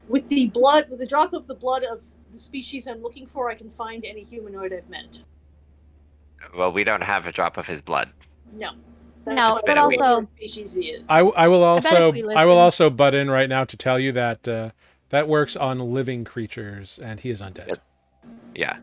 with the drop of the blood of the species I'm looking for, I can find any humanoid I've met. Well, we don't have a drop of his blood. No. No, It's but been a week. also Species he is. I will bet if we I will listen- also butt in right now to tell you that that works on living creatures, and he is undead. Yeah.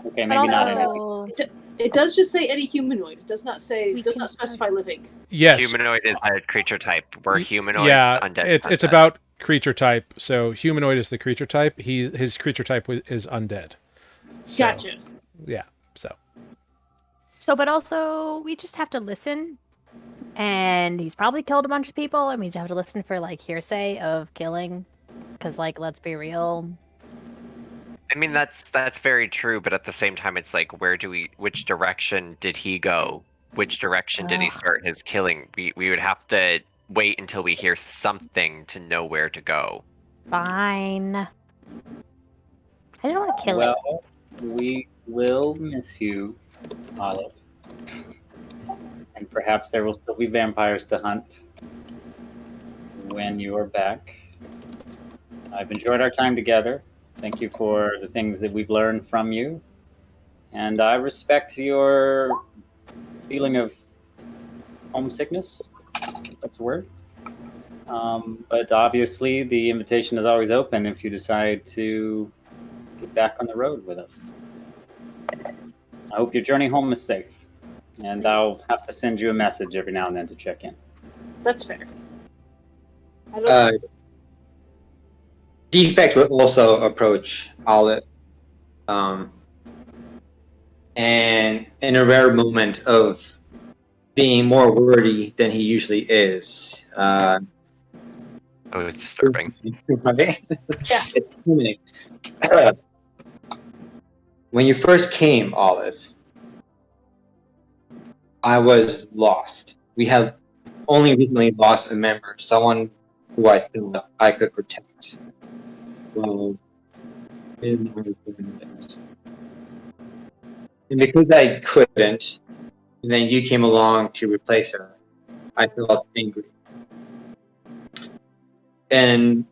Okay, but maybe not any. also It does just say any humanoid. It does not say. We It does can- not specify living. Yes. Humanoid is a creature type. We're humanoid. Yeah, Undead. it's undead. about creature type. So humanoid is the creature type. His creature type is undead. So, Gotcha. Yeah. So but also we just have to listen. And he's probably killed a bunch of people, and we have to listen for like hearsay of killing. Because like, let's be real. I mean, that's very true, but at the same time, it's like, which direction did he go? Which direction did he start his killing? We would have to wait until we hear something to know where to go. Fine. I didn't want to kill it. Well, we will miss you, Olive. And perhaps there will still be vampires to hunt when you are back. I've enjoyed our time together. Thank you for the things that we've learned from you. And I respect your feeling of homesickness. That's a word. But obviously, the invitation is always open if you decide to get back on the road with us. I hope your journey home is safe. And I'll have to send you a message every now and then to check in. That's fair. I don't. Defect would also approach Olive, and in a rare moment of being more wordy than he usually is. Oh, it's disturbing. Right? Yeah. It's humaning. When you first came, Olive, I was lost. We have only recently lost a member, someone who I thought I could protect. Well, in my experience. And because I couldn't, and then you came along to replace her, I felt angry. And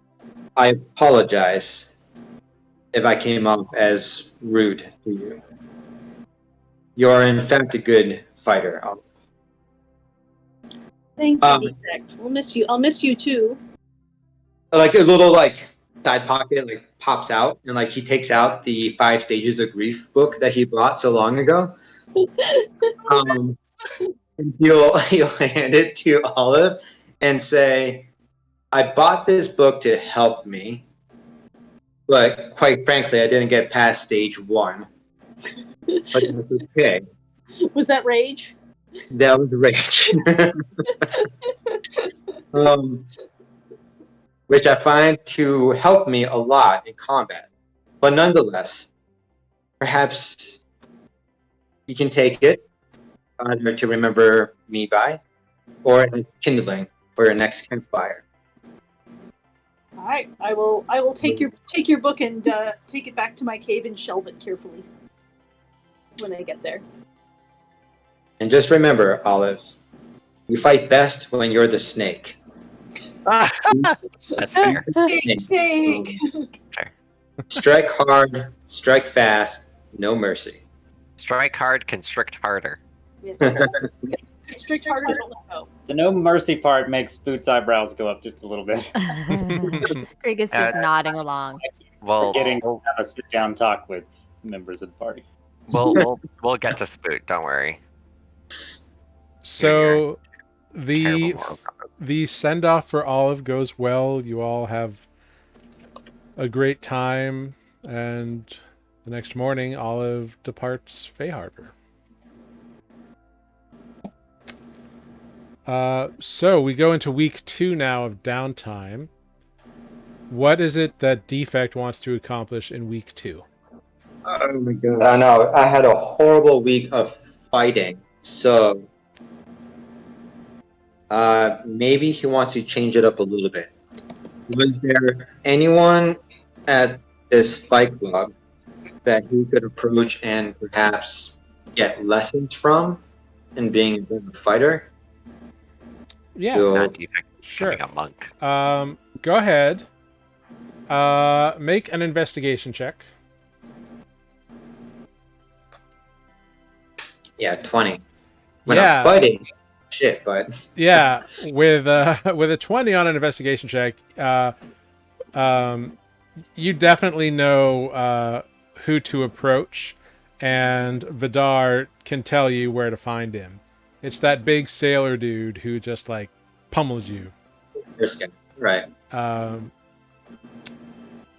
I apologize if I came off as rude to you. You are in fact a good fighter, Olive. Thank you, Defect. We'll miss you. I'll miss you too. Like a little side pocket pops out, and he takes out the 5 Stages of Grief book that he bought so long ago. And he'll hand it to Olive and say, I bought this book to help me, but quite frankly, I didn't get past stage 1. But that's okay. Was that rage? That was rage. Which I find to help me a lot in combat. But nonetheless, perhaps you can take it, either to remember me by, or a kindling for your next campfire. All right, I will take your book and take it back to my cave and shelve it carefully when I get there. And just remember, Olive, you fight best when you're the snake. That's fair. Snake. Fair. Strike hard, strike fast, no mercy. Strike hard, constrict harder. Strict harder, don't let go. The no mercy part makes Boots' eyebrows go up just a little bit. Greg is just nodding along. We'll Getting to have a sit-down talk with members of the party. we'll get to Spoot. Don't worry. So Terrible moral compass. the send off for Olive goes well. You all have a great time, and the next morning, Olive departs Fay Harbor. So we go into week 2 now of downtime. What is it that Defect wants to accomplish in week 2? Oh my god. I know. I had a horrible week of fighting, so maybe he wants to change it up a little bit. Was there anyone at this fight club that he could approach and perhaps get lessons from in being a better fighter? Yeah, So, Not Defect sure. becoming a monk. Go ahead. Make an investigation check. yeah, 20. When Yeah. I'm fighting, shit, but Yeah, with a 20 on an investigation check, you definitely know who to approach, and Vidar can tell you where to find him. It's that big sailor dude who just like pummels you. risk it. Right.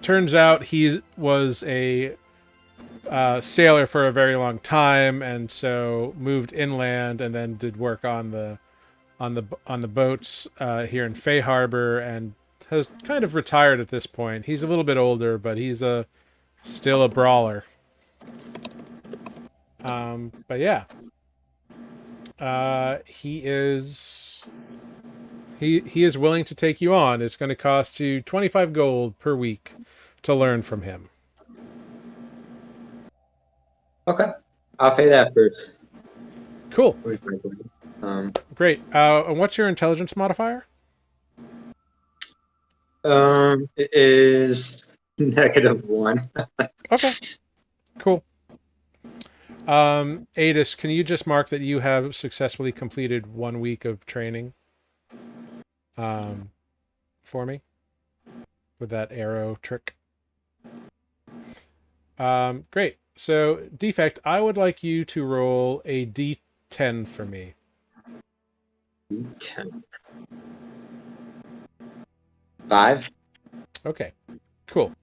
Turns out he was a sailor for a very long time, and so moved inland, and then did work on the boats here in Fay Harbor, and has kind of retired at this point. He's a little bit older, but he's still a brawler. But yeah, he is willing to take you on. It's going to cost you 25 gold per week to learn from him. Okay. I'll pay that first. Cool. Great. Great. And what's your intelligence modifier? It is -1. Okay. Cool. Adis, can you just mark that you have successfully completed 1 week of training for me with that arrow trick? Great. So, Defect, I would like you to roll a D10 for me. 10. 5. Okay, cool.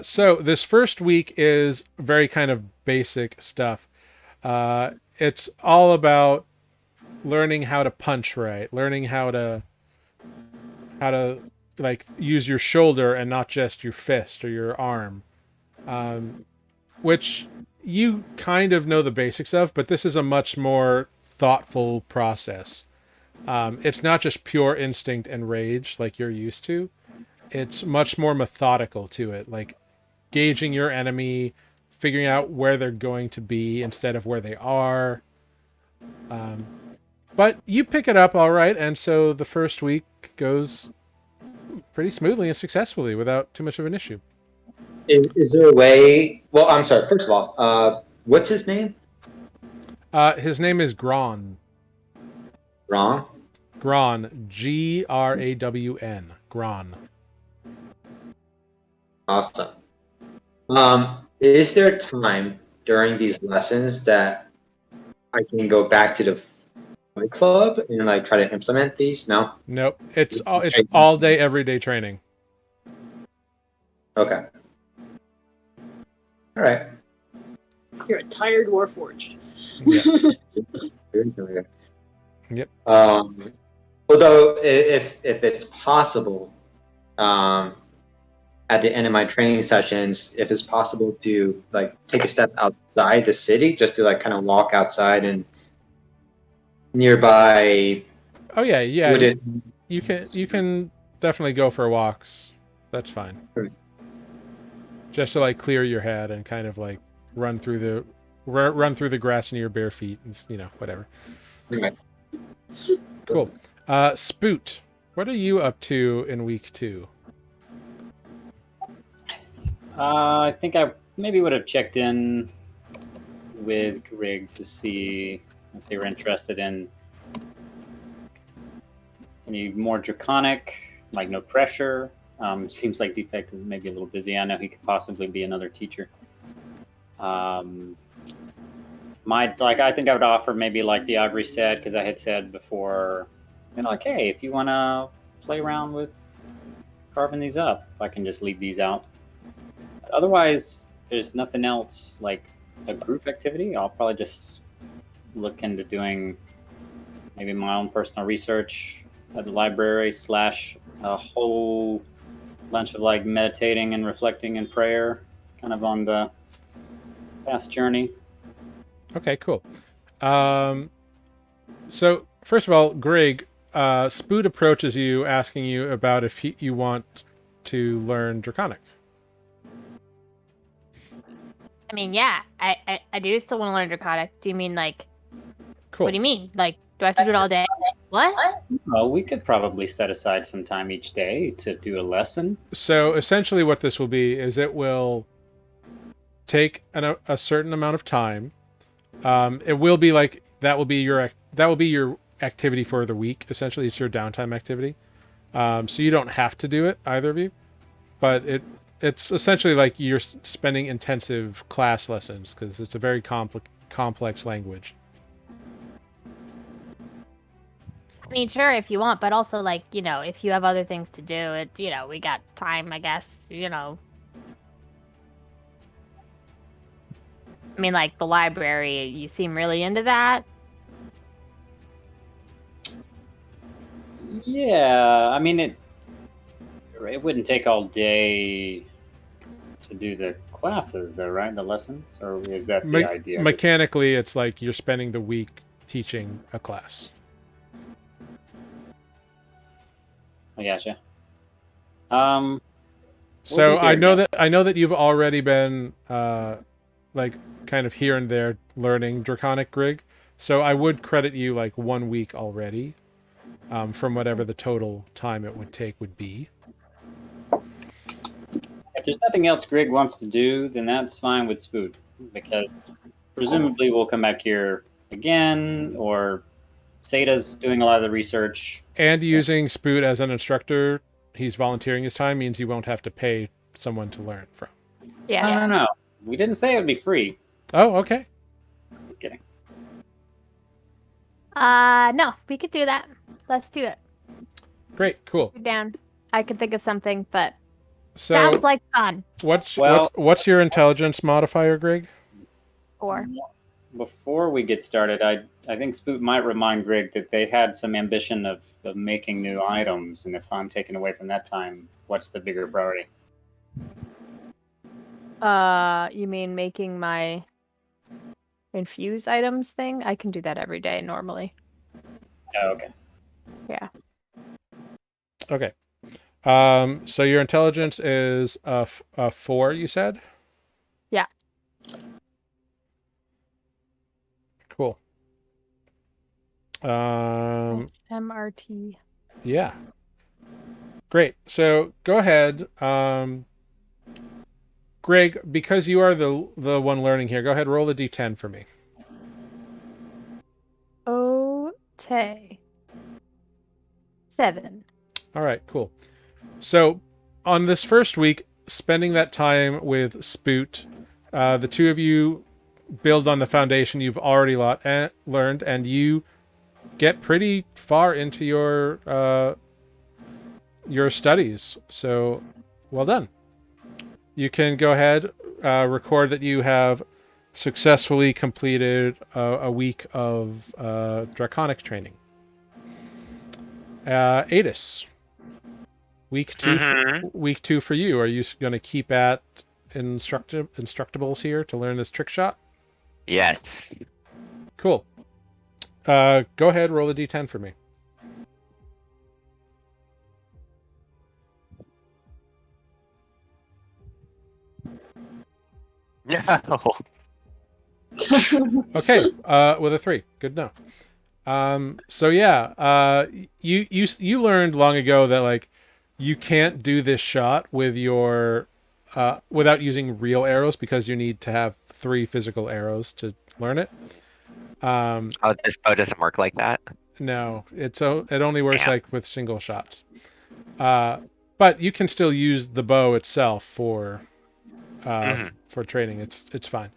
So this first week is very kind of basic stuff. It's all about learning how to punch right, learning how to like use your shoulder and not just your fist or your arm, which you kind of know the basics of, but this is a much more thoughtful process. It's not just pure instinct and rage like you're used to. It's much more methodical to it, like gauging your enemy, figuring out where they're going to be instead of where they are. But you pick it up all right, and so the first week goes pretty smoothly and successfully without too much of an issue. Is there a way? Well, I'm sorry. First of all, what's his name? His name is Gron. Wrong. Gron. Grawn. Gron. Awesome. Is there time during these lessons that I can go back to the fight club and like try to implement these? No. Nope. It's all day, every day training. Okay. All right. You're a tired Warforged. Yeah. Yep. Although if it's possible, at the end of my training sessions, if it's possible to like take a step outside the city, just to like kind of walk outside and nearby? Oh yeah, yeah. Would it? You can definitely go for walks. That's fine. Right. Just to like clear your head and kind of like run through the run through the grass near your bare feet and whatever. Okay. Cool. Spoot, what are you up to in week 2? I think I maybe would have checked in with Grig to see if they were interested in any more draconic, like no pressure. Seems like Defect is maybe a little busy. I know he could possibly be another teacher. I think I would offer maybe like the Augury set, because I had said before, like, hey, if you want to play around with carving these up, I can just leave these out. Otherwise, there's nothing else like a group activity. I'll probably just look into doing maybe my own personal research at the library / a whole bunch of like meditating and reflecting and prayer kind of on the past journey. Okay, cool. So first of all, Grig, Spoot approaches you asking you about if you want to learn Draconic. I mean, yeah, I do still want to learn Draconic. Do you mean like? Cool. What do you mean? Like, do I have to do it all day? What? Well, we could probably set aside some time each day to do a lesson. So essentially what this will be is it will take a certain amount of time. It will be like that will be your activity for the week. Essentially, it's your downtime activity. So you don't have to do it, either of you, but it's essentially like you're spending intensive class lessons because it's a very complex language. I mean, sure, if you want, but also like, if you have other things to do, we got time, I guess, I mean, like the library, you seem really into that. Yeah, I mean, it wouldn't take all day to do the classes, though, right? The lessons, or is that the idea? Mechanically, it's like you're spending the week teaching a class. I gotcha. So I know that you've already been like kind of here and there learning Draconic, Grig. So I would credit you like 1 week already, from whatever the total time it would take would be. If there's nothing else Grig wants to do, then that's fine with Spoot, because presumably we'll come back here again, or Sada's doing a lot of the research. And using Spoot as an instructor, he's volunteering his time, means you won't have to pay someone to learn from. Yeah. No. We didn't say it would be free. Oh, okay. Just kidding. No, we could do that. Let's do it. Great, cool. You're down. I could think of something, but So sounds like fun. What's your intelligence modifier, Grig? 4. Before we get started, I think Spoot might remind Grig that they had some ambition of making new items, and if I'm taken away from that time, what's the bigger priority? You mean making my infuse items thing? I can do that every day normally. Oh, okay. Yeah. Okay. So your intelligence is a 4, you said? Yeah. Cool. That's MRT. Yeah. Great. So go ahead. Greg, because you are the one learning here, go ahead, roll a d10 for me. Okay. 7. All right, cool. So on this first week, spending that time with Spoot, the two of you build on the foundation you've already learned, and you get pretty far into your studies. So well done. You can go ahead, record that you have successfully completed a week of Draconic training. Adis, week 2. Week 2 for you. Are you going to keep at instructables here to learn this trick shot? Yes. Cool. Go ahead, roll a d10 for me. No. Okay, with a 3. Good enough. So yeah, you learned long ago that like you can't do this shot with your without using real arrows because you need to have 3 physical arrows to learn it. Oh, this bow doesn't work like that. No, it only works Damn. like with single shots. But you can still use the bow itself for for training. It's fine.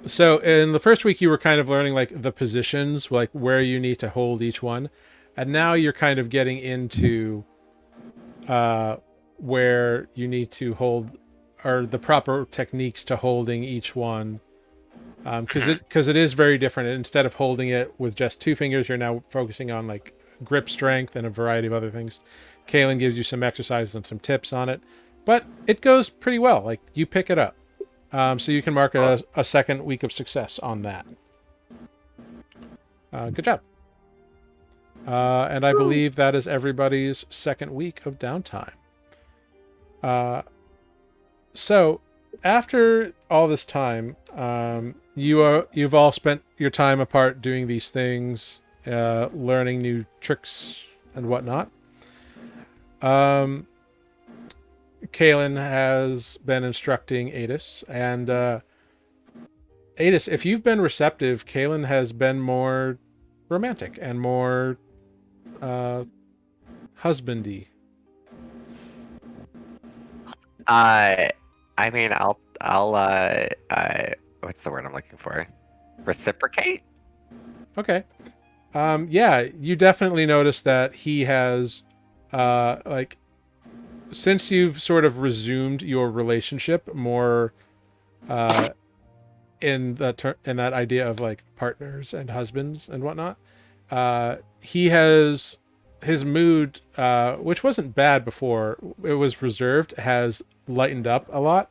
So in the first week, you were kind of learning like the positions, like where you need to hold each one, and now you're kind of getting into where you need to hold, or the proper techniques to holding each one, because it is very different. Instead of holding it with just 2 fingers, you're now focusing on like grip strength and a variety of other things. Kaylin gives you some exercises and some tips on it, but it goes pretty well. Like you pick it up. So you can mark a second week of success on that. Good job. And I believe that is everybody's second week of downtime. So after all this time, you've all spent your time apart doing these things, learning new tricks and whatnot. Kaylin has been instructing Adis, and Adis, if you've been receptive, Kaylin has been more romantic and more husbandy. I mean, I'll what's the word I'm looking for? Reciprocate? Okay. Yeah, you definitely notice that he has, like, since you've sort of resumed your relationship more, in that idea of like partners and husbands and whatnot, he has his mood, which wasn't bad before, it was reserved, has lightened up a lot,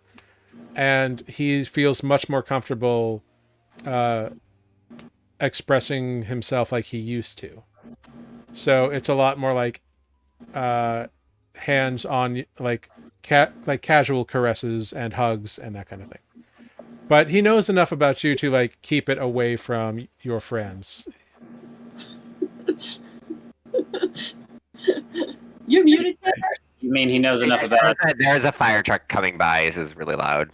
and he feels much more comfortable expressing himself like he used to. So it's a lot more like hands on, like like casual caresses and hugs and that kind of thing. But he knows enough about you to like keep it away from your friends. You're muted there. You mean he knows enough about There's a fire truck coming by. This is really loud.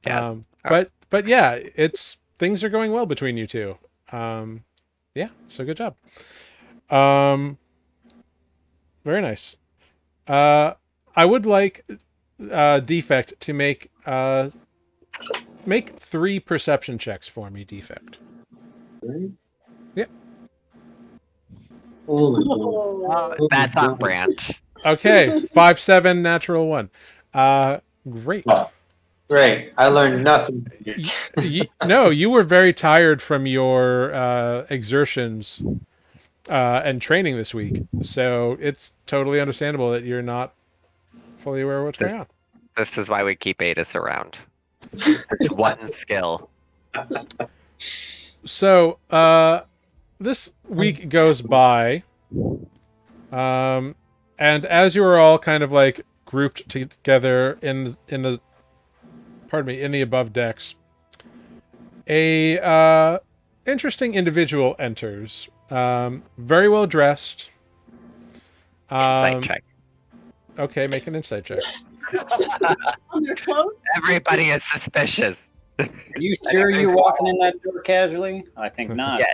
Yeah. But yeah, it's things are going well between you two. Yeah, so good job. Very nice. I would like Defect to make 3 perception checks for me, Defect. Yep. Oh my god. Oh. That's on brand. Okay, 5, 7, natural 1. Great. Oh, great. I learned nothing. No, you were very tired from your exertions and training this week, so it's totally understandable that you're not fully aware of what's going on. This is why we keep Adis around. It's one skill. So this week goes by, and as you are all kind of like grouped together in the above decks, a interesting individual enters, very well dressed. Insight check. Okay, make an insight check. On their clothes? Everybody is suspicious. Are you sure you're walking in that door casually? I think not. Yeah.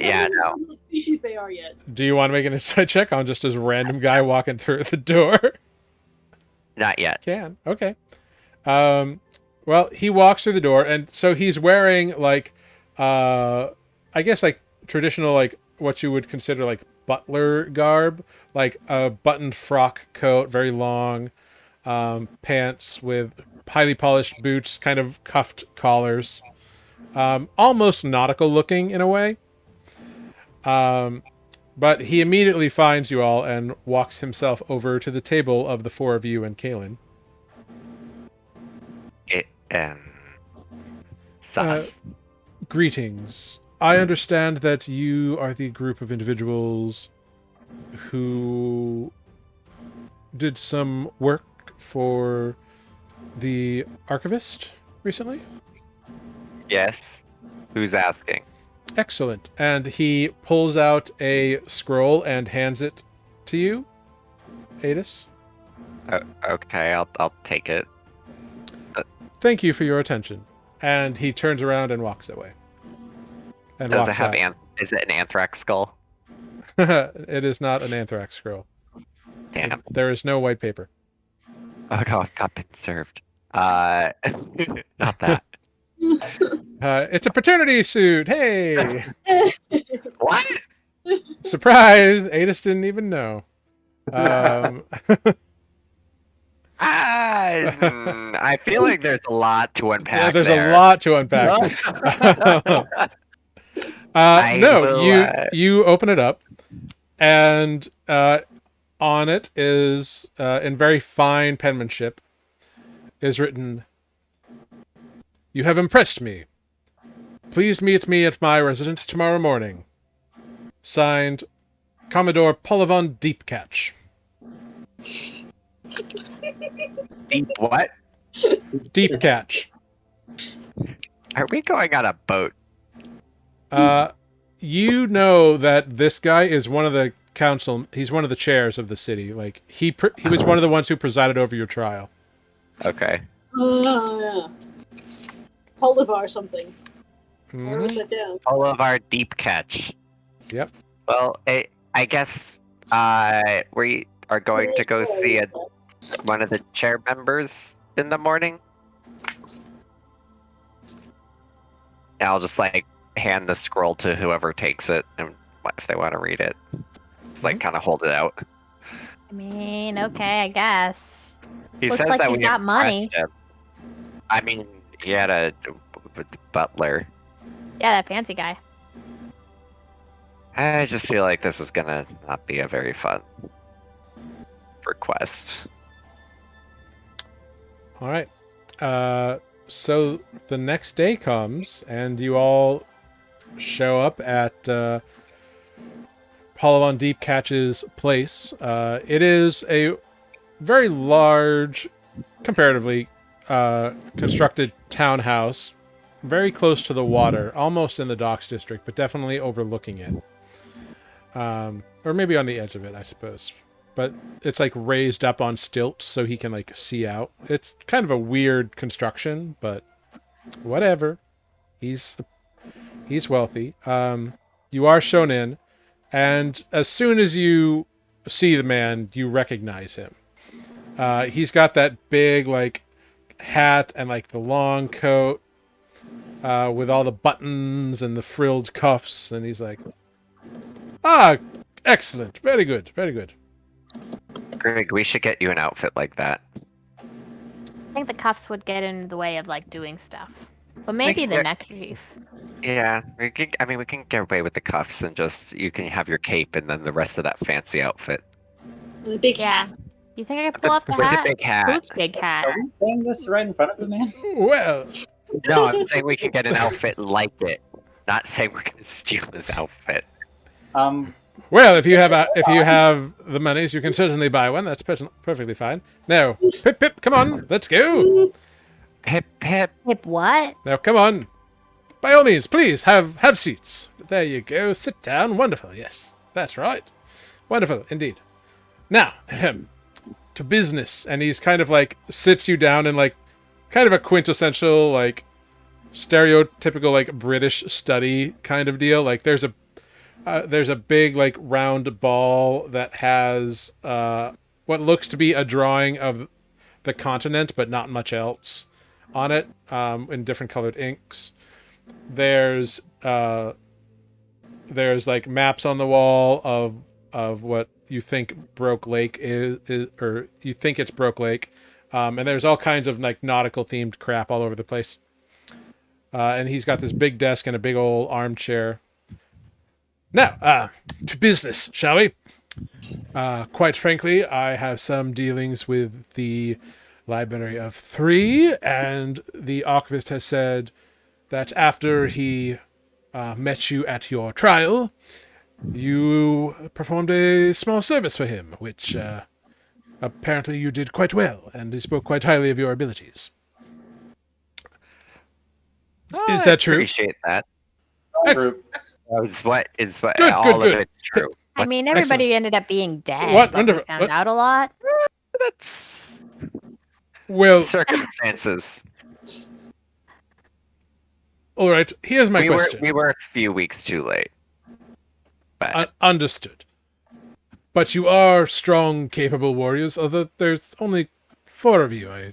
Yeah, no. What species they are yet? Do you want to make an insight check on just this random guy walking through the door? Not yet. Can. Okay. Well, he walks through the door, and so he's wearing like, I guess like traditional, like what you would consider like butler garb, like a buttoned frock coat, very long, pants with highly polished boots, kind of cuffed collars, almost nautical looking in a way. But he immediately finds you all and walks himself over to the table of the 4 of you and Kaylin. And Uh, sus. Greetings. I understand that you are the group of individuals who did some work for the archivist recently? Yes. Who's asking? Excellent. And he pulls out a scroll and hands it to you, Adis. Okay, I'll take it. Thank you for your attention. And he turns around and walks away. And Does it walks have out. is it an anthrax skull? It is not an anthrax scroll. Damn. There is no white paper. Oh no, I've not been served. Not that. It's a paternity suit. Hey, What? surprise! Adis didn't even know. Um, I feel like there's a lot to unpack. yeah, there's there. a lot to unpack. I No, will, you open it up, and on it is, in very fine penmanship, is written, "You have impressed me. Please meet me at my residence tomorrow morning. Signed, Commodore Polyvon Deepcatch." Deep what? Deepcatch. Are we going on a boat? You know that this guy is one of the council. He's one of the chairs of the city. Like he was one of the ones who presided over your trial. Okay. Yeah. Polivar something. I wrote that down. All of our deep catch. Yep. Well, I guess we are going to go see one of the chair members in the morning. I'll just like hand the scroll to whoever takes it, and if they want to read it, just like kind of hold it out. I mean, okay, I guess. He Looks says like that he's we got money. impressed him. I mean, he had a butler. Yeah, that fancy guy. I just feel like this is gonna not be a very fun request. All right. So the next day comes, and you all show up at Polyvon Deepcatch's place. It is a very large, comparatively constructed townhouse, very close to the water, almost in the docks district, but definitely overlooking it. Or maybe on the edge of it, I suppose. But it's like raised up on stilts so he can like see out. It's kind of a weird construction, but whatever. He's wealthy. You are shown in, and as soon as you see the man, you recognize him. He's got that big like hat and like the long coat with all the buttons and the frilled cuffs, and he's like, "Ah, excellent, very good, very good." Greg, we should get you an outfit like that. I think the cuffs would get in the way of like doing stuff. But maybe Like, the yeah. neckerchief. Yeah, we can get away with the cuffs and just you can have your cape and then the rest of that fancy outfit. And a big Yeah. hat. You think I could pull off the With the hat? big hat. Who's big hat? Are we saying this right in front of the man? Well, No, I'm saying we can get an outfit like it. Not saying we're gonna steal his outfit. well, if you have the monies, you can certainly buy one. That's perfectly fine. Now, Pip, Pip, come on, let's go. Hip hip. Hip what? Now, come on. By all means, please have seats. There you go. Sit down. Wonderful. Yes, that's right. Wonderful indeed. Now, to business. And he's kind of like sits you down in like kind of a quintessential like stereotypical like British study kind of deal. Like there's a big like round ball that has what looks to be a drawing of the continent, but not much else on it, in different colored inks. There's like maps on the wall of what you think Broke Lake is or you think it's Broke Lake, and there's all kinds of like nautical themed crap all over the place. And he's got this big desk and a big old armchair. Now, to business, shall we? Quite frankly, I have some dealings with the library of 3, and the archivist has said that after he met you at your trial, you performed a small service for him, which apparently you did quite well, and he spoke quite highly of your abilities. Is that true? I appreciate that. Group. Is what Good, all good, of it's true. I mean, everybody ended up being dead. What? But we Wonderful. found What? out a lot. That's Well, circumstances. all right, here's my question. We were a few weeks too late. But Understood. But you are strong, capable warriors, although there's only 4 of you. I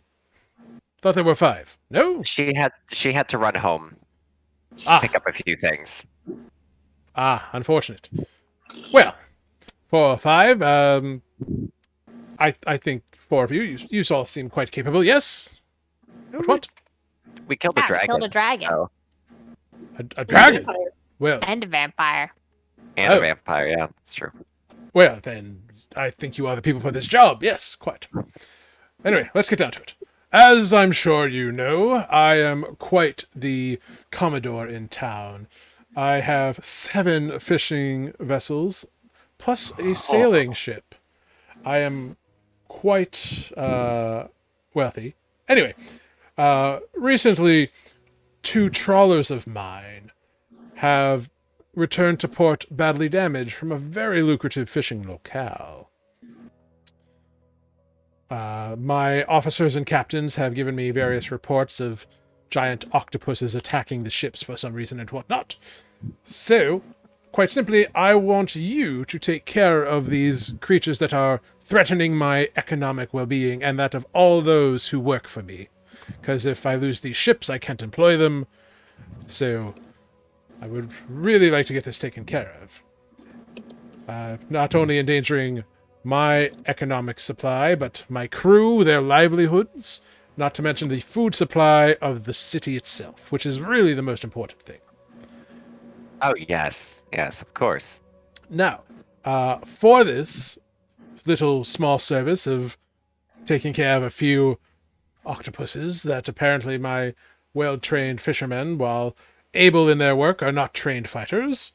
thought there were 5. No? she had to run home, Ah, pick up a few things. Unfortunate. Well, 4 or 5, I think 4 of you all seem quite capable, yes? But what? We killed Yeah, a dragon. killed a dragon. So, A dragon? Vampire. Well, And a vampire. and Oh. a vampire, yeah, that's true. well, then I think you are the people for this job. Yes, quite. Anyway, let's get down to it. As I'm sure you know, I am quite the commodore in town. I have 7 fishing vessels, plus a sailing ship. I am quite wealthy. Anyway, recently, 2 trawlers of mine have returned to port badly damaged from a very lucrative fishing locale. My officers and captains have given me various reports of giant octopuses attacking the ships for some reason and whatnot. So, quite simply, I want you to take care of these creatures that are threatening my economic well-being and that of all those who work for me. Because if I lose these ships, I can't employ them. So, I would really like to get this taken care of. Not only endangering my economic supply, but my crew, their livelihoods, not to mention the food supply of the city itself, which is really the most important thing. Oh yes, of course. Now, for this little small service of taking care of a few octopuses that apparently my well-trained fishermen, while able in their work, are not trained fighters,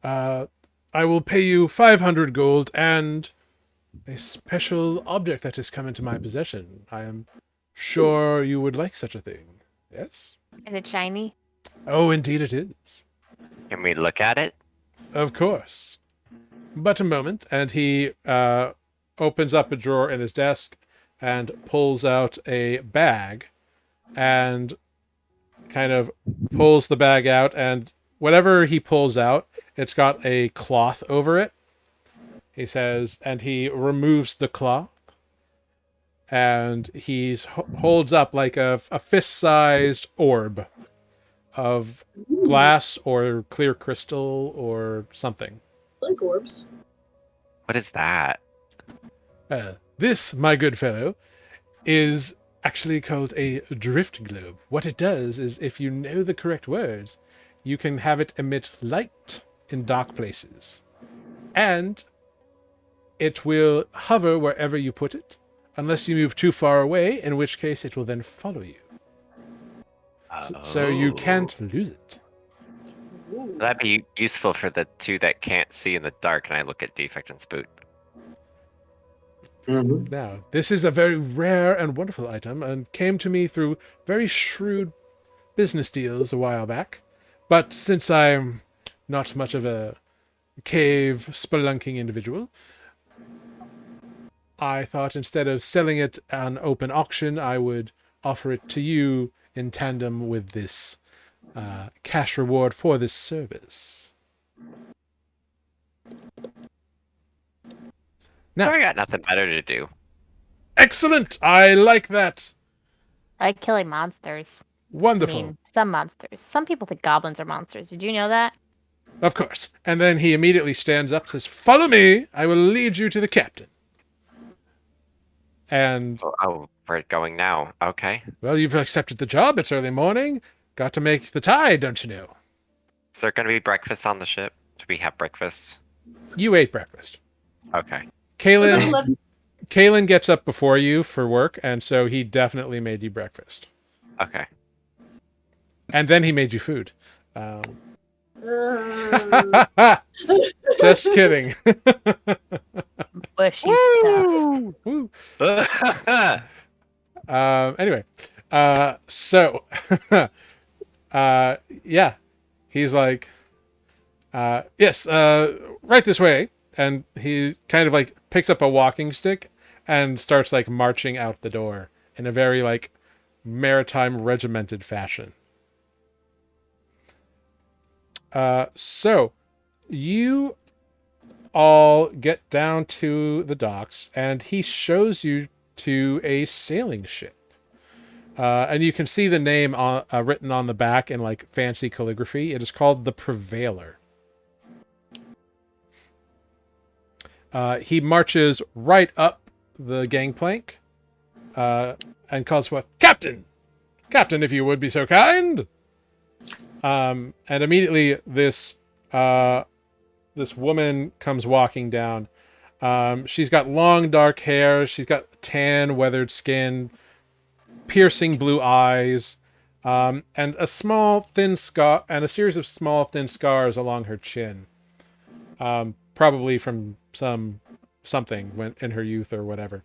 I will pay you 500 gold and a special object that has come into my possession. I am sure you would like such a thing. Yes? Is it shiny? Oh, indeed it is. Can we look at it? Of course. But a moment, and he opens up a drawer in his desk and pulls out a bag and kind of pulls the bag out, and whatever he pulls out, it's got a cloth over it. He says, and he removes the cloth, and he holds up like a fist-sized orb of glass or clear crystal or something. Like orbs. What is that? This, my good fellow, is actually called a drift globe. What it does is, if you know the correct words, you can have it emit light in dark places. And it will hover wherever you put it, unless you move too far away, in which case it will then follow you. So you can't lose it. That'd be useful for the 2 that can't see in the dark, and I look at Defect and Spoot. Mhm. Now, this is a very rare and wonderful item, and came to me through very shrewd business deals a while back. But since I'm not much of a cave spelunking individual, I thought instead of selling it on open auction, I would offer it to you in tandem with this cash reward for this service. Now, I got nothing better to do. excellent! I like that. I like killing monsters. Wonderful. I mean, some monsters. Some people think goblins are monsters. Did you know that? Of course. And then he immediately stands up, says, "Follow me. I will lead you to the captain." And, Oh, we're going now. Okay. well, you've accepted the job. It's early morning. Got to make the tide, don't you know? Is there going to be breakfast on the ship? Do we have breakfast? You ate breakfast. Okay. Kaylin, Kalen gets up before you for work, and so he definitely made you breakfast. Okay. And then he made you food. Uh, Just kidding. Bushy stuff. Woo. Oh, Anyway, so, yeah, he's like, yes, right this way. And he kind of like picks up a walking stick and starts like marching out the door in a very like maritime regimented fashion. So you all get down to the docks and he shows you to a sailing ship. And you can see the name written on the back in like fancy calligraphy. It is called the Prevailer. He marches right up the gangplank and calls for Captain! Captain, if you would be so kind! And immediately this woman comes walking down. She's got long dark hair. She's got tan, weathered skin, piercing blue eyes, and a small thin scar and a series of small thin scars along her chin. Probably from something when in her youth or whatever.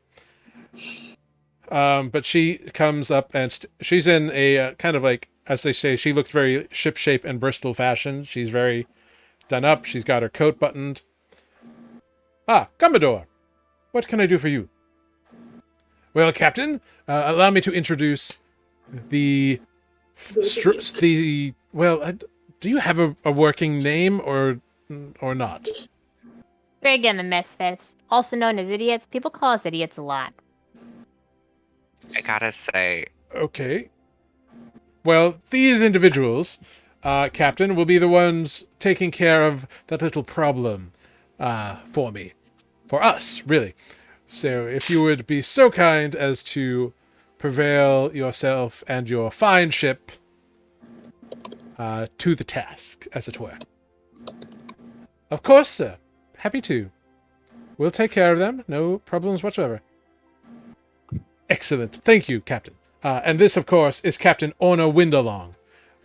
But she comes up and she's in a kind of like, as they say, she looks very shipshape and Bristol fashion. She's very done up. She's got her coat buttoned. Ah, Commodore, what can I do for you? Well, Captain, allow me to introduce the do you have a working name or not? Big and the Misfits, also known as idiots. People call us idiots a lot. I gotta say, Okay. Well, these individuals, Captain, will be the ones taking care of that little problem for me. For us, really. So if you would be so kind as to prevail yourself and your fine ship to the task, as it were. Of course, sir. Happy to. We'll take care of them. No problems whatsoever. Excellent. Thank you, Captain. And this, of course, is Captain Orna Windalong.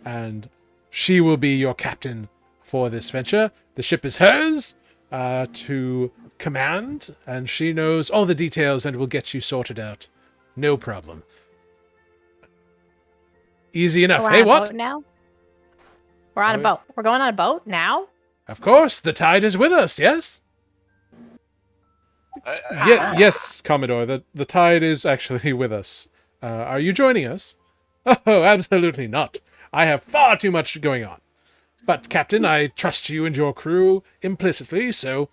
And she will be your captain for this venture. The ship is hers to command, and she knows all the details and will get you sorted out. No problem. Easy enough. We're Hey, on a what? boat now? We're on a boat. We're going on a boat now? Of course, the tide is with us, yes? Yes, Commodore, the tide is actually with us. Are you joining us? Oh, absolutely not. I have far too much going on. But, Captain, I trust you and your crew implicitly, so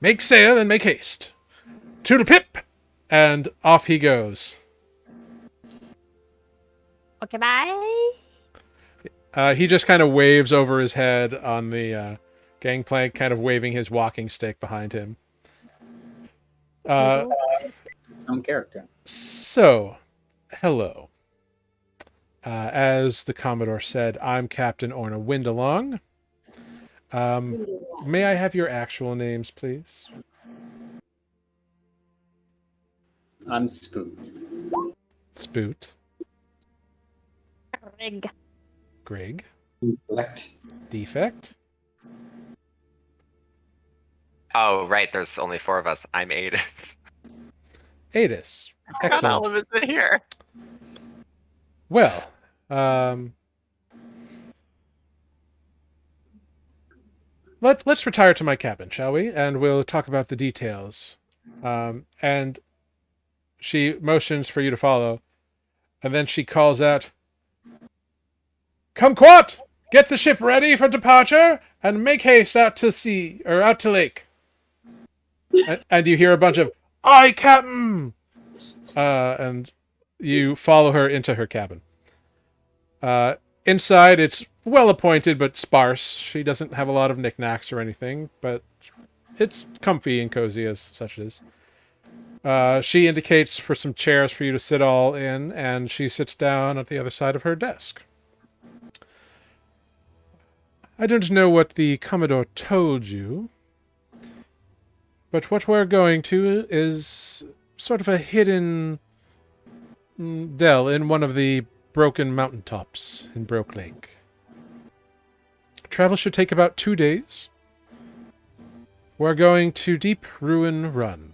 make sail and make haste. Toodle pip! And off he goes. Okay, bye. He just kind of waves over his head on the gangplank, kind of waving his walking stick behind him. Some character. So, hello. As the Commodore said, I'm Captain Orna Windalong. May I have your actual names, please? I'm spooked. Spoot, Rig. Grig, Correct. Defect, oh right, there's only 4 of us. I'm Adis. Adis. Got all Excellent. of us in here. Well, let's retire to my cabin, shall we? And we'll talk about the details. And she motions for you to follow, and then she calls out, "Kumquat! Get the ship ready for departure, and make haste out to sea, or out to lake." And you hear a bunch of, "Aye, Captain!" And you follow her into her cabin. Inside, it's well appointed but sparse. She doesn't have a lot of knickknacks or anything, but it's comfy and cozy as such it is. She indicates for some chairs for you to sit all in, and she sits down at the other side of her desk. I don't know what the Commodore told you, but what we're going to is sort of a hidden dell in one of the broken mountaintops in Broke Lake. Travel should take about 2 days. We're going to Deep Ruin Run.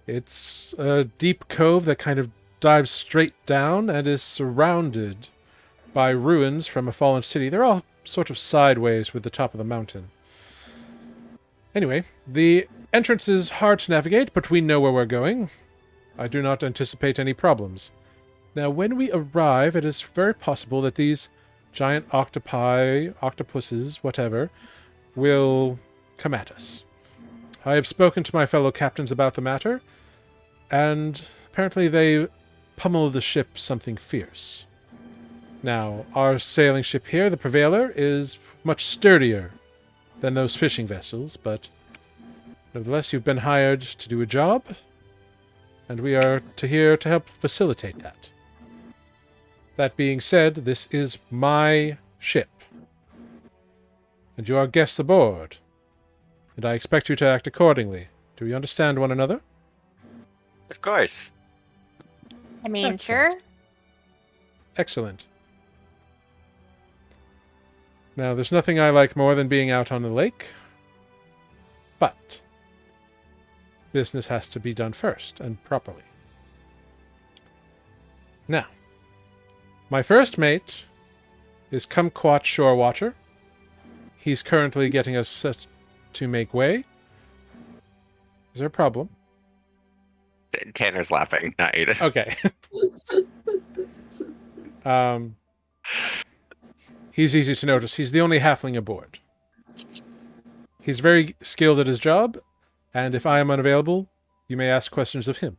It's a deep cove that kind of dives straight down and is surrounded by ruins from a fallen city. They're all sort of sideways with the top of the mountain. Anyway, the entrance is hard to navigate, but we know where we're going. I do not anticipate any problems. Now, when we arrive, it is very possible that these giant octopi, octopuses, whatever, will come at us. I have spoken to my fellow captains about the matter, and apparently they pummel the ship something fierce. Now, our sailing ship here, the Prevailer, is much sturdier than those fishing vessels, but nevertheless you've been hired to do a job, and we are here to help facilitate that. That being said, this is my ship, and you are guests aboard, and I expect you to act accordingly. Do we understand one another? Of course. I mean, Excellent. sure. Excellent. Now, there's nothing I like more than being out on the lake, but business has to be done first and properly. Now, my first mate is Kumquat Shore Watcher. He's currently getting us set to make way. Is there a problem? Tanner's laughing, not Ada. Okay. He's easy to notice. He's the only halfling aboard. He's very skilled at his job, and if I am unavailable, you may ask questions of him.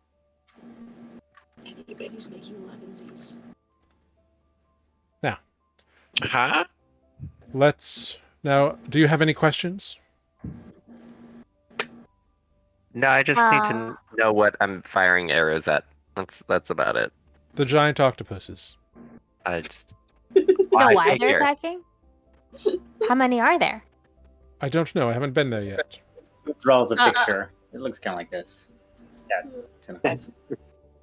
I bet he's making 11s. Now, Huh? Now, do you have any questions? No, I just need to know what I'm firing arrows at. That's about it. The giant octopuses. I just. No, why they're figure. attacking? How many are there? I don't know. I haven't been there yet. Who draws a picture? It looks kind of like this. Yeah, tentacles.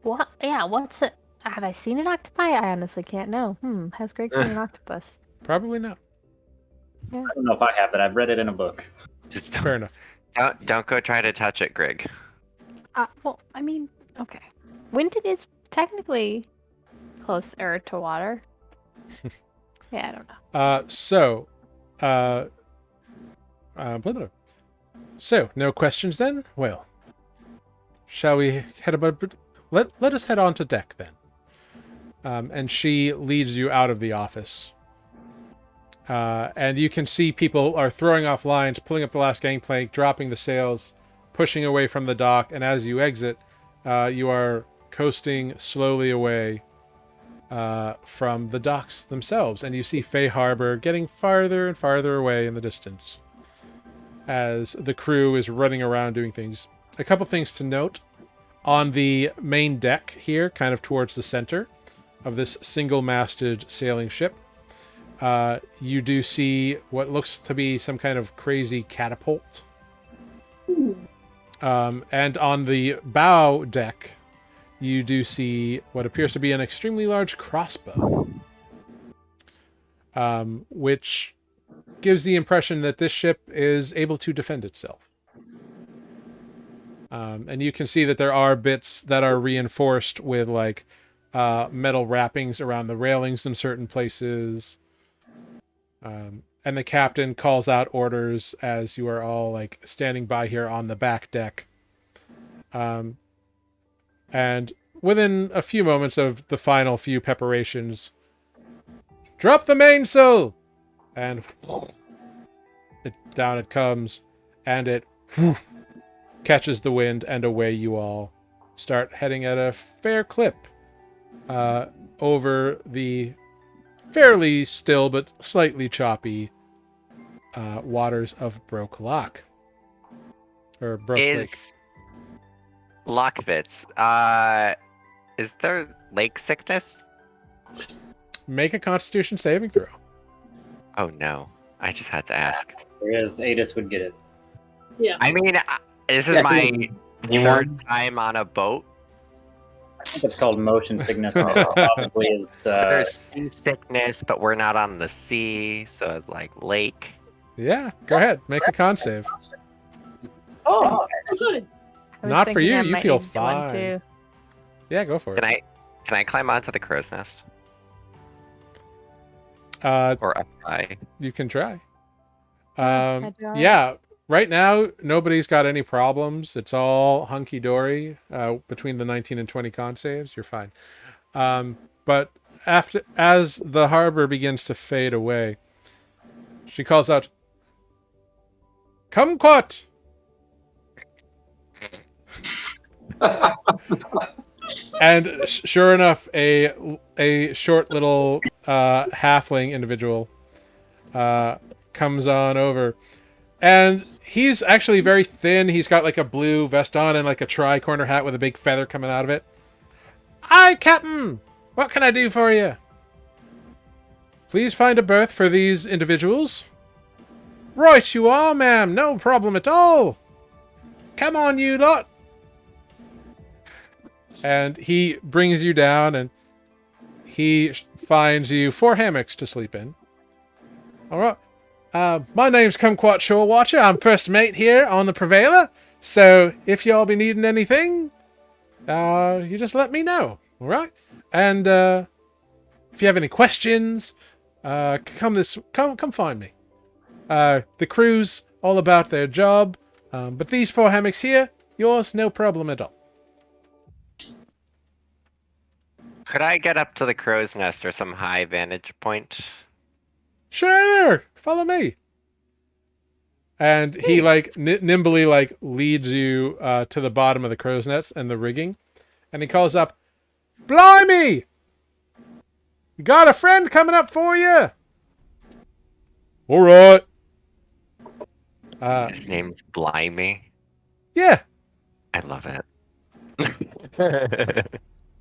What? Yeah, what's it? Have I seen an octopi? I honestly can't know. Has Greg seen an octopus? Probably not. I don't know if I have, but I've read it in a book. Just Fair enough. don't go try to touch it, Greg. Well, I mean, okay. Winded is technically closer to water. Yeah, I don't know. Blah, blah. So, no questions then? Well, shall we head about? Let us head on to deck then. And she leads you out of the office. And you can see people are throwing off lines, pulling up the last gangplank, dropping the sails, pushing away from the dock, and as you exit, you are coasting slowly away from the docks themselves, and you see Fay Harbor getting farther and farther away in the distance as the crew is running around doing things. A couple things to note. On the main deck here, kind of towards the center of this single-masted sailing ship, you do see what looks to be some kind of crazy catapult. And on the bow deck, you do see what appears to be an extremely large crossbow, which gives the impression that this ship is able to defend itself. And you can see that there are bits that are reinforced with like metal wrappings around the railings in certain places. And the captain calls out orders as you are all like standing by here on the back deck. And within a few moments of the final few preparations, drop the mainsail! And down it comes, and it catches the wind, and away you all start heading at a fair clip over the fairly still but slightly choppy waters of Broke Lock. Or Broke Lake. Lockvitz, is there lake sickness? Make a Constitution saving throw. Oh no, I just had to ask. Whereas Adis would get it. Yeah. I mean, this is Yeah, my anyone? third time on a boat. I think it's called motion sickness, and it probably is. There's seasickness, but we're not on the sea, so it's like lake. Yeah, go ahead. Make a con save. Oh, Oh, good. I was Not for thinking you, I you might feel need to do one, fine. too. Yeah, go for it. Can I climb onto the crow's nest Uh, or up high? you can try. I do Yeah, right now nobody's got any problems. It's all hunky dory. Between the 19 and 20 con saves, you're fine. But as the harbor begins to fade away, she calls out, "Kumquat!" And sure enough, a short little halfling individual comes on over, and he's actually very thin. He's got like a blue vest on and like a tri-corner hat with a big feather coming out of it. "Aye, Captain! What can I do for you?" "Please find a berth for these individuals." "Right you are, ma'am. No problem at all. Come on, you lot." And he brings you down, and he finds you 4 hammocks to sleep in. All right. My name's Kumquat Shore Watcher. I'm first mate here on the Prevailer. So if y'all be needing anything, you just let me know. All right. And if you have any questions, come find me. The crew's all about their job, but these 4 hammocks here, yours, no problem at all. Could I get up to the crow's nest or some high vantage point? Sure, follow me. And he like nimbly like leads you to the bottom of the crow's nest and the rigging, and he calls up, "Blimey! You got a friend coming up for you." "All right." His name's Blimey. Yeah. I love it.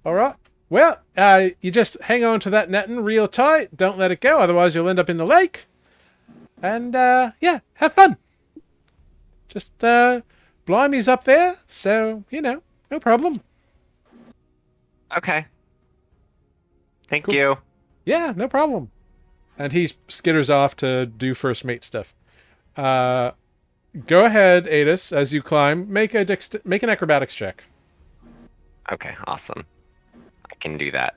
All right. Well, you just hang on to that netting real tight. Don't let it go, otherwise you'll end up in the lake. And yeah, have fun. Just Blimey's up there, so no problem. Okay. Thank Cool. you. Yeah, no problem. And he skitters off to do first mate stuff. Go ahead, Adis, as you climb. Make an acrobatics check. Okay, awesome. I can do that.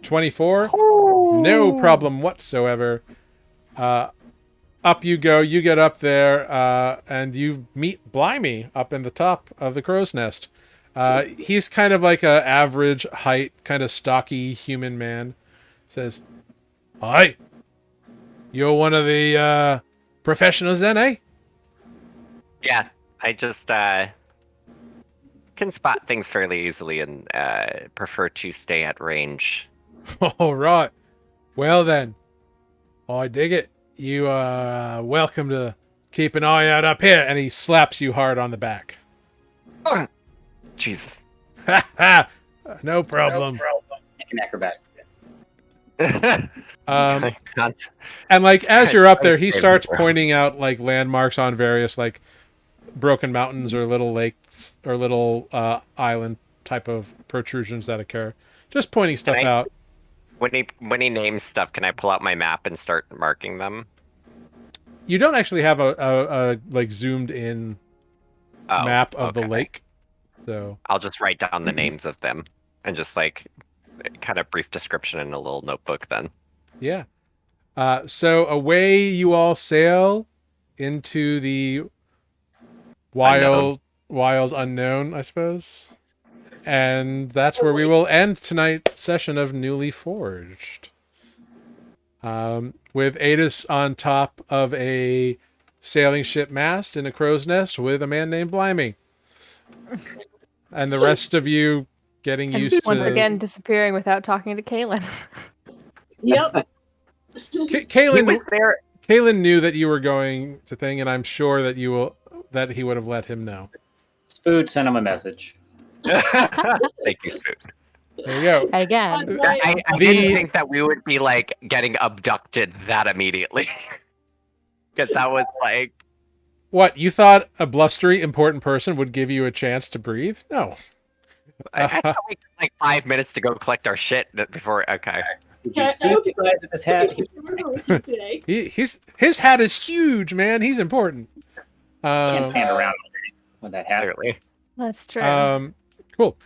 24. No problem whatsoever. Up you go. You get up there, and you meet Blimey up in the top of the crow's nest. He's kind of like a average height, kind of stocky human man. Says, "Hi, you're one of the professionals then, eh?" Yeah, I just can spot things fairly easily and prefer to stay at range. All right. Well then, I dig it. You are welcome to keep an eye out up here. And he slaps you hard on the back. Jesus. Ha ha! No problem. Make an acrobatics. And like as you're up there, he starts pointing out like landmarks on various like broken mountains or little lakes or little island type of protrusions that occur. Just pointing stuff out. When he names stuff, can I pull out my map and start marking them? You don't actually have a like zoomed in map of the lake, so I'll just write down the names of them and just like kind of brief description in a little notebook then. Yeah. So away you all sail into the wild unknown, I suppose. And that's where we will end tonight's session of Nuuli Forged. With Adis on top of a sailing ship mast in a crow's nest with a man named Blimey. And the rest of you getting used to... Once again, disappearing without talking to Kaylin. Yep. Kaylin knew that you were going to thing, and I'm sure that he would have let him know. Spood sent him a message. Thank you, Spook. There you go. Again. I didn't think that we would be like getting abducted that immediately. Because that was like, What, you thought a blustery, important person would give you a chance to breathe? No. I thought we had like 5 minutes to go collect our shit before. Okay. Did you see the size of his hat? Remember with you today. His hat is huge, man. He's important. Can't stand around with that hat. Clearly. That's true. Cool.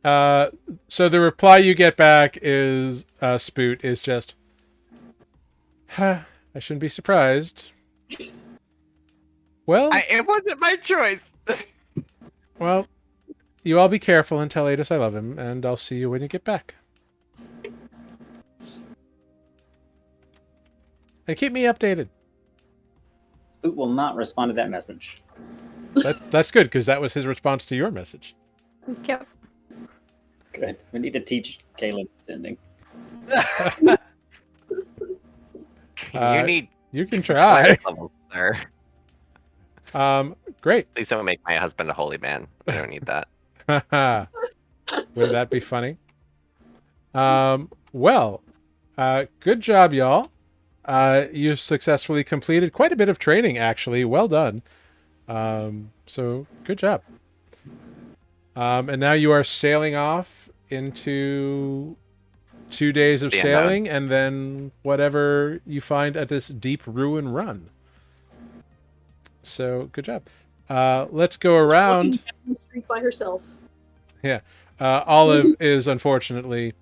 So the reply you get back is Spoot is just, I shouldn't be surprised. Well, It wasn't my choice. well, you all be careful and tell Adis I love him, and I'll see you when you get back. And keep me updated. Spoot will not respond to that message. That's good, because that was his response to your message. Yep. Good. We need to teach Caleb sending. You need You can try. level, sir. Great. Please don't make my husband a holy man. I don't need that. Would that be funny? Well, good job, y'all. You successfully completed quite a bit of training, actually. Well done. So good job. And now you are sailing off into 2 days of The sailing, and then whatever you find at this deep ruin run. So good job. Let's go around. Walking down the street by herself. Yeah. Olive is unfortunately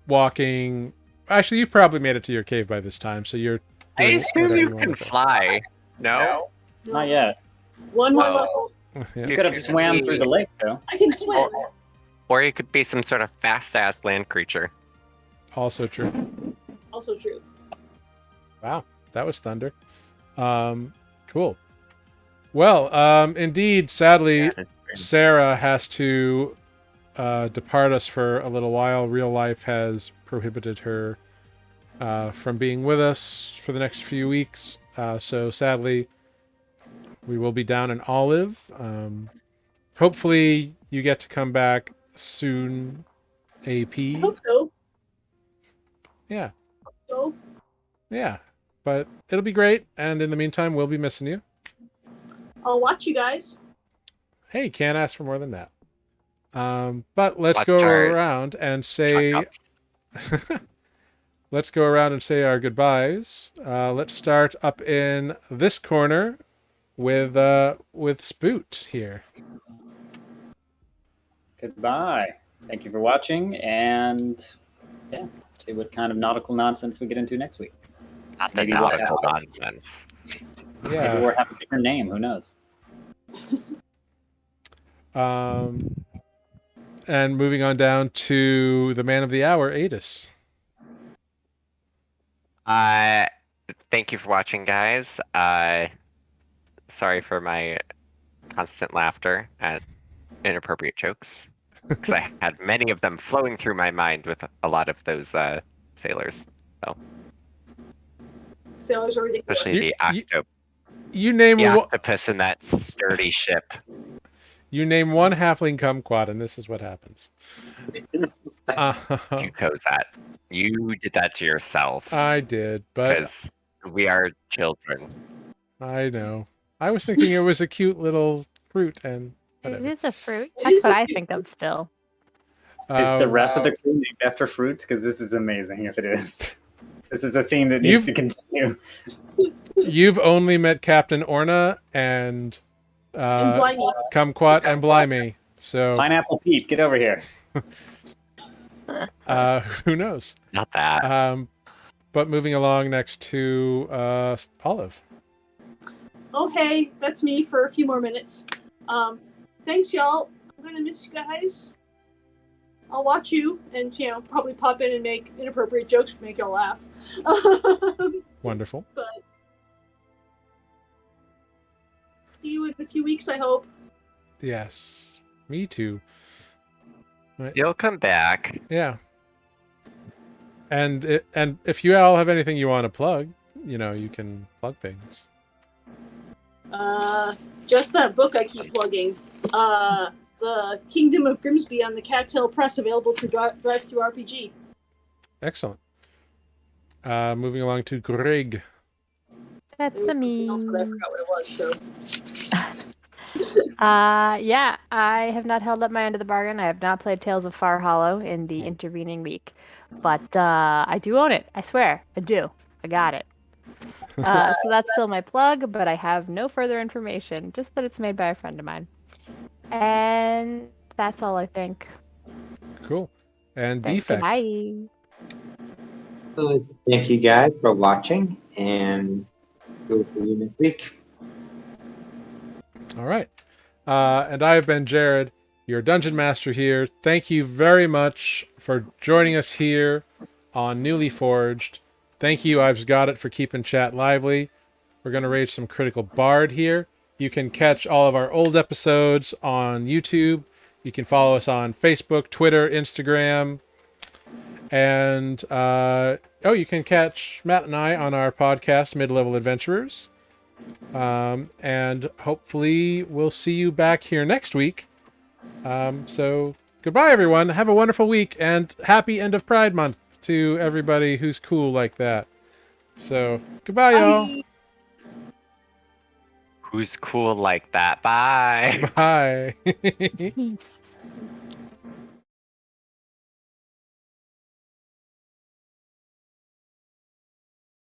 walking. Actually, you've probably made it to your cave by this time, so you're. I doing assume whatever you want can to do. fly. No? Not yet. One more Whoa. level. Yeah. You could have swam through the lake, though. I can swim. Or you could be some sort of fast-ass land creature. Also true. Also true. Wow, that was thunder. Cool. Well, indeed, sadly, Sarah has to depart us for a little while. Real life has prohibited her from being with us for the next few weeks. So sadly, we will be down in Olive. Hopefully, you get to come back soon, AP. I hope so. Yeah, So, yeah. But it'll be great. And in the meantime, we'll be missing you. I'll watch you guys. Hey, can't ask for more than that. But let's Watch go our around and say Chuck-ups. let's go around and say our goodbyes. Let's start up in this corner with Spoot here. Goodbye. Thank you for watching, and yeah, see what kind of nautical nonsense we get into next week. Not the Maybe we'll nautical have- nonsense. Maybe Yeah. we'll have a different name. Who knows? And moving on down to the man of the hour, Adis. Thank you for watching, guys. Sorry for my constant laughter at inappropriate jokes, because I had many of them flowing through my mind with a lot of those sailors, Sailors are ridiculous. especially You name the one, octopus in that sturdy ship. you name one halfling kumquat, and this is what happens. You chose that. You did that to yourself, I did, but because we are children. I know. I was thinking it was a cute little fruit, and It whatever. is a fruit. It That's is what a I fruit. think of still. Is the Um, rest of the crew named after fruits? Because this is amazing if it is. This is a theme that needs to continue. You've only met Captain Orna and And Blimey. Kumquat and Blimey. So Pineapple Pete, get over here. who knows? Not that. But moving along next to Olive. Okay, that's me for a few more minutes. Thanks, y'all. I'm gonna miss you guys. I'll watch you and, probably pop in and make inappropriate jokes to make y'all laugh. Wonderful. But see you in a few weeks, I hope. Yes. Me too. You'll come back. Yeah. And if you all have anything you want to plug, you can plug things. Just that book I keep plugging. The Kingdom of Grimsby on the Cattail Press, available through Drive-Thru RPG. Excellent. Moving along to Greg. That's It was a something else, but I me. forgot what it was. So Yeah, I have not held up my end of the bargain. I have not played Tales of Far Hollow in the intervening week, but I do own it. I swear, I do. I got it. So that's still my plug, but I have no further information, just that it's made by a friend of mine. And that's all I think. Cool. And Thank you. Defect. Bye. Thank you guys for watching, and we'll see you next week. All right. And I have been Jared, your dungeon master here. Thank you very much for joining us here on Newly Forged. Thank you, I've Got It, for keeping chat lively. We're going to rage some Critical Bard here. You can catch all of our old episodes on YouTube. You can follow us on Facebook, Twitter, Instagram. And, you can catch Matt and I on our podcast, Mid-Level Adventurers. And hopefully we'll see you back here next week. So goodbye, everyone. Have a wonderful week, and happy end of Pride Month to everybody who's cool like that. So goodbye, y'all. bye. Who's cool like that? Bye. Bye. Peace.